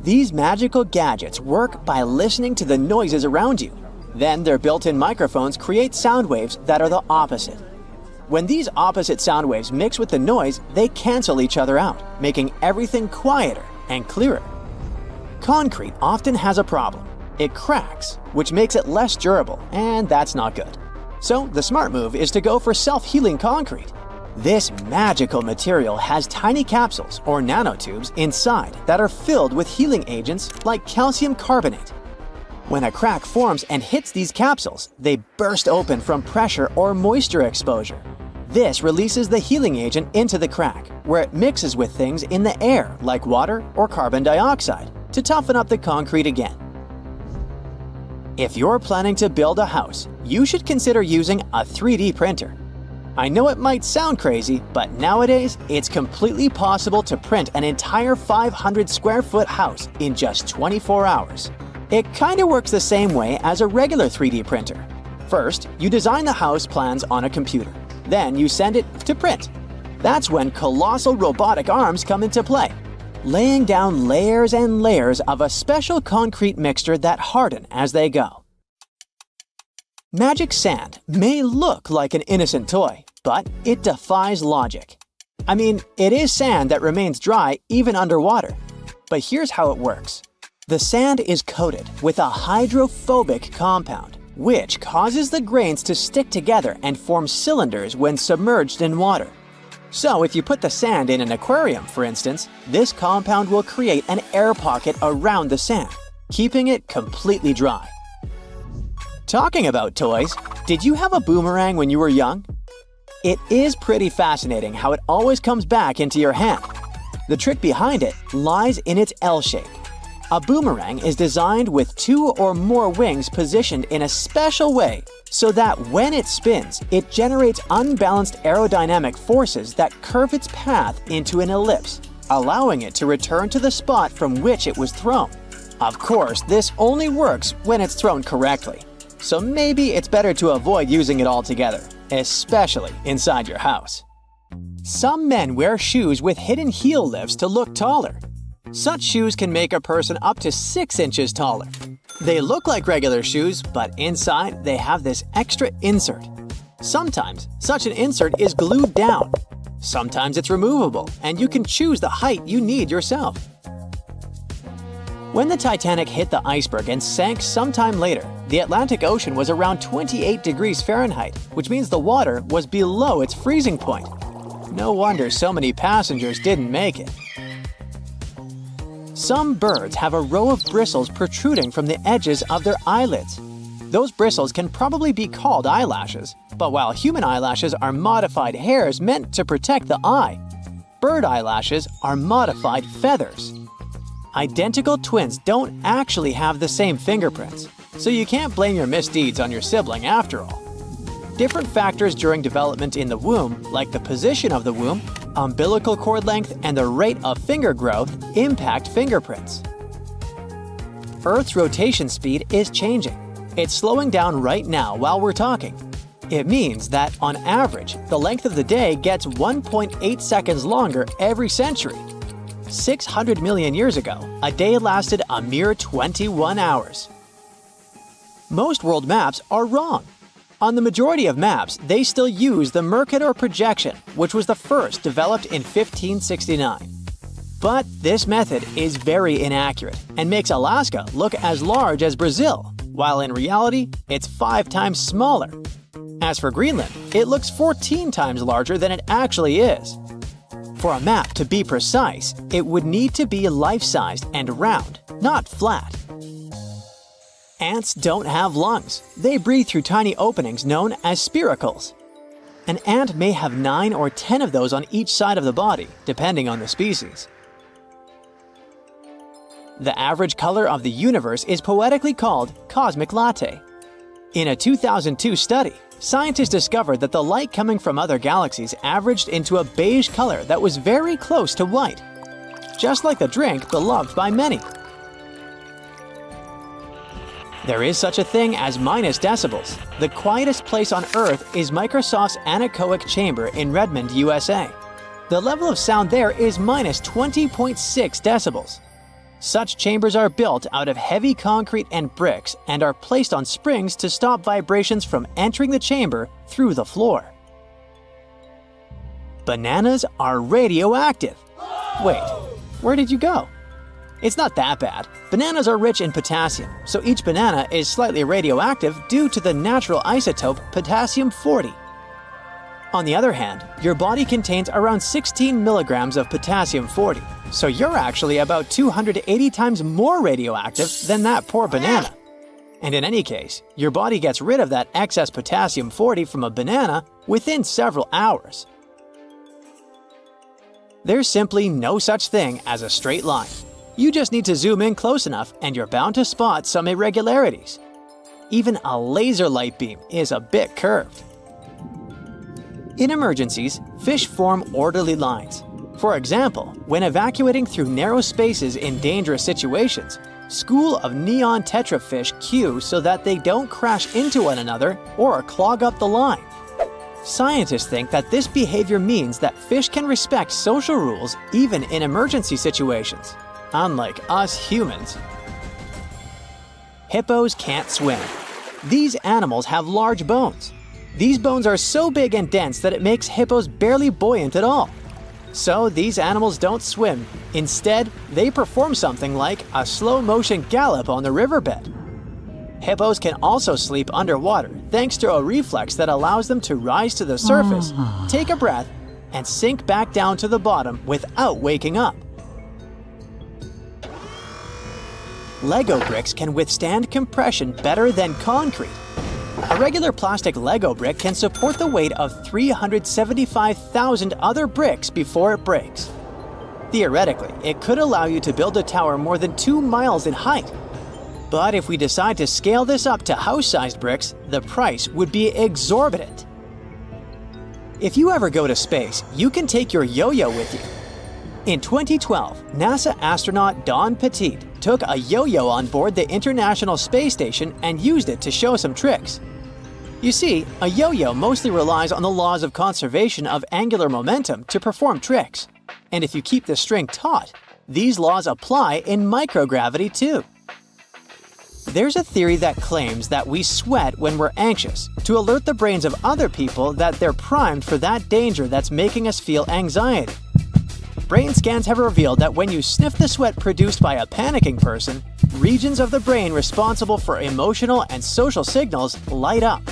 A: These magical gadgets work by listening to the noises around you. Then their built-in microphones create sound waves that are the opposite. When these opposite sound waves mix with the noise, they cancel each other out, making everything quieter and clearer. Concrete often has a problem. It cracks, which makes it less durable, and that's not good. So the smart move is to go for self-healing concrete. This magical material has tiny capsules or nanotubes inside that are filled with healing agents like calcium carbonate. When a crack forms and hits these capsules, they burst open from pressure or moisture exposure. This releases the healing agent into the crack, where it mixes with things in the air like water or carbon dioxide to toughen up the concrete again. If you're planning to build a house, you should consider using a 3D printer. I know it might sound crazy, but nowadays it's completely possible to print an entire 500 square foot house in just 24 hours. It kinda works the same way as a regular 3D printer. First, you design the house plans on a computer. Then you send it to print. That's when colossal robotic arms come into play, laying down layers and layers of a special concrete mixture that harden as they go. Magic sand may look like an innocent toy, but it defies logic. I mean, it is sand that remains dry even underwater. But here's how it works. The sand is coated with a hydrophobic compound, which causes the grains to stick together and form cylinders when submerged in water. So if you put the sand in an aquarium, for instance, this compound will create an air pocket around the sand, keeping it completely dry. Talking about toys, did you have a boomerang when you were young? It is pretty fascinating how it always comes back into your hand. The trick behind it lies in its L shape. A boomerang is designed with 2 or more wings positioned in a special way so that when it spins, it generates unbalanced aerodynamic forces that curve its path into an ellipse, allowing it to return to the spot from which it was thrown. Of course, this only works when it's thrown correctly, so maybe it's better to avoid using it altogether, especially inside your house. Some men wear shoes with hidden heel lifts to look taller. Such shoes can make a person up to 6 inches taller. They look like regular shoes, but inside they have this extra insert. Sometimes such an insert is glued down. Sometimes it's removable, and you can choose the height you need yourself. When the Titanic hit the iceberg and sank sometime later, the Atlantic Ocean was around 28 degrees Fahrenheit, which means the water was below its freezing point. No wonder so many passengers didn't make it. Some birds have a row of bristles protruding from the edges of their eyelids. Those bristles can probably be called eyelashes, but while human eyelashes are modified hairs meant to protect the eye, bird eyelashes are modified feathers. Identical twins don't actually have the same fingerprints, so you can't blame your misdeeds on your sibling after all. Different factors during development in the womb, like the position of the womb, umbilical cord length, and the rate of finger growth, impact fingerprints. Earth's rotation speed is changing. It's slowing down right now while we're talking. It means that, on average, the length of the day gets 1.8 seconds longer every century. 600 million years ago, a day lasted a mere 21 hours. Most world maps are wrong. On the majority of maps, they still use the Mercator projection, which was the first developed in 1569. But this method is very inaccurate and makes Alaska look as large as Brazil, while in reality, it's 5 times smaller. As for Greenland, it looks 14 times larger than it actually is. For a map to be precise, it would need to be life-sized and round, not flat. Ants don't have lungs. They breathe through tiny openings known as spiracles. An ant may have 9 or 10 of those on each side of the body, depending on the species. The average color of the universe is poetically called cosmic latte. In a 2002 study, scientists discovered that the light coming from other galaxies averaged into a beige color that was very close to white, just like the drink beloved by many. There is such a thing as minus decibels. The quietest place on Earth is Microsoft's anechoic chamber in Redmond, USA. The level of sound there is minus 20.6 decibels. Such chambers are built out of heavy concrete and bricks and are placed on springs to stop vibrations from entering the chamber through the floor. Bananas are radioactive. Wait, where did you go? It's not that bad. Bananas are rich in potassium, so each banana is slightly radioactive due to the natural isotope potassium-40. On the other hand, your body contains around 16 milligrams of potassium-40, so you're actually about 280 times more radioactive than that poor banana. And in any case, your body gets rid of that excess potassium 40 from a banana within several hours. There's simply no such thing as a straight line. You just need to zoom in close enough and you're bound to spot some irregularities. Even a laser light beam is a bit curved. In emergencies, fish form orderly lines. For example, when evacuating through narrow spaces in dangerous situations, school of neon tetrafish queue so that they don't crash into one another or clog up the line. Scientists think that this behavior means that fish can respect social rules even in emergency situations, unlike us humans. Hippos can't swim. These animals have large bones. These bones are so big and dense that it makes hippos barely buoyant at all. So these animals don't swim. Instead, they perform something like a slow-motion gallop on the riverbed. Hippos can also sleep underwater thanks to a reflex that allows them to rise to the surface, take a breath, and sink back down to the bottom without waking up. Lego bricks can withstand compression better than concrete. A regular plastic Lego brick can support the weight of 375,000 other bricks before it breaks. Theoretically, it could allow you to build a tower more than 2 miles in height. But if we decide to scale this up to house-sized bricks, the price would be exorbitant. If you ever go to space, you can take your yo-yo with you. In 2012, NASA astronaut Don Petit took a yo-yo on board the International Space Station and used it to show some tricks. You see, a yo-yo mostly relies on the laws of conservation of angular momentum to perform tricks. And if you keep the string taut, these laws apply in microgravity too. There's a theory that claims that we sweat when we're anxious to alert the brains of other people that they're primed for that danger that's making us feel anxiety. Brain scans have revealed that when you sniff the sweat produced by a panicking person, regions of the brain responsible for emotional and social signals light up.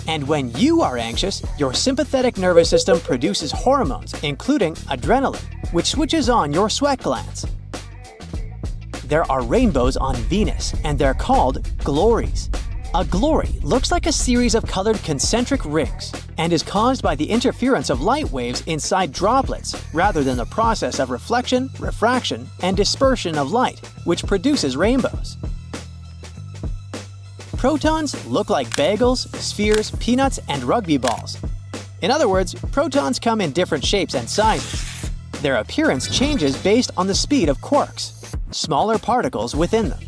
A: And when you are anxious, your sympathetic nervous system produces hormones, including adrenaline, which switches on your sweat glands. There are rainbows on Venus, and they're called glories. A glory looks like a series of colored concentric rings and is caused by the interference of light waves inside droplets rather than the process of reflection, refraction, and dispersion of light, which produces rainbows. Protons look like bagels, spheres, peanuts, and rugby balls. In other words, protons come in different shapes and sizes. Their appearance changes based on the speed of quarks, smaller particles within them.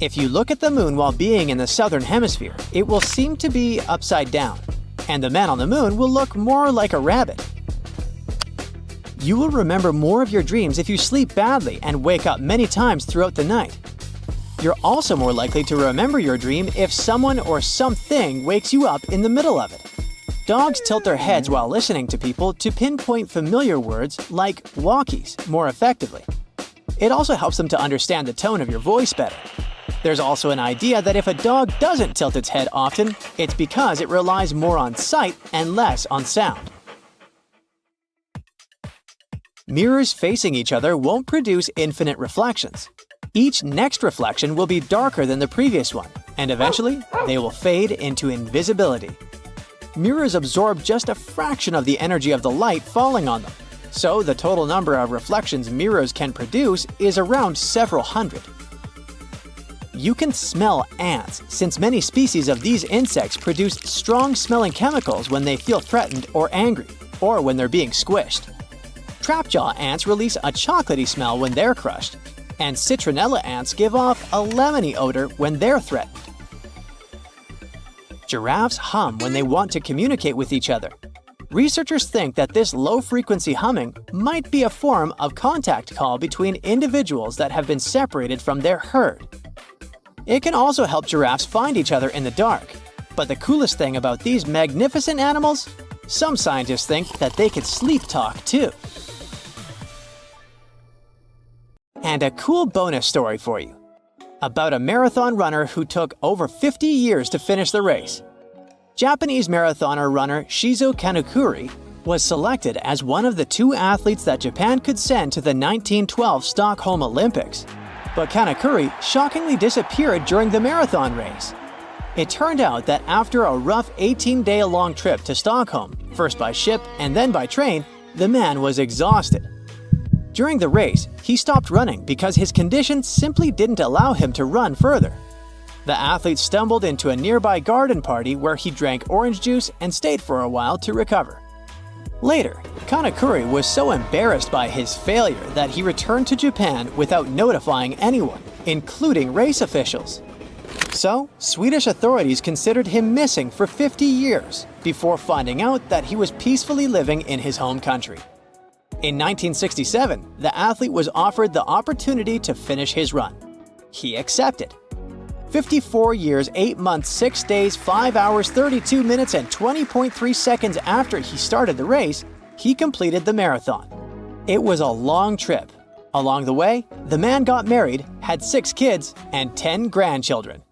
A: If you look at the moon while being in the southern hemisphere, it will seem to be upside down, and the man on the moon will look more like a rabbit. You will remember more of your dreams if you sleep badly and wake up many times throughout the night. You're also more likely to remember your dream if someone or something wakes you up in the middle of it. Dogs tilt their heads while listening to people to pinpoint familiar words like walkies more effectively. It also helps them to understand the tone of your voice better. There's also an idea that if a dog doesn't tilt its head often, it's because it relies more on sight and less on sound. Mirrors facing each other won't produce infinite reflections. Each next reflection will be darker than the previous one, and eventually, they will fade into invisibility. Mirrors absorb just a fraction of the energy of the light falling on them, so the total number of reflections mirrors can produce is around several hundred. You can smell ants, since many species of these insects produce strong-smelling chemicals when they feel threatened or angry, or when they're being squished. Trapjaw ants release a chocolatey smell when they're crushed, and citronella ants give off a lemony odor when they're threatened. Giraffes hum when they want to communicate with each other. Researchers think that this low-frequency humming might be a form of contact call between individuals that have been separated from their herd. It can also help giraffes find each other in the dark. But the coolest thing about these magnificent animals? Some scientists think that they can sleep talk too. And a cool bonus story for you. About a marathon runner who took over 50 years to finish the race. Japanese marathoner runner Shizo Kanekuri was selected as one of the 2 athletes that Japan could send to the 1912 Stockholm Olympics. But Kanekuri shockingly disappeared during the marathon race. It turned out that after a rough 18-day-long trip to Stockholm, first by ship and then by train, the man was exhausted. During the race, he stopped running because his condition simply didn't allow him to run further. The athlete stumbled into a nearby garden party where he drank orange juice and stayed for a while to recover. Later, Kanekuri was so embarrassed by his failure that he returned to Japan without notifying anyone, including race officials. So, Swedish authorities considered him missing for 50 years before finding out that he was peacefully living in his home country. In 1967, the athlete was offered the opportunity to finish his run. He accepted. 54 years, 8 months, 6 days, 5 hours, 32 minutes, and 20.3 seconds after he started the race, he completed the marathon. It was a long trip. Along the way, the man got married, had 6 kids, and 10 grandchildren.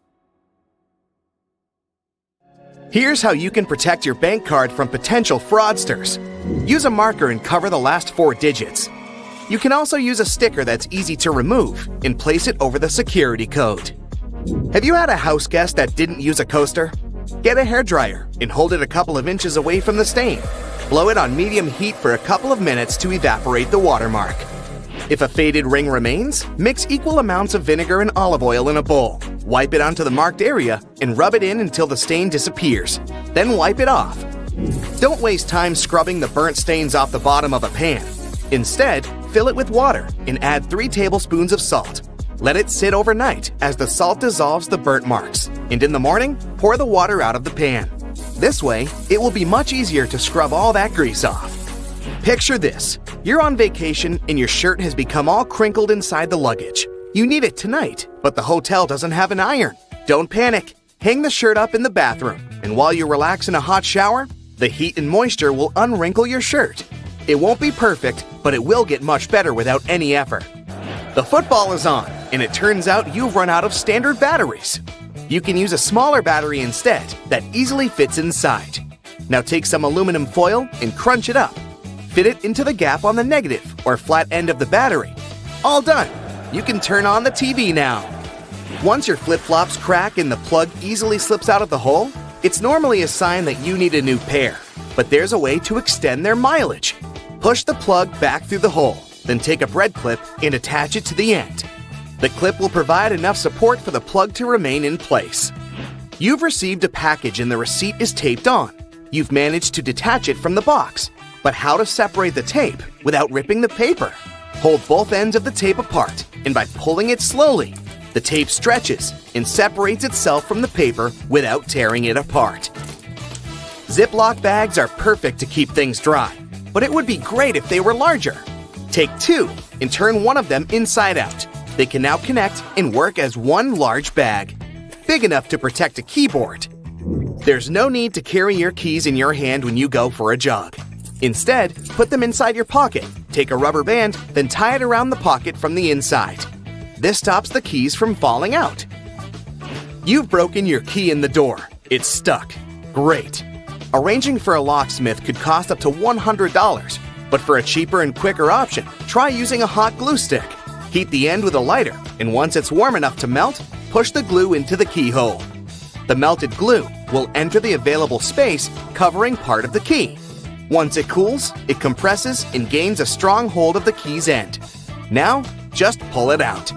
E: Here's how you can protect your bank card from potential fraudsters. Use a marker and cover the last 4 digits. You can also use a sticker that's easy to remove and place it over the security code. Have you had a house guest that didn't use a coaster? Get a hairdryer and hold it a couple of inches away from the stain. Blow it on medium heat for a couple of minutes to evaporate the watermark. If a faded ring remains, mix equal amounts of vinegar and olive oil in a bowl. Wipe it onto the marked area and rub it in until the stain disappears. Then wipe it off. Don't waste time scrubbing the burnt stains off the bottom of a pan. Instead, fill it with water and add 3 tablespoons of salt. Let it sit overnight as the salt dissolves the burnt marks, and in the morning, pour the water out of the pan. This way, it will be much easier to scrub all that grease off. Picture this. You're on vacation and your shirt has become all crinkled inside the luggage. You need it tonight, but the hotel doesn't have an iron. Don't panic. Hang the shirt up in the bathroom, and while you relax in a hot shower, the heat and moisture will unwrinkle your shirt. It won't be perfect, but it will get much better without any effort. The football is on, and it turns out you've run out of standard batteries. You can use a smaller battery instead that easily fits inside. Now take some aluminum foil and crunch it up. Fit it into the gap on the negative or flat end of the battery. All done! You can turn on the TV now. Once your flip-flops crack and the plug easily slips out of the hole, it's normally a sign that you need a new pair. But there's a way to extend their mileage. Push the plug back through the hole, then take a bread clip and attach it to the end. The clip will provide enough support for the plug to remain in place. You've received a package and the receipt is taped on. You've managed to detach it from the box. But how to separate the tape without ripping the paper? Hold both ends of the tape apart, and by pulling it slowly, the tape stretches and separates itself from the paper without tearing it apart. Ziploc bags are perfect to keep things dry, but it would be great if they were larger. Take 2 and turn one of them inside out. They can now connect and work as one large bag, big enough to protect a keyboard. There's no need to carry your keys in your hand when you go for a jog. Instead, put them inside your pocket, take a rubber band, then tie it around the pocket from the inside. This stops the keys from falling out. You've broken your key in the door. It's stuck. Great. Arranging for a locksmith could cost up to $100, but for a cheaper and quicker option, try using a hot glue stick. Heat the end with a lighter, and once it's warm enough to melt, push the glue into the keyhole. The melted glue will enter the available space, covering part of the key. Once it cools, it compresses and gains a strong hold of the key's end. Now, just pull it out.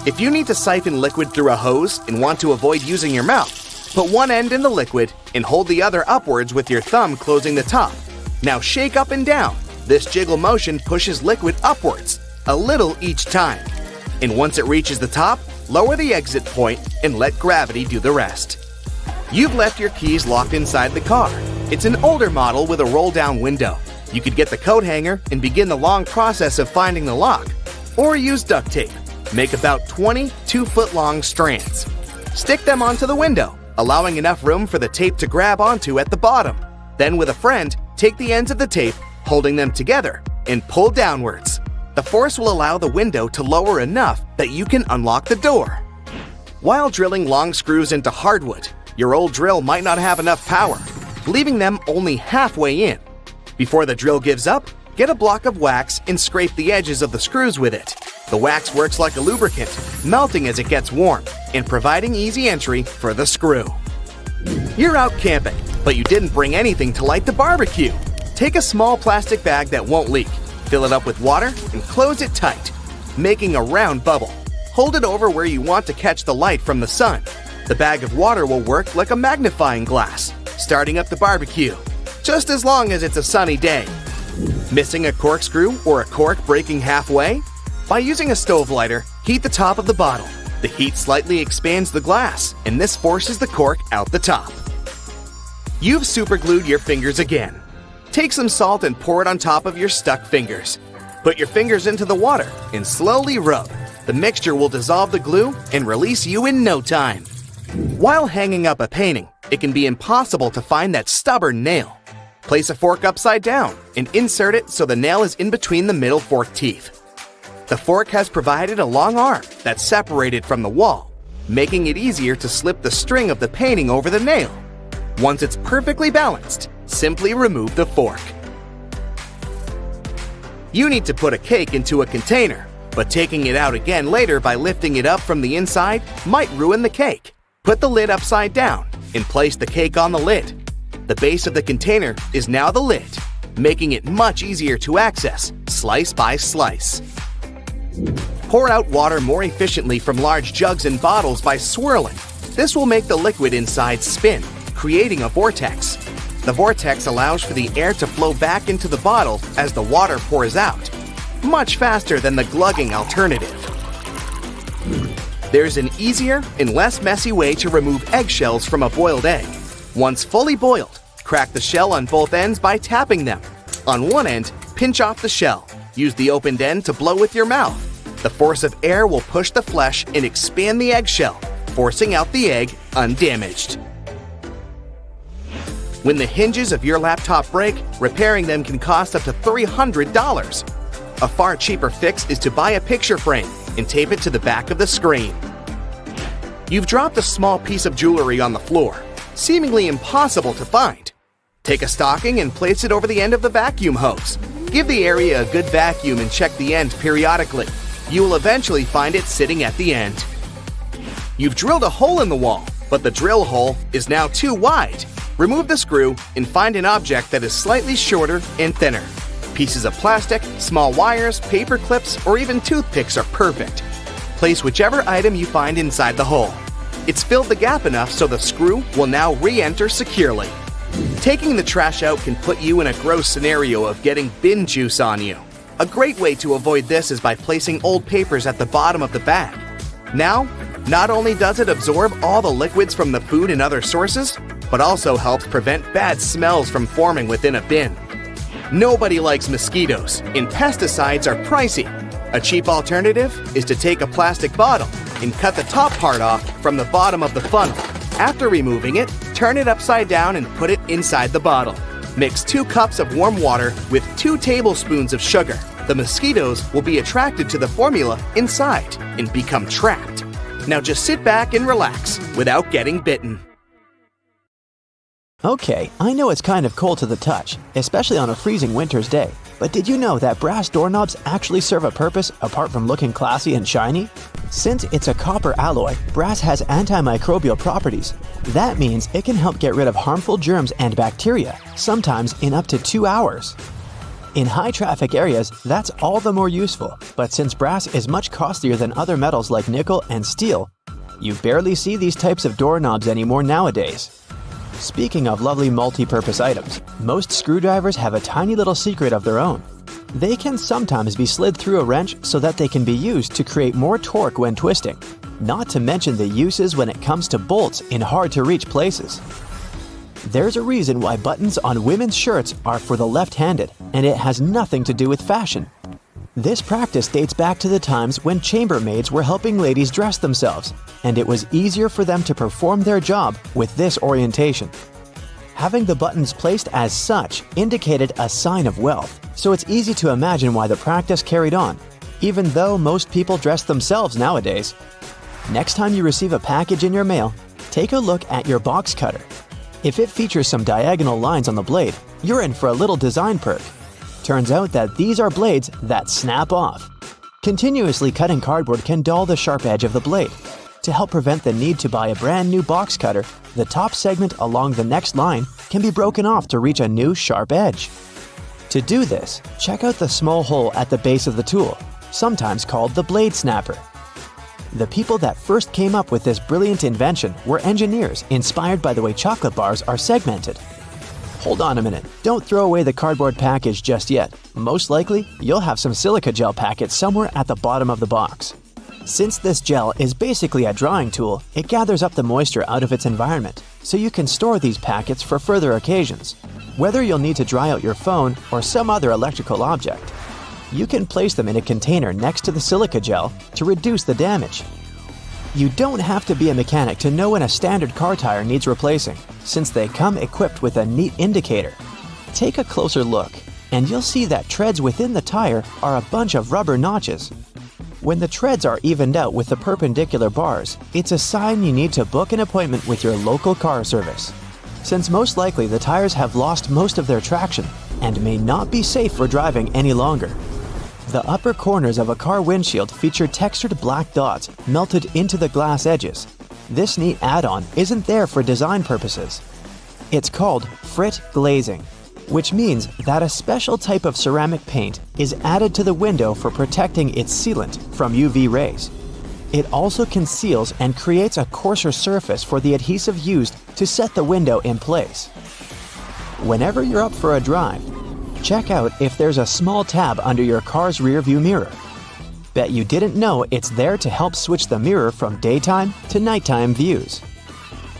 E: If you need to siphon liquid through a hose and want to avoid using your mouth, put one end in the liquid and hold the other upwards with your thumb closing the top. Now shake up and down. This jiggle motion pushes liquid upwards, a little each time. And once it reaches the top, lower the exit point and let gravity do the rest. You've left your keys locked inside the car. It's an older model with a roll-down window. You could get the coat hanger and begin the long process of finding the lock. Or use duct tape. Make about 20 2-foot-long strands. Stick them onto the window, allowing enough room for the tape to grab onto at the bottom. Then with a friend, take the ends of the tape, holding them together, and pull downwards. The force will allow the window to lower enough that you can unlock the door. While drilling long screws into hardwood, your old drill might not have enough power, leaving them only halfway in. Before the drill gives up, get a block of wax and scrape the edges of the screws with it. The wax works like a lubricant, melting as it gets warm and providing easy entry for the screw. You're out camping, but you didn't bring anything to light the barbecue. Take a small plastic bag that won't leak, fill it up with water, and close it tight, making a round bubble. Hold it over where you want to catch the light from the sun. The bag of water will work like a magnifying glass, starting up the barbecue, just as long as it's a sunny day. Missing a corkscrew or a cork breaking halfway? By using a stove lighter, heat the top of the bottle. The heat slightly expands the glass, and this forces the cork out the top. You've superglued your fingers again. Take some salt and pour it on top of your stuck fingers. Put your fingers into the water and slowly rub. The mixture will dissolve the glue and release you in no time. While hanging up a painting, it can be impossible to find that stubborn nail. Place a fork upside down and insert it so the nail is in between the middle fork teeth. The fork has provided a long arm that's separated from the wall, making it easier to slip the string of the painting over the nail. Once it's perfectly balanced, simply remove the fork. You need to put a cake into a container, but taking it out again later by lifting it up from the inside might ruin the cake. Put the lid upside down and place the cake on the lid. The base of the container is now the lid, making it much easier to access, slice by slice. Pour out water more efficiently from large jugs and bottles by swirling. This will make the liquid inside spin, creating a vortex. The vortex allows for the air to flow back into the bottle as the water pours out, much faster than the glugging alternative. There's an easier and less messy way to remove eggshells from a boiled egg. Once fully boiled, crack the shell on both ends by tapping them. On one end, pinch off the shell. Use the opened end to blow with your mouth. The force of air will push the flesh and expand the eggshell, forcing out the egg undamaged. When the hinges of your laptop break, repairing them can cost up to $300. A far cheaper fix is to buy a picture frame and tape it to the back of the screen. You've dropped a small piece of jewelry on the floor, seemingly impossible to find. Take a stocking and place it over the end of the vacuum hose. Give the area a good vacuum and check the end periodically. You will eventually find it sitting at the end. You've drilled a hole in the wall, but the drill hole is now too wide. Remove the screw and find an object that is slightly shorter and thinner. Pieces of plastic, small wires, paper clips, or even toothpicks are perfect. Place whichever item you find inside the hole. It's filled the gap enough so the screw will now re-enter securely. Taking the trash out can put you in a gross scenario of getting bin juice on you. A great way to avoid this is by placing old papers at the bottom of the bag. Now, not only does it absorb all the liquids from the food and other sources, but also helps prevent bad smells from forming within a bin. Nobody likes mosquitoes, and pesticides are pricey. A cheap alternative is to take a plastic bottle and cut the top part off from the bottom of the funnel. After removing it, turn it upside down and put it inside the bottle. Mix 2 cups of warm water with 2 tablespoons of sugar. The mosquitoes will be attracted to the formula inside and become trapped. Now just sit back and relax without getting bitten.
B: Okay, I know it's kind of cold to the touch, especially on a freezing winter's day. But did you know that brass doorknobs actually serve a purpose apart from looking classy and shiny? Since it's a copper alloy, brass has antimicrobial properties. That means it can help get rid of harmful germs and bacteria, sometimes in up to 2 hours. In high-traffic areas, that's all the more useful, but since brass is much costlier than other metals like nickel and steel, you barely see these types of doorknobs anymore nowadays. Speaking of lovely multi-purpose items, most screwdrivers have a tiny little secret of their own. They can sometimes be slid through a wrench so that they can be used to create more torque when twisting, not to mention the uses when it comes to bolts in hard-to-reach places. There's a reason why buttons on women's shirts are for the left-handed, and it has nothing to do with fashion. This practice dates back to the times when chambermaids were helping ladies dress themselves, and it was easier for them to perform their job with this orientation. Having the buttons placed as such indicated a sign of wealth, so it's easy to imagine why the practice carried on, even though most people dress themselves nowadays. Next time you receive a package in your mail, take a look at your box cutter. If it features some diagonal lines on the blade, you're in for a little design perk. Turns out that these are blades that snap off. Continuously cutting cardboard can dull the sharp edge of the blade. To help prevent the need to buy a brand new box cutter, the top segment along the next line can be broken off to reach a new sharp edge. To do this, check out the small hole at the base of the tool, sometimes called the blade snapper. The people that first came up with this brilliant invention were engineers inspired by the way chocolate bars are segmented. Hold on a minute, don't throw away the cardboard package just yet. Most likely, you'll have some silica gel packets somewhere at the bottom of the box. Since this gel is basically a drying tool, it gathers up the moisture out of its environment, so you can store these packets for further occasions. Whether you'll need to dry out your phone or some other electrical object, you can place them in a container next to the silica gel to reduce the damage. You don't have to be a mechanic to know when a standard car tire needs replacing, since they come equipped with a neat indicator. Take a closer look, and you'll see that treads within the tire are a bunch of rubber notches. When the treads are evened out with the perpendicular bars, it's a sign you need to book an appointment with your local car service, since most likely the tires have lost most of their traction and may not be safe for driving any longer. The upper corners of a car windshield feature textured black dots melted into the glass edges. This neat add-on isn't there for design purposes. It's called frit glazing, which means that a special type of ceramic paint is added to the window for protecting its sealant from UV rays. It also conceals and creates a coarser surface for the adhesive used to set the window in place. Whenever you're up for a drive, check out if there's a small tab under your car's rearview mirror. Bet you didn't know it's there to help switch the mirror from daytime to nighttime views.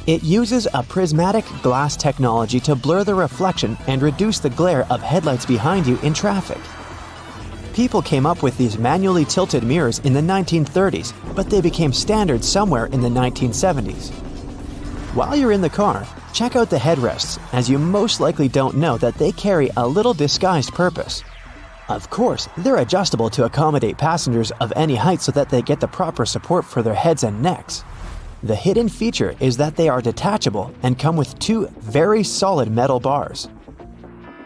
B: It uses a prismatic glass technology to blur the reflection and reduce the glare of headlights behind you in traffic. People came up with these manually tilted mirrors in the 1930s, but they became standard somewhere in the 1970s. While you're in the car, check out the headrests, as you most likely don't know that they carry a little disguised purpose. Of course, they're adjustable to accommodate passengers of any height so that they get the proper support for their heads and necks. The hidden feature is that they are detachable and come with two very solid metal bars.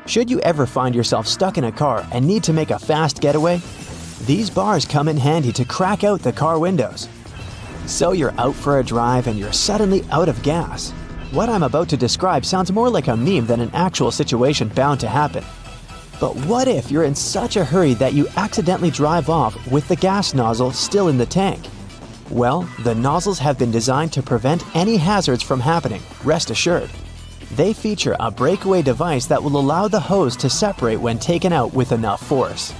B: Should you ever find yourself stuck in a car and need to make a fast getaway, these bars come in handy to crack out the car windows. So you're out for a drive and you're suddenly out of gas. What I'm about to describe sounds more like a meme than an actual situation bound to happen. But what if you're in such a hurry that you accidentally drive off with the gas nozzle still in the tank? Well, the nozzles have been designed to prevent any hazards from happening, rest assured. They feature a breakaway device that will allow the hose to separate when taken out with enough force.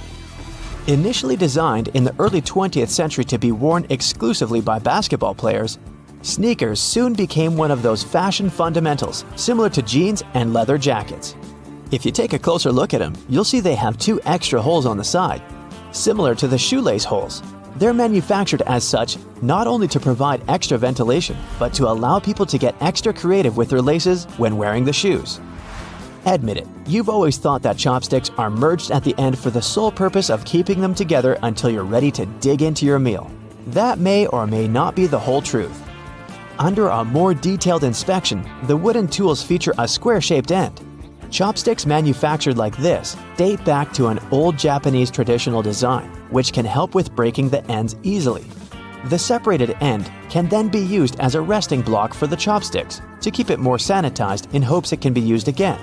B: Initially designed in the early 20th century to be worn exclusively by basketball players, sneakers soon became one of those fashion fundamentals similar to jeans and leather jackets. If you take a closer look at them, you'll see they have two extra holes on the side, similar to the shoelace holes. They're manufactured as such not only to provide extra ventilation, but to allow people to get extra creative with their laces when wearing the shoes. Admit it, you've always thought that chopsticks are merged at the end for the sole purpose of keeping them together until you're ready to dig into your meal. That may or may not be the whole truth. Under a more detailed inspection, the wooden tools feature a square-shaped end. Chopsticks manufactured like this date back to an old Japanese traditional design, which can help with breaking the ends easily. The separated end can then be used as a resting block for the chopsticks to keep it more sanitized in hopes it can be used again,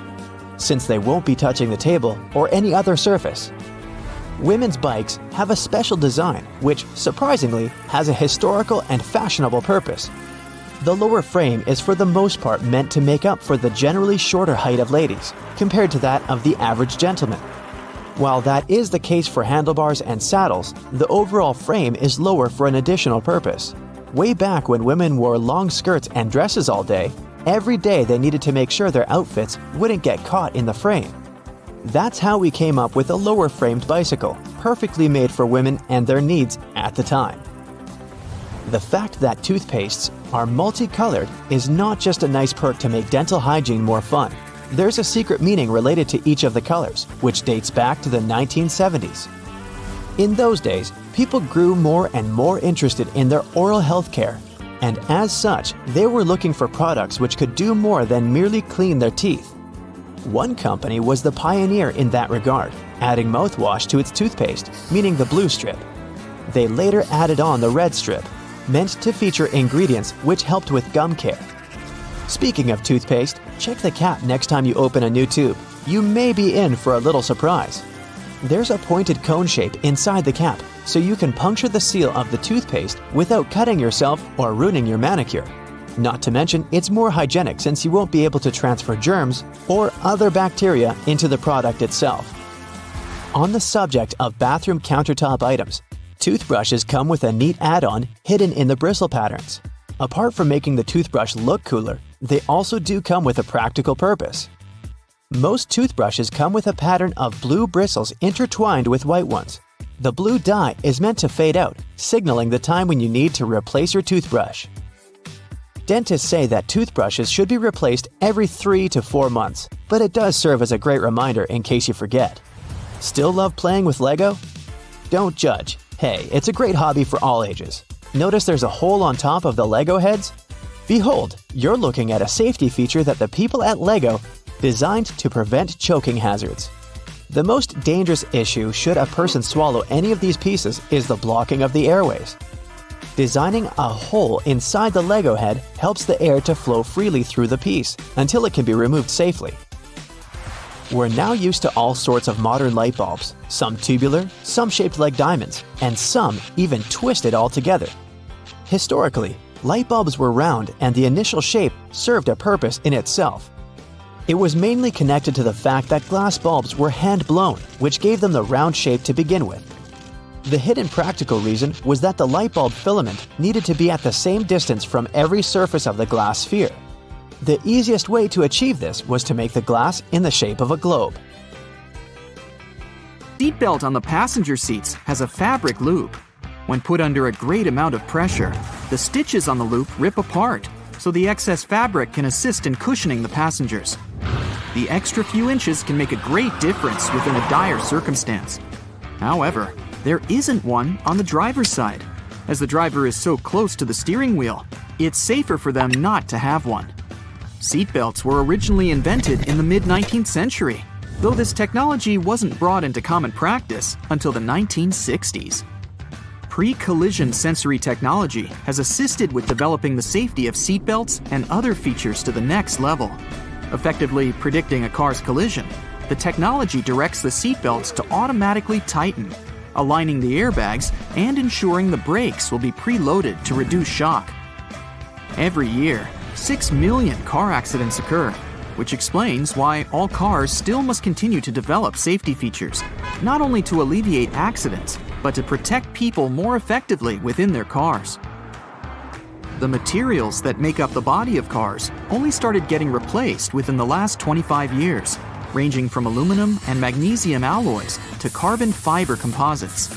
B: since they won't be touching the table or any other surface. Women's bikes have a special design which, surprisingly, has a historical and fashionable purpose. The lower frame is for the most part meant to make up for the generally shorter height of ladies, compared to that of the average gentleman. While that is the case for handlebars and saddles, the overall frame is lower for an additional purpose. Way back when women wore long skirts and dresses all day, every day they needed to make sure their outfits wouldn't get caught in the frame. That's how we came up with a lower framed bicycle, perfectly made for women and their needs at the time. The fact that toothpastes are multicolored is not just a nice perk to make dental hygiene more fun. There's a secret meaning related to each of the colors, which dates back to the 1970s. In those days, people grew more and more interested in their oral health care, and as such, they were looking for products which could do more than merely clean their teeth. One company was the pioneer in that regard, adding mouthwash to its toothpaste, meaning the blue strip. They later added on the red strip, meant to feature ingredients which helped with gum care. Speaking of toothpaste, check the cap next time you open a new tube. You may be in for a little surprise. There's a pointed cone shape inside the cap, so you can puncture the seal of the toothpaste without cutting yourself or ruining your manicure. Not to mention, it's more hygienic since you won't be able to transfer germs or other bacteria into the product itself. On the subject of bathroom countertop items, toothbrushes come with a neat add-on hidden in the bristle patterns. Apart from making the toothbrush look cooler, they also do come with a practical purpose. Most toothbrushes come with a pattern of blue bristles intertwined with white ones. The blue dye is meant to fade out, signaling the time when you need to replace your toothbrush. Dentists say that toothbrushes should be replaced every 3 to 4 months, but it does serve as a great reminder in case you forget. Still love playing with Lego? Don't judge. Hey, it's a great hobby for all ages. Notice there's a hole on top of the Lego heads? Behold, you're looking at a safety feature that the people at Lego designed to prevent choking hazards. The most dangerous issue should a person swallow any of these pieces is the blocking of the airways. Designing a hole inside the Lego head helps the air to flow freely through the piece until it can be removed safely. We're now used to all sorts of modern light bulbs, some tubular, some shaped like diamonds, and some even twisted altogether. Historically, light bulbs were round and the initial shape served a purpose in itself. It was mainly connected to the fact that glass bulbs were hand-blown, which gave them the round shape to begin with. The hidden practical reason was that the light bulb filament needed to be at the same distance from every surface of the glass sphere. The easiest way to achieve this was to make the glass in the shape of a globe.
D: Seatbelt on the passenger seats has a fabric loop. When put under a great amount of pressure, the stitches on the loop rip apart, so the excess fabric can assist in cushioning the passengers. The extra few inches can make a great difference within a dire circumstance. However, there isn't one on the driver's side. As the driver is so close to the steering wheel, it's safer for them not to have one. Seatbelts were originally invented in the mid-19th century, though this technology wasn't brought into common practice until the 1960s. Pre-collision sensory technology has assisted with developing the safety of seatbelts and other features to the next level. Effectively predicting a car's collision, the technology directs the seatbelts to automatically tighten, aligning the airbags and ensuring the brakes will be preloaded to reduce shock. Every year, 6 million car accidents occur, which explains why all cars still must continue to develop safety features, not only to alleviate accidents, but to protect people more effectively within their cars. The materials that make up the body of cars only started getting replaced within the last 25 years, ranging from aluminum and magnesium alloys to carbon fiber composites.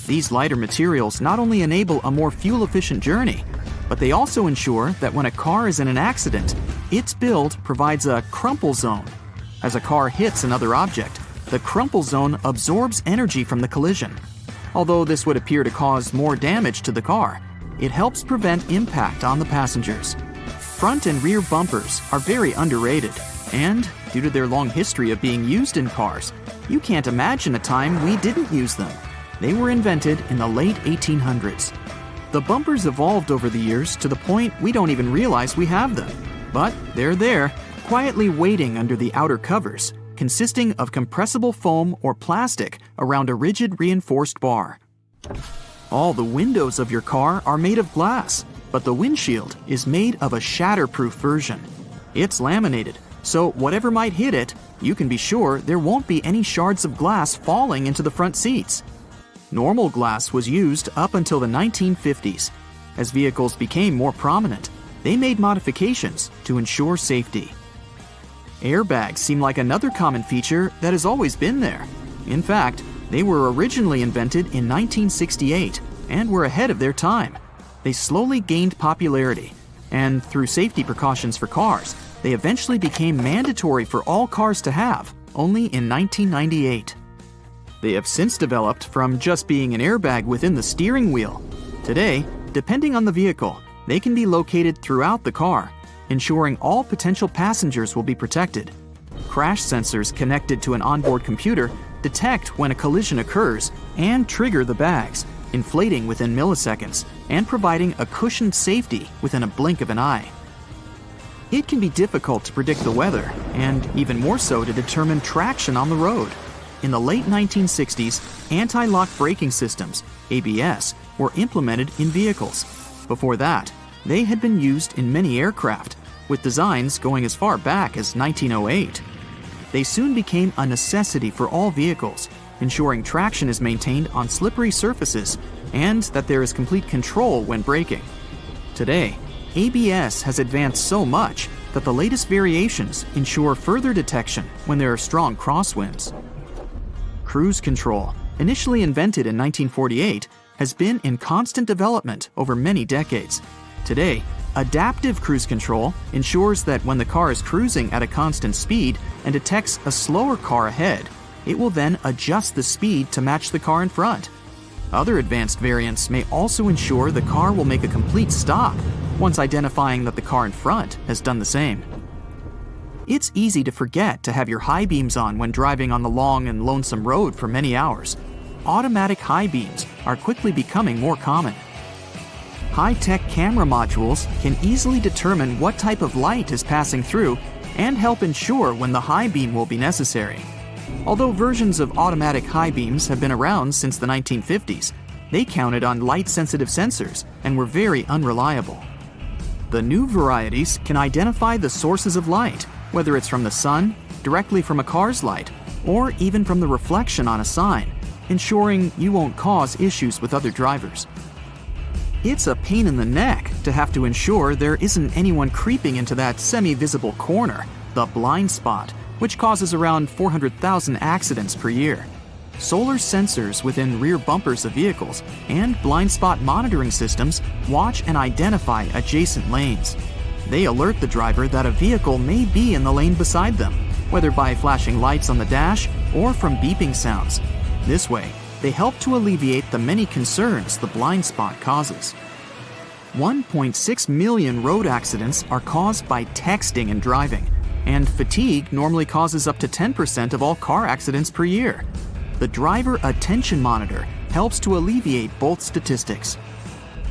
D: These lighter materials not only enable a more fuel-efficient journey, but they also ensure that when a car is in an accident, its build provides a crumple zone. As a car hits another object, the crumple zone absorbs energy from the collision. Although this would appear to cause more damage to the car, it helps prevent impact on the passengers. Front and rear bumpers are very underrated, and due to their long history of being used in cars, you can't imagine a time we didn't use them. They were invented in the late 1800s. The bumpers evolved over the years to the point we don't even realize we have them. But they're there, quietly waiting under the outer covers, consisting of compressible foam or plastic around a rigid reinforced bar. All the windows of your car are made of glass, but the windshield is made of a shatterproof version. It's laminated, so whatever might hit it, you can be sure there won't be any shards of glass falling into the front seats. Normal glass was used up until the 1950s. As vehicles became more prominent, they made modifications to ensure safety. Airbags seem like another common feature that has always been there. In fact, they were originally invented in 1968 and were ahead of their time. They slowly gained popularity, and through safety precautions for cars, they eventually became mandatory for all cars to have, only in 1998. They have since developed from just being an airbag within the steering wheel. Today, depending on the vehicle, they can be located throughout the car, ensuring all potential passengers will be protected. Crash sensors connected to an onboard computer detect when a collision occurs and trigger the bags, inflating within milliseconds and providing a cushioned safety within a blink of an eye. It can be difficult to predict the weather, and even more so to determine traction on the road. In the late 1960s, anti-lock braking systems, ABS, were implemented in vehicles. Before that, they had been used in many aircraft, with designs going as far back as 1908. They soon became a necessity for all vehicles, ensuring traction is maintained on slippery surfaces and that there is complete control when braking. Today, ABS has advanced so much that the latest variations ensure further detection when there are strong crosswinds. Cruise control, initially invented in 1948, has been in constant development over many decades. Today, adaptive cruise control ensures that when the car is cruising at a constant speed and detects a slower car ahead, it will then adjust the speed to match the car in front. Other advanced variants may also ensure the car will make a complete stop once identifying that the car in front has done the same. It's easy to forget to have your high beams on when driving on the long and lonesome road for many hours. Automatic high beams are quickly becoming more common. High-tech camera modules can easily determine what type of light is passing through and help ensure when the high beam will be necessary. Although versions of automatic high beams have been around since the 1950s, they counted on light-sensitive sensors and were very unreliable. The new varieties can identify the sources of light, whether it's from the sun, directly from a car's light, or even from the reflection on a sign, ensuring you won't cause issues with other drivers. It's a pain in the neck to have to ensure there isn't anyone creeping into that semi-visible corner, the blind spot, which causes around 400,000 accidents per year. Solar sensors within rear bumpers of vehicles and blind spot monitoring systems watch and identify adjacent lanes. They alert the driver that a vehicle may be in the lane beside them, whether by flashing lights on the dash or from beeping sounds. This way, they help to alleviate the many concerns the blind spot causes. 1.6 million road accidents are caused by texting and driving, and fatigue normally causes up to 10% of all car accidents per year. The Driver Attention Monitor helps to alleviate both statistics.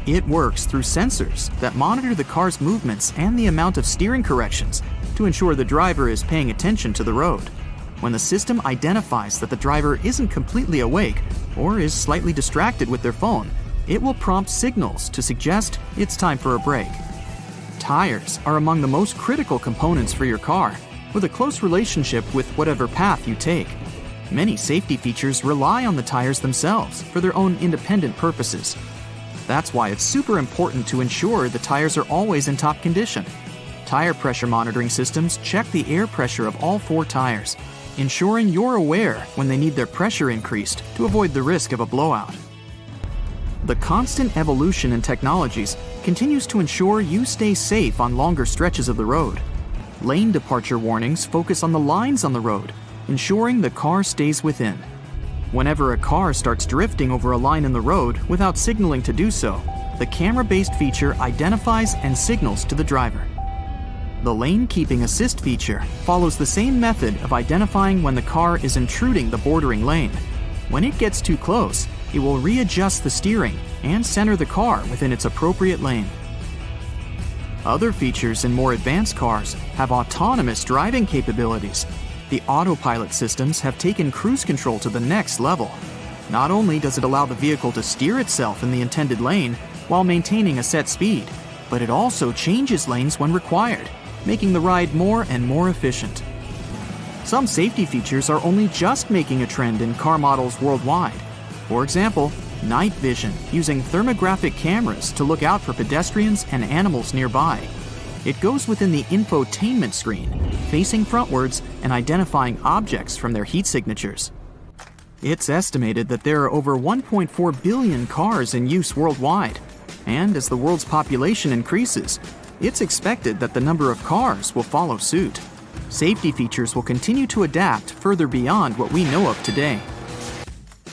D: It works through sensors that monitor the car's movements and the amount of steering corrections to ensure the driver is paying attention to the road. When the system identifies that the driver isn't completely awake or is slightly distracted with their phone, it will prompt signals to suggest it's time for a break. Tires are among the most critical components for your car, with a close relationship with whatever path you take. Many safety features rely on the tires themselves for their own independent purposes. That's why it's super important to ensure the tires are always in top condition. Tire pressure monitoring systems check the air pressure of all 4 tires, ensuring you're aware when they need their pressure increased to avoid the risk of a blowout. The constant evolution in technologies continues to ensure you stay safe on longer stretches of the road. Lane departure warnings focus on the lines on the road, ensuring the car stays within. Whenever a car starts drifting over a line in the road without signaling to do so, the camera-based feature identifies and signals to the driver. The lane keeping assist feature follows the same method of identifying when the car is intruding the bordering lane. When it gets too close, it will readjust the steering and center the car within its appropriate lane. Other features in more advanced cars have autonomous driving capabilities. The autopilot systems have taken cruise control to the next level. Not only does it allow the vehicle to steer itself in the intended lane while maintaining a set speed, but it also changes lanes when required, making the ride more and more efficient. Some safety features are only just making a trend in car models worldwide. For example, night vision using thermographic cameras to look out for pedestrians and animals nearby. It goes within the infotainment screen, facing frontwards and identifying objects from their heat signatures. It's estimated that there are over 1.4 billion cars in use worldwide, and as the world's population increases, it's expected that the number of cars will follow suit. Safety features will continue to adapt further beyond what we know of today.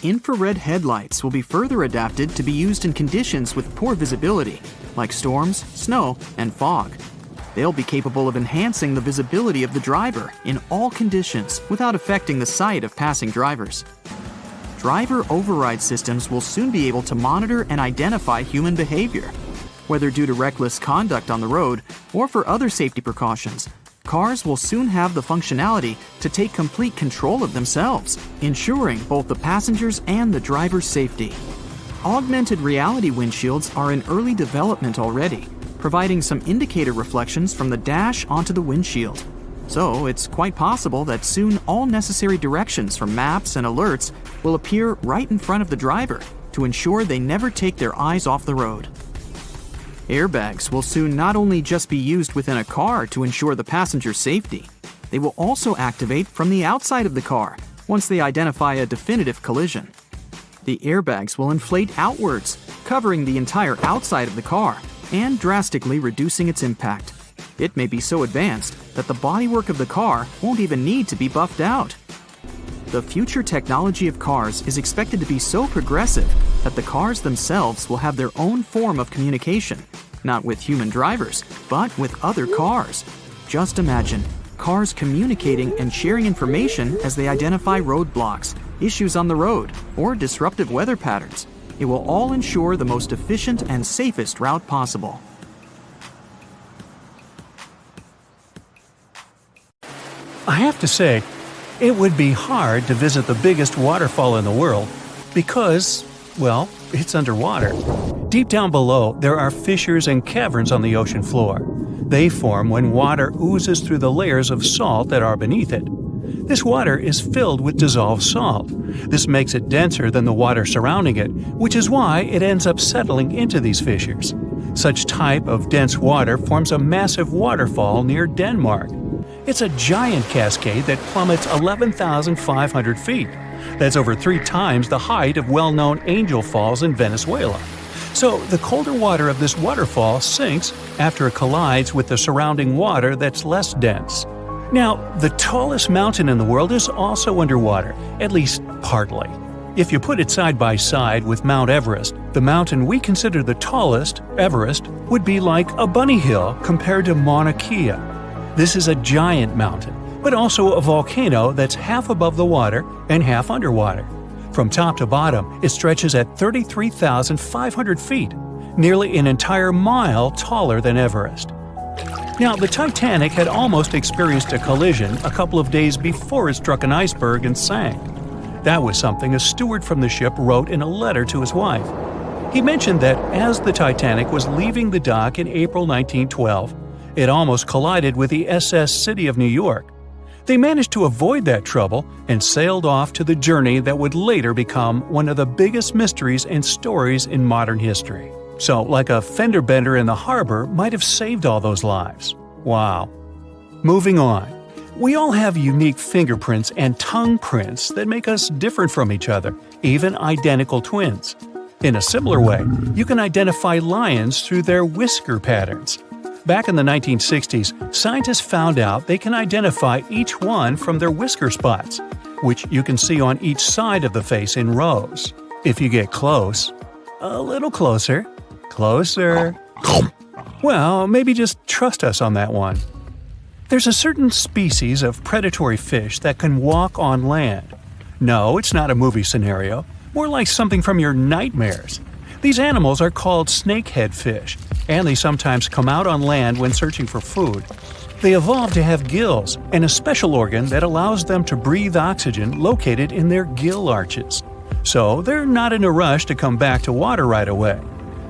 D: Infrared headlights will be further adapted to be used in conditions with poor visibility, like storms, snow, and fog. They'll be capable of enhancing the visibility of the driver in all conditions without affecting the sight of passing drivers. driver override systems will soon be able to monitor and identify human behavior. Whether due to reckless conduct on the road or for other safety precautions, cars will soon have the functionality to take complete control of themselves, ensuring both the passengers and the driver's safety. Augmented reality windshields are in early development already, providing some indicator reflections from the dash onto the windshield. So it's quite possible that soon all necessary directions from maps and alerts will appear right in front of the driver to ensure they never take their eyes off the road. Airbags will soon not only just be used within a car to ensure the passenger's safety, they will also activate from the outside of the car once they identify a definitive collision. The airbags will inflate outwards, covering the entire outside of the car and drastically reducing its impact. It may be so advanced that the bodywork of the car won't even need to be buffed out. The future technology of cars is expected to be so progressive that the cars themselves will have their own form of communication, not with human drivers, but with other cars. Just imagine cars communicating and sharing information as they identify roadblocks, issues on the road, or disruptive weather patterns. It will all ensure the most efficient and safest route possible.
C: I have to say, it would be hard to visit the biggest waterfall in the world because, well, it's underwater. Deep down below, there are fissures and caverns on the ocean floor. They form when water oozes through the layers of salt that are beneath it. This water is filled with dissolved salt. This makes it denser than the water surrounding it, which is why it ends up settling into these fissures. Such type of dense water forms a massive waterfall near Denmark. It's a giant cascade that plummets 11,500 feet. That's over 3 times the height of well-known Angel Falls in Venezuela. So the colder water of this waterfall sinks after it collides with the surrounding water that's less dense. Now, the tallest mountain in the world is also underwater, at least partly. If you put it side by side with Mount Everest, the mountain we consider the tallest, Everest, would be like a bunny hill compared to Mauna Kea. This is a giant mountain, but also a volcano that's half above the water and half underwater. From top to bottom, it stretches at 33,500 feet, nearly an entire mile taller than Everest. Now, the Titanic had almost experienced a collision a couple of days before it struck an iceberg and sank. That was something a steward from the ship wrote in a letter to his wife. He mentioned that as the Titanic was leaving the dock in April 1912, it almost collided with the SS City of New York. They managed to avoid that trouble and sailed off to the journey that would later become one of the biggest mysteries and stories in modern history. So, like a fender bender in the harbor might have saved all those lives. Wow. Moving on. We all have unique fingerprints and tongue prints that make us different from each other, even identical twins. In a similar way, you can identify lions through their whisker patterns. Back in the 1960s, scientists found out they can identify each one from their whisker spots, which you can see on each side of the face in rows. If you get close, a little closer, well, maybe just trust us on that one. There's a certain species of predatory fish that can walk on land. No, it's not a movie scenario, more like something from your nightmares. These animals are called snakehead fish, and they sometimes come out on land when searching for food. They evolved to have gills and a special organ that allows them to breathe oxygen located in their gill arches. So they're not in a rush to come back to water right away.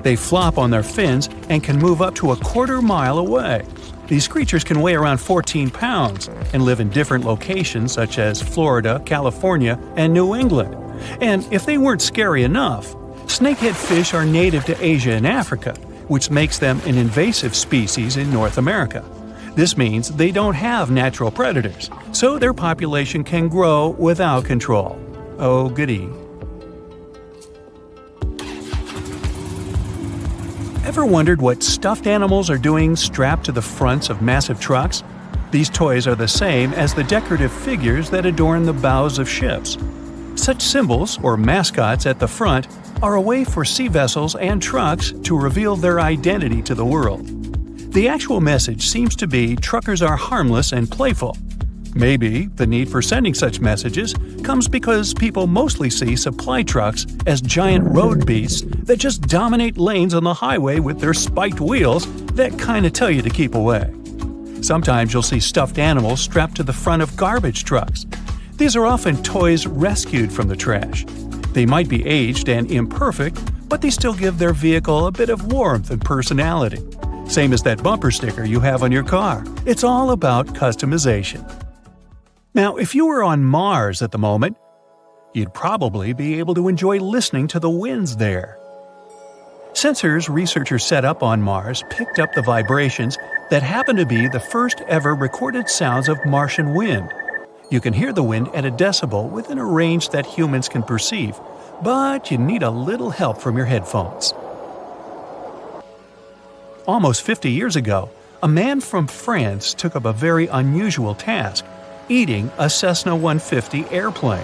C: They flop on their fins and can move up to a quarter mile away. These creatures can weigh around 14 pounds and live in different locations such as Florida, California, and New England. And if they weren't scary enough, snakehead fish are native to Asia and Africa, which makes them an invasive species in North America. This means they don't have natural predators, so their population can grow without control. Oh, goody. Ever wondered what stuffed animals are doing strapped to the fronts of massive trucks? These toys are the same as the decorative figures that adorn the bows of ships. Such symbols, or mascots at the front, are a way for sea vessels and trucks to reveal their identity to the world. The actual message seems to be truckers are harmless and playful. Maybe the need for sending such messages comes because people mostly see supply trucks as giant road beasts that just dominate lanes on the highway with their spiked wheels that kinda tell you to keep away. Sometimes you'll see stuffed animals strapped to the front of garbage trucks. These are often toys rescued from the trash. They might be aged and imperfect, but they still give their vehicle a bit of warmth and personality. Same as that bumper sticker you have on your car. It's all about customization. Now, if you were on Mars at the moment, you'd probably be able to enjoy listening to the winds there. Sensors researchers set up on Mars picked up the vibrations that happen to be the first ever recorded sounds of Martian wind. You can hear the wind at a decibel within a range that humans can perceive, but you need a little help from your headphones. Almost 50 years ago, a man from France took up a very unusual task: eating a Cessna 150 airplane.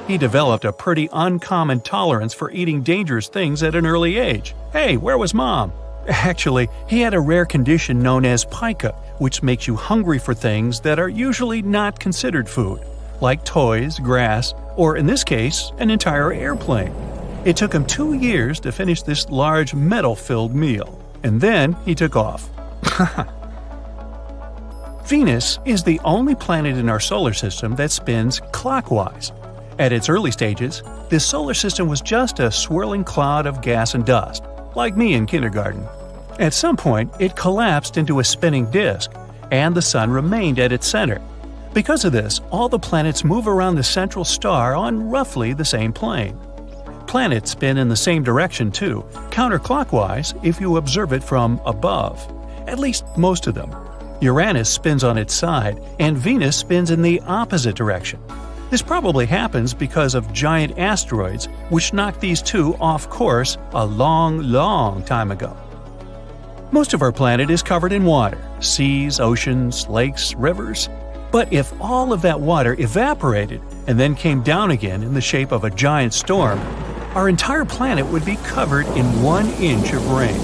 C: He developed a pretty uncommon tolerance for eating dangerous things at an early age. Hey, where was Mom? Actually, he had a rare condition known as pica, which makes you hungry for things that are usually not considered food, like toys, grass, or in this case, an entire airplane. It took him 2 years to finish this large metal-filled meal, and then he took off. Venus is the only planet in our solar system that spins clockwise. At its early stages, this solar system was just a swirling cloud of gas and dust, like me in kindergarten. At some point, it collapsed into a spinning disk, and the Sun remained at its center. Because of this, all the planets move around the central star on roughly the same plane. Planets spin in the same direction too, counterclockwise if you observe it from above. At least most of them. Uranus spins on its side, and Venus spins in the opposite direction. This probably happens because of giant asteroids which knocked these two off course a long time ago. Most of our planet is covered in water: seas, oceans, lakes, rivers. But if all of that water evaporated and then came down again in the shape of a giant storm, our entire planet would be covered in 1 inch of rain.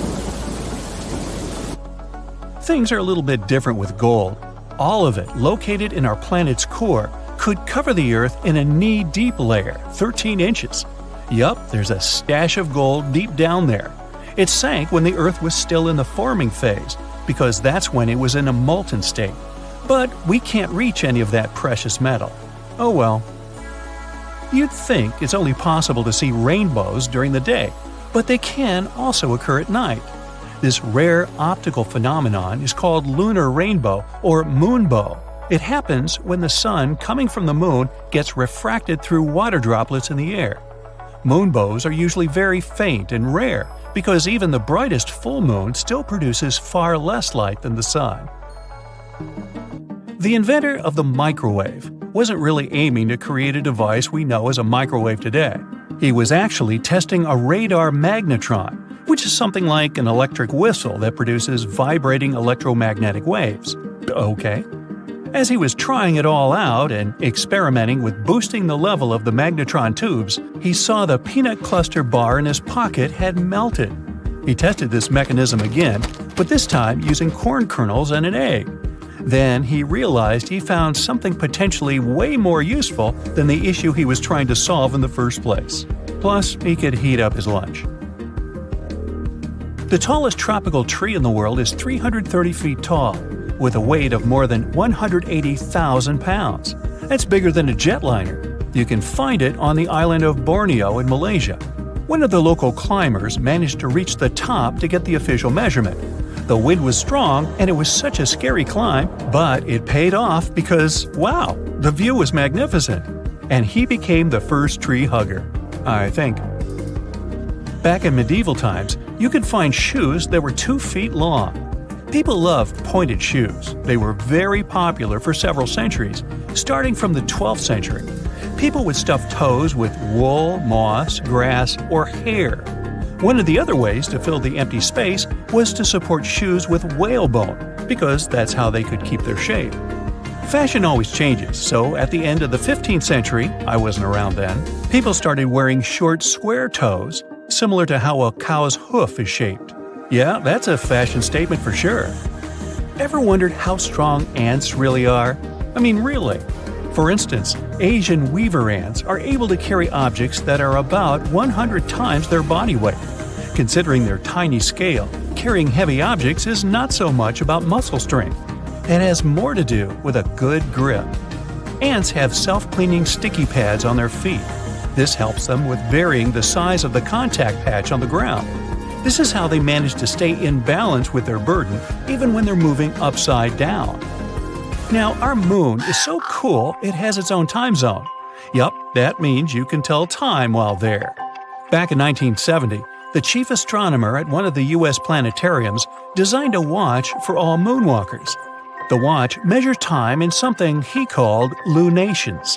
C: Things are a little bit different with gold. All of it, located in our planet's core, could cover the Earth in a knee-deep layer, 13 inches. Yup, there's a stash of gold deep down there. It sank when the Earth was still in the forming phase, because that's when it was in a molten state. But we can't reach any of that precious metal. Oh well. You'd think it's only possible to see rainbows during the day, but they can also occur at night. This rare optical phenomenon is called lunar rainbow or moonbow. It happens when the sun coming from the moon gets refracted through water droplets in the air. Moonbows are usually very faint and rare because even the brightest full moon still produces far less light than the sun. The inventor of the microwave wasn't really aiming to create a device we know as a microwave today. He was actually testing a radar magnetron, which is something like an electric whistle that produces vibrating electromagnetic waves. Okay. As he was trying it all out and experimenting with boosting the level of the magnetron tubes, he saw the peanut cluster bar in his pocket had melted. He tested this mechanism again, but this time using corn kernels and an egg. Then he realized he found something potentially way more useful than the issue he was trying to solve in the first place. Plus, he could heat up his lunch. The tallest tropical tree in the world is 330 feet tall, with a weight of more than 180,000 pounds. That's bigger than a jetliner. You can find it on the island of Borneo in Malaysia. One of the local climbers managed to reach the top to get the official measurement. The wind was strong and it was such a scary climb, but it paid off because, wow, the view was magnificent. And he became the first tree hugger, I think. Back in medieval times, you could find shoes that were 2 feet long. People loved pointed shoes. They were very popular for several centuries, starting from the 12th century. People would stuff toes with wool, moss, grass, or hair. One of the other ways to fill the empty space was to support shoes with whalebone, because that's how they could keep their shape. Fashion always changes, so at the end of the 15th century, I wasn't around then, people started wearing short square toes, similar to how a cow's hoof is shaped. Yeah, that's a fashion statement for sure. Ever wondered how strong ants really are? I mean, really. For instance, Asian weaver ants are able to carry objects that are about 100 times their body weight. Considering their tiny scale, carrying heavy objects is not so much about muscle strength. It has more to do with a good grip. Ants have self-cleaning sticky pads on their feet. This helps them with varying the size of the contact patch on the ground. This is how they manage to stay in balance with their burden even when they're moving upside down. Now, our moon is so cool it has its own time zone. Yup, that means you can tell time while there. Back in 1970, the chief astronomer at one of the U.S. planetariums designed a watch for all moonwalkers. The watch measures time in something he called lunations.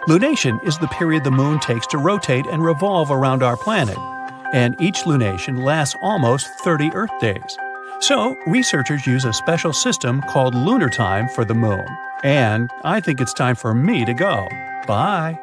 C: Lunation is the period the moon takes to rotate and revolve around our planet, and each lunation lasts almost 30 Earth days. So, researchers use a special system called lunar time for the moon. And I think it's time for me to go. Bye!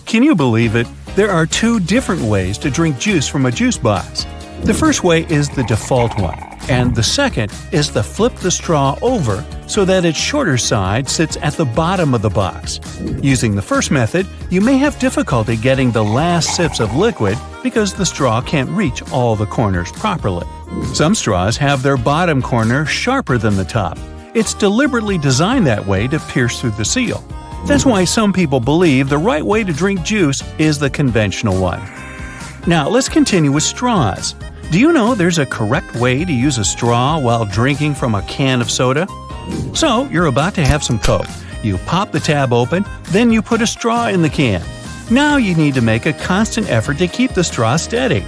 C: Can you believe it? There are two different ways to drink juice from a juice box. The first way is the default one, and the second is to flip the straw over so that its shorter side sits at the bottom of the box. Using the first method, you may have difficulty getting the last sips of liquid because the straw can't reach all the corners properly. Some straws have their bottom corner sharper than the top. It's deliberately designed that way to pierce through the seal. That's why some people believe the right way to drink juice is the conventional one. Now let's continue with straws. Do you know there's a correct way to use a straw while drinking from a can of soda? So, you're about to have some Coke. You pop the tab open, then you put a straw in the can. Now you need to make a constant effort to keep the straw steady.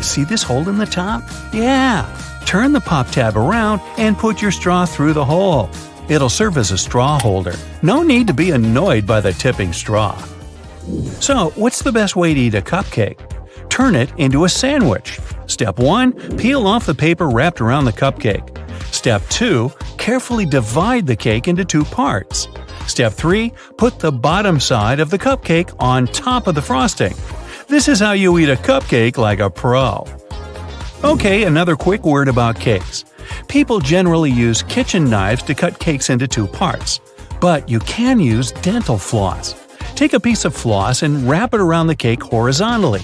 C: See this hole in the top? Yeah! Turn the pop tab around and put your straw through the hole. It'll serve as a straw holder. No need to be annoyed by the tipping straw. So, what's the best way to eat a cupcake? Turn it into a sandwich. Step 1. Peel off the paper wrapped around the cupcake. Step 2. Carefully divide the cake into 2 parts. Step 3. Put the bottom side of the cupcake on top of the frosting. This is how you eat a cupcake like a pro. Okay, another quick word about cakes. People generally use kitchen knives to cut cakes into 2 parts. But you can use dental floss. Take a piece of floss and wrap it around the cake horizontally.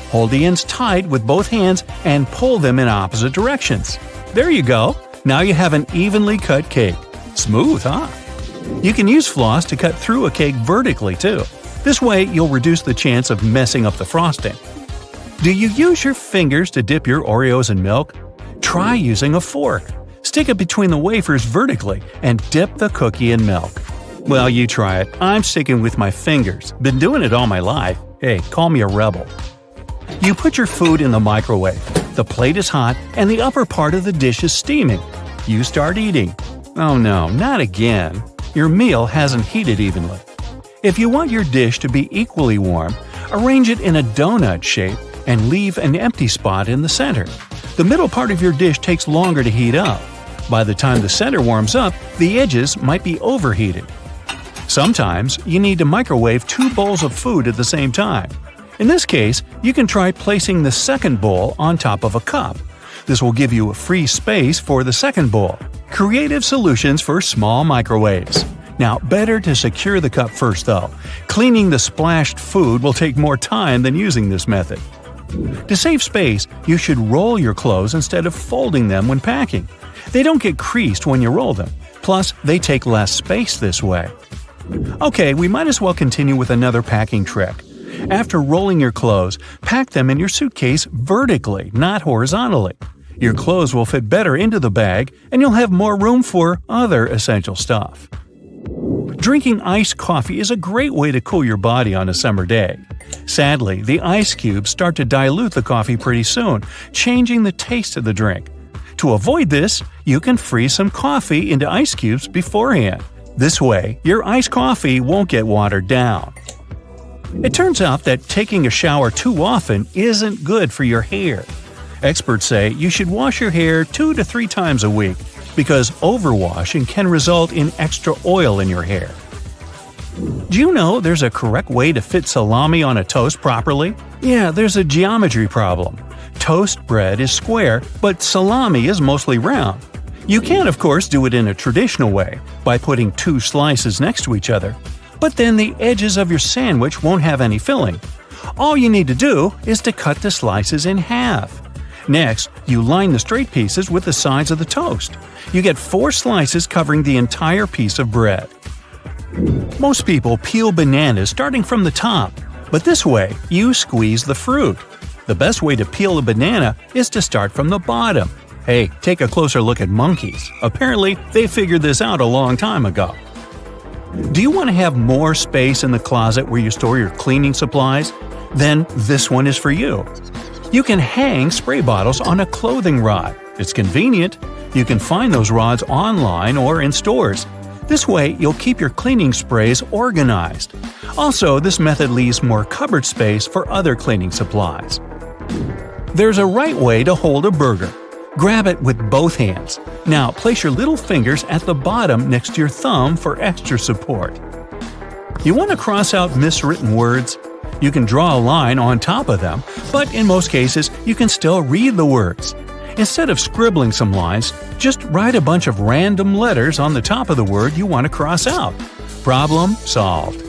C: Hold the ends tight with both hands and pull them in opposite directions. There you go! Now you have an evenly cut cake. Smooth, huh? You can use floss to cut through a cake vertically, too. This way, you'll reduce the chance of messing up the frosting. Do you use your fingers to dip your Oreos in milk? Try using a fork. Stick it between the wafers vertically and dip the cookie in milk. Well, you try it. I'm sticking with my fingers. Been doing it all my life. Hey, call me a rebel. You put your food in the microwave. The plate is hot and the upper part of the dish is steaming. You start eating. Oh no, not again. Your meal hasn't heated evenly. If you want your dish to be equally warm, arrange it in a donut shape and leave an empty spot in the center. The middle part of your dish takes longer to heat up. By the time the center warms up, the edges might be overheated. Sometimes you need to microwave 2 bowls of food at the same time. In this case, you can try placing the second bowl on top of a cup. This will give you a free space for the second bowl. Creative solutions for small microwaves. Now, better to secure the cup first though. Cleaning the splashed food will take more time than using this method. To save space, you should roll your clothes instead of folding them when packing. They don't get creased when you roll them. Plus, they take less space this way. Okay, we might as well continue with another packing trick. After rolling your clothes, pack them in your suitcase vertically, not horizontally. Your clothes will fit better into the bag, and you'll have more room for other essential stuff. Drinking iced coffee is a great way to cool your body on a summer day. Sadly, the ice cubes start to dilute the coffee pretty soon, changing the taste of the drink. To avoid this, you can freeze some coffee into ice cubes beforehand. This way, your iced coffee won't get watered down. It turns out that taking a shower too often isn't good for your hair. Experts say you should wash your hair 2 to 3 times a week because overwashing can result in extra oil in your hair. Do you know there's a correct way to fit salami on a toast properly? Yeah, there's a geometry problem. Toast bread is square, but salami is mostly round. You can, of course, do it in a traditional way, by putting two slices next to each other. But then the edges of your sandwich won't have any filling. All you need to do is to cut the slices in half. Next, you line the straight pieces with the sides of the toast. You get 4 slices covering the entire piece of bread. Most people peel bananas starting from the top, but this way you squeeze the fruit. The best way to peel a banana is to start from the bottom. Hey, take a closer look at monkeys. Apparently, they figured this out a long time ago. Do you want to have more space in the closet where you store your cleaning supplies? Then this one is for you. You can hang spray bottles on a clothing rod. It's convenient. You can find those rods online or in stores. This way, you'll keep your cleaning sprays organized. Also, this method leaves more cupboard space for other cleaning supplies. There's a right way to hold a burger. Grab it with both hands. Now, place your little fingers at the bottom next to your thumb for extra support. You want to cross out miswritten words? You can draw a line on top of them, but in most cases, you can still read the words. Instead of scribbling some lines, just write a bunch of random letters on the top of the word you want to cross out. Problem solved.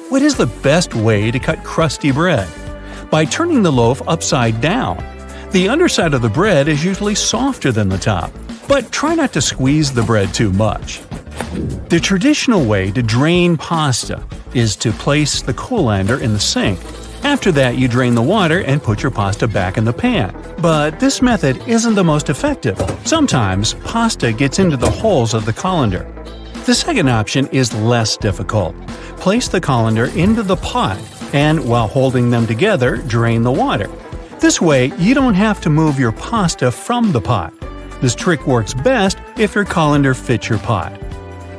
C: What is the best way to cut crusty bread? By turning the loaf upside down. The underside of the bread is usually softer than the top, but try not to squeeze the bread too much. The traditional way to drain pasta is to place the colander in the sink. After that, you drain the water and put your pasta back in the pan. But this method isn't the most effective. Sometimes, pasta gets into the holes of the colander. The second option is less difficult. Place the colander into the pot, and while holding them together, drain the water. This way, you don't have to move your pasta from the pot. This trick works best if your colander fits your pot.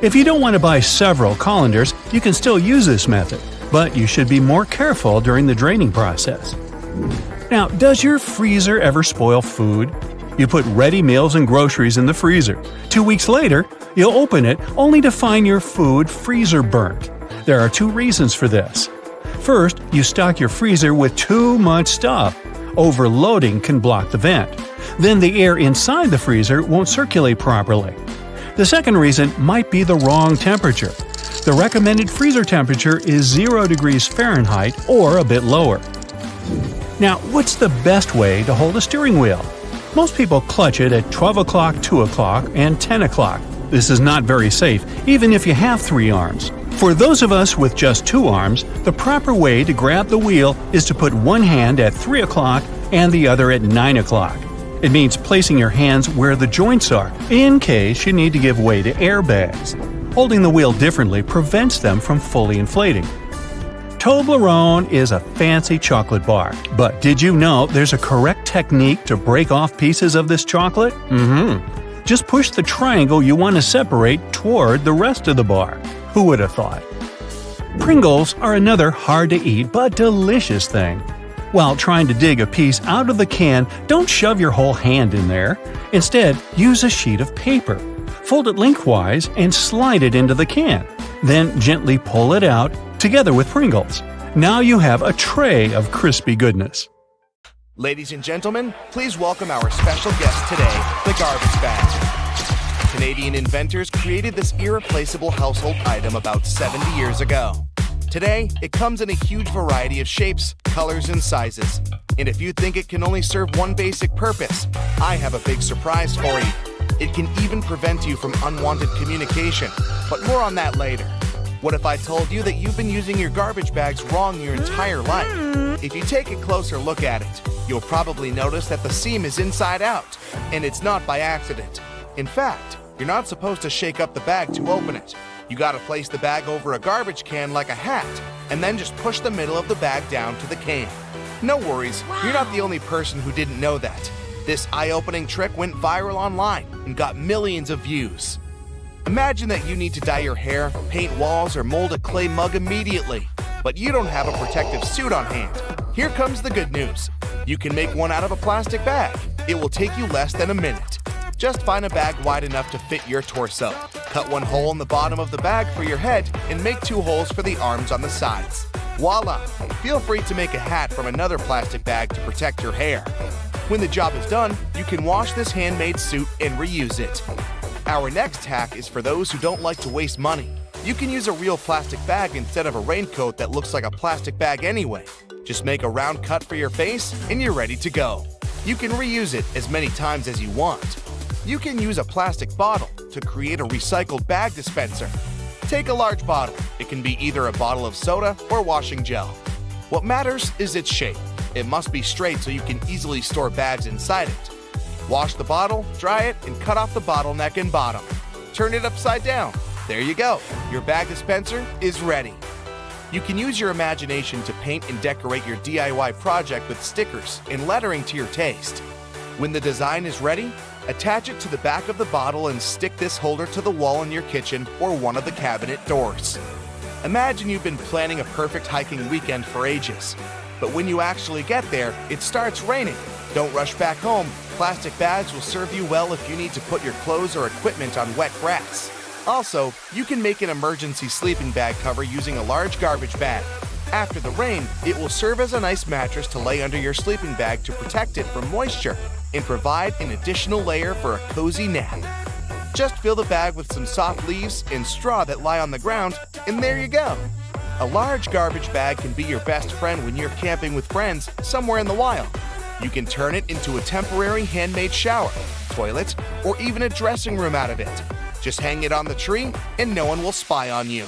C: If you don't want to buy several colanders, you can still use this method, but you should be more careful during the draining process. Now, does your freezer ever spoil food? You put ready meals and groceries in the freezer. 2 weeks later, you'll open it only to find your food freezer burnt. There are 2 reasons for this. First, you stock your freezer with too much stuff. Overloading can block the vent. Then the air inside the freezer won't circulate properly. The second reason might be the wrong temperature. The recommended freezer temperature is 0 degrees Fahrenheit or a bit lower. Now, what's the best way to hold a steering wheel? Most people clutch it at 12 o'clock, 2 o'clock, and 10 o'clock. This is not very safe, even if you have 3 arms. For those of us with just 2 arms, the proper way to grab the wheel is to put one hand at 3 o'clock and the other at 9 o'clock. It means placing your hands where the joints are, in case you need to give way to airbags. Holding the wheel differently prevents them from fully inflating. Toblerone is a fancy chocolate bar, but did you know there's a correct technique to break off pieces of this chocolate? Just push the triangle you want to separate toward the rest of the bar. Who would have thought? Pringles are another hard-to-eat but delicious thing. While trying to dig a piece out of the can, don't shove your whole hand in there. Instead, use a sheet of paper. Fold it lengthwise and slide it into the can. Then gently pull it out, together with Pringles. Now you have a tray of crispy goodness.
E: Ladies and gentlemen, please welcome our special guest today, the garbage bag. Canadian inventors created this irreplaceable household item about 70 years ago. Today, it comes in a huge variety of shapes, colors, and sizes. And if you think it can only serve one basic purpose, I have a big surprise for you. It can even prevent you from unwanted communication, but more on that later. What if I told you that you've been using your garbage bags wrong your entire life? If you take a closer look at it, you'll probably notice that the seam is inside out, and it's not by accident. In fact, you're not supposed to shake up the bag to open it. You gotta place the bag over a garbage can like a hat, and then just push the middle of the bag down to the can. No worries, you're not the only person who didn't know that. This eye-opening trick went viral online and got millions of views. Imagine that you need to dye your hair, paint walls, or mold a clay mug immediately, but you don't have a protective suit on hand. Here comes the good news. You can make one out of a plastic bag. It will take you less than a minute. Just find a bag wide enough to fit your torso. Cut one hole in the bottom of the bag for your head and make 2 holes for the arms on the sides. Voila! Feel free to make a hat from another plastic bag to protect your hair. When the job is done, you can wash this handmade suit and reuse it. Our next hack is for those who don't like to waste money. You can use a real plastic bag instead of a raincoat that looks like a plastic bag anyway. Just make a round cut for your face and you're ready to go. You can reuse it as many times as you want. You can use a plastic bottle to create a recycled bag dispenser. Take a large bottle. It can be either a bottle of soda or washing gel. What matters is its shape. It must be straight so you can easily store bags inside it. Wash the bottle, dry it, and cut off the bottleneck and bottom. Turn it upside down. There you go. Your bag dispenser is ready. You can use your imagination to paint and decorate your DIY project with stickers and lettering to your taste. When the design is ready, attach it to the back of the bottle and stick this holder to the wall in your kitchen or one of the cabinet doors. Imagine you've been planning a perfect hiking weekend for ages. But when you actually get there, it starts raining. Don't rush back home. Plastic bags will serve you well if you need to put your clothes or equipment on wet grass. Also, you can make an emergency sleeping bag cover using a large garbage bag. After the rain, it will serve as a nice mattress to lay under your sleeping bag to protect it from moisture and provide an additional layer for a cozy nap. Just fill the bag with some soft leaves and straw that lie on the ground, and there you go. A large garbage bag can be your best friend when you're camping with friends somewhere in the wild. You can turn it into a temporary handmade shower, toilet, or even a dressing room out of it. Just hang it on the tree and no one will spy on you.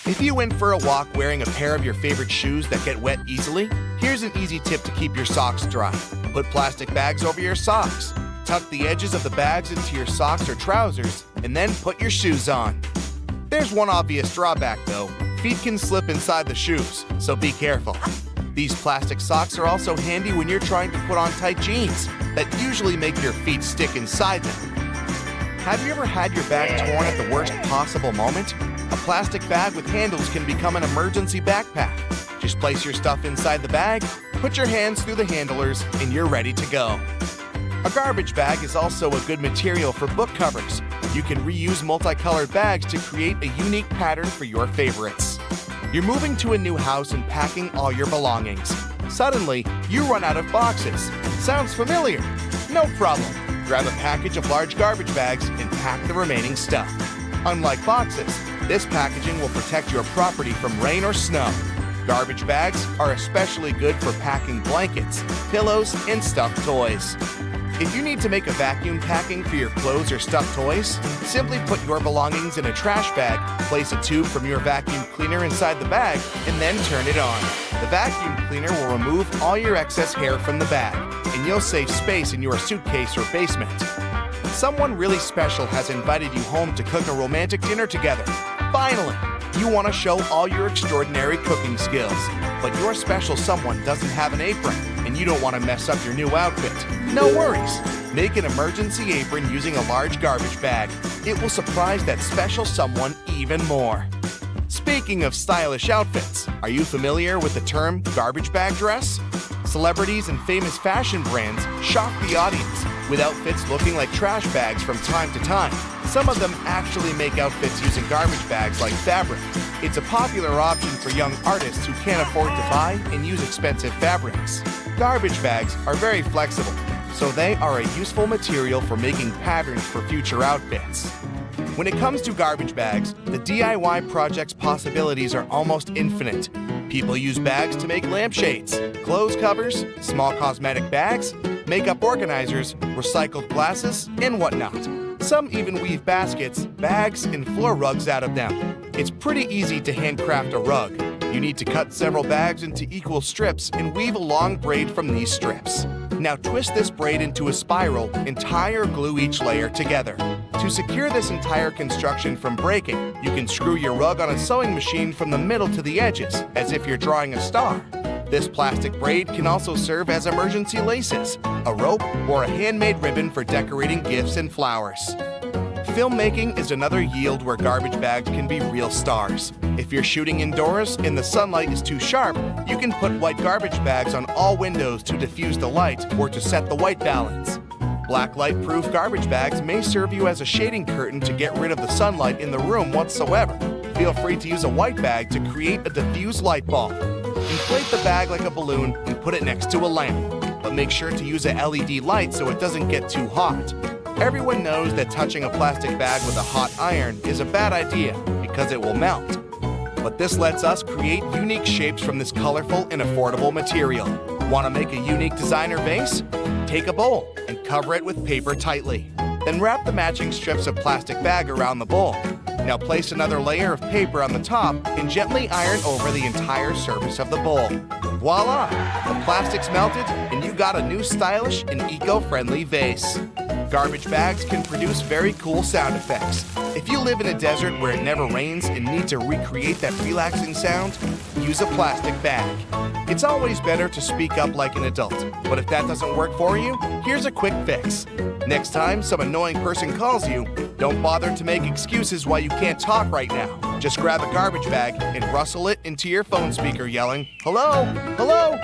E: If you went for a walk wearing a pair of your favorite shoes that get wet easily, here's an easy tip to keep your socks dry. Put plastic bags over your socks. Tuck the edges of the bags into your socks or trousers, and then put your shoes on. There's one obvious drawback though. Feet can slip inside the shoes, so be careful. These plastic socks are also handy when you're trying to put on tight jeans that usually make your feet stick inside them. Have you ever had your bag torn at the worst possible moment? A plastic bag with handles can become an emergency backpack. Just place your stuff inside the bag, put your hands through the handlers, and you're ready to go. A garbage bag is also a good material for book covers. You can reuse multicolored bags to create a unique pattern for your favorites. You're moving to a new house and packing all your belongings. Suddenly, you run out of boxes. Sounds familiar? No problem. Grab a package of large garbage bags and pack the remaining stuff. Unlike boxes, this packaging will protect your property from rain or snow. Garbage bags are especially good for packing blankets, pillows, and stuffed toys. If you need to make a vacuum packing for your clothes or stuffed toys, simply put your belongings in a trash bag, place a tube from your vacuum cleaner inside the bag, and then turn it on. The vacuum cleaner will remove all your excess hair from the bag, and you'll save space in your suitcase or basement. Someone really special has invited you home to cook a romantic dinner together. Finally, you want to show all your extraordinary cooking skills, but your special someone doesn't have an apron, and you don't want to mess up your new outfit. No worries. Make an emergency apron using a large garbage bag. It will surprise that special someone even more. Speaking of stylish outfits, are you familiar with the term garbage bag dress? Celebrities and famous fashion brands shock the audience with outfits looking like trash bags from time to time. Some of them actually make outfits using garbage bags like fabric. It's a popular option for young artists who can't afford to buy and use expensive fabrics. Garbage bags are very flexible, so they are a useful material for making patterns for future outfits. When it comes to garbage bags, the DIY project's possibilities are almost infinite. People use bags to make lampshades, clothes covers, small cosmetic bags, makeup organizers, recycled glasses, and whatnot. Some even weave baskets, bags, and floor rugs out of them. It's pretty easy to handcraft a rug. You need to cut several bags into equal strips and weave a long braid from these strips. Now twist this braid into a spiral and tie or glue each layer together. To secure this entire construction from breaking, you can screw your rug on a sewing machine from the middle to the edges, as if you're drawing a star. This plastic braid can also serve as emergency laces, a rope, or a handmade ribbon for decorating gifts and flowers. Filmmaking is another yield where garbage bags can be real stars. If you're shooting indoors and the sunlight is too sharp, you can put white garbage bags on all windows to diffuse the light or to set the white balance. Black light-proof garbage bags may serve you as a shading curtain to get rid of the sunlight in the room whatsoever. Feel free to use a white bag to create a diffuse light bulb. Inflate the bag like a balloon and put it next to a lamp. but make sure to use a LED light so it doesn't get too hot. Everyone knows that touching a plastic bag with a hot iron is a bad idea because it will melt. But this lets us create unique shapes from this colorful and affordable material. Want to make a unique designer vase? Take a bowl and cover it with paper tightly. Then wrap the matching strips of plastic bag around the bowl. Now place another layer of paper on the top and gently iron over the entire surface of the bowl. Voila! The plastic's melted and you got a new stylish and eco-friendly vase. Garbage bags can produce very cool sound effects. If you live in a desert where it never rains and need to recreate that relaxing sound, use a plastic bag. It's always better to speak up like an adult, but if that doesn't work for you, here's a quick fix. Next time some annoying person calls you, don't bother to make excuses why you can't talk right now. Just grab a garbage bag and rustle it into your phone speaker yelling, "Hello? Hello?"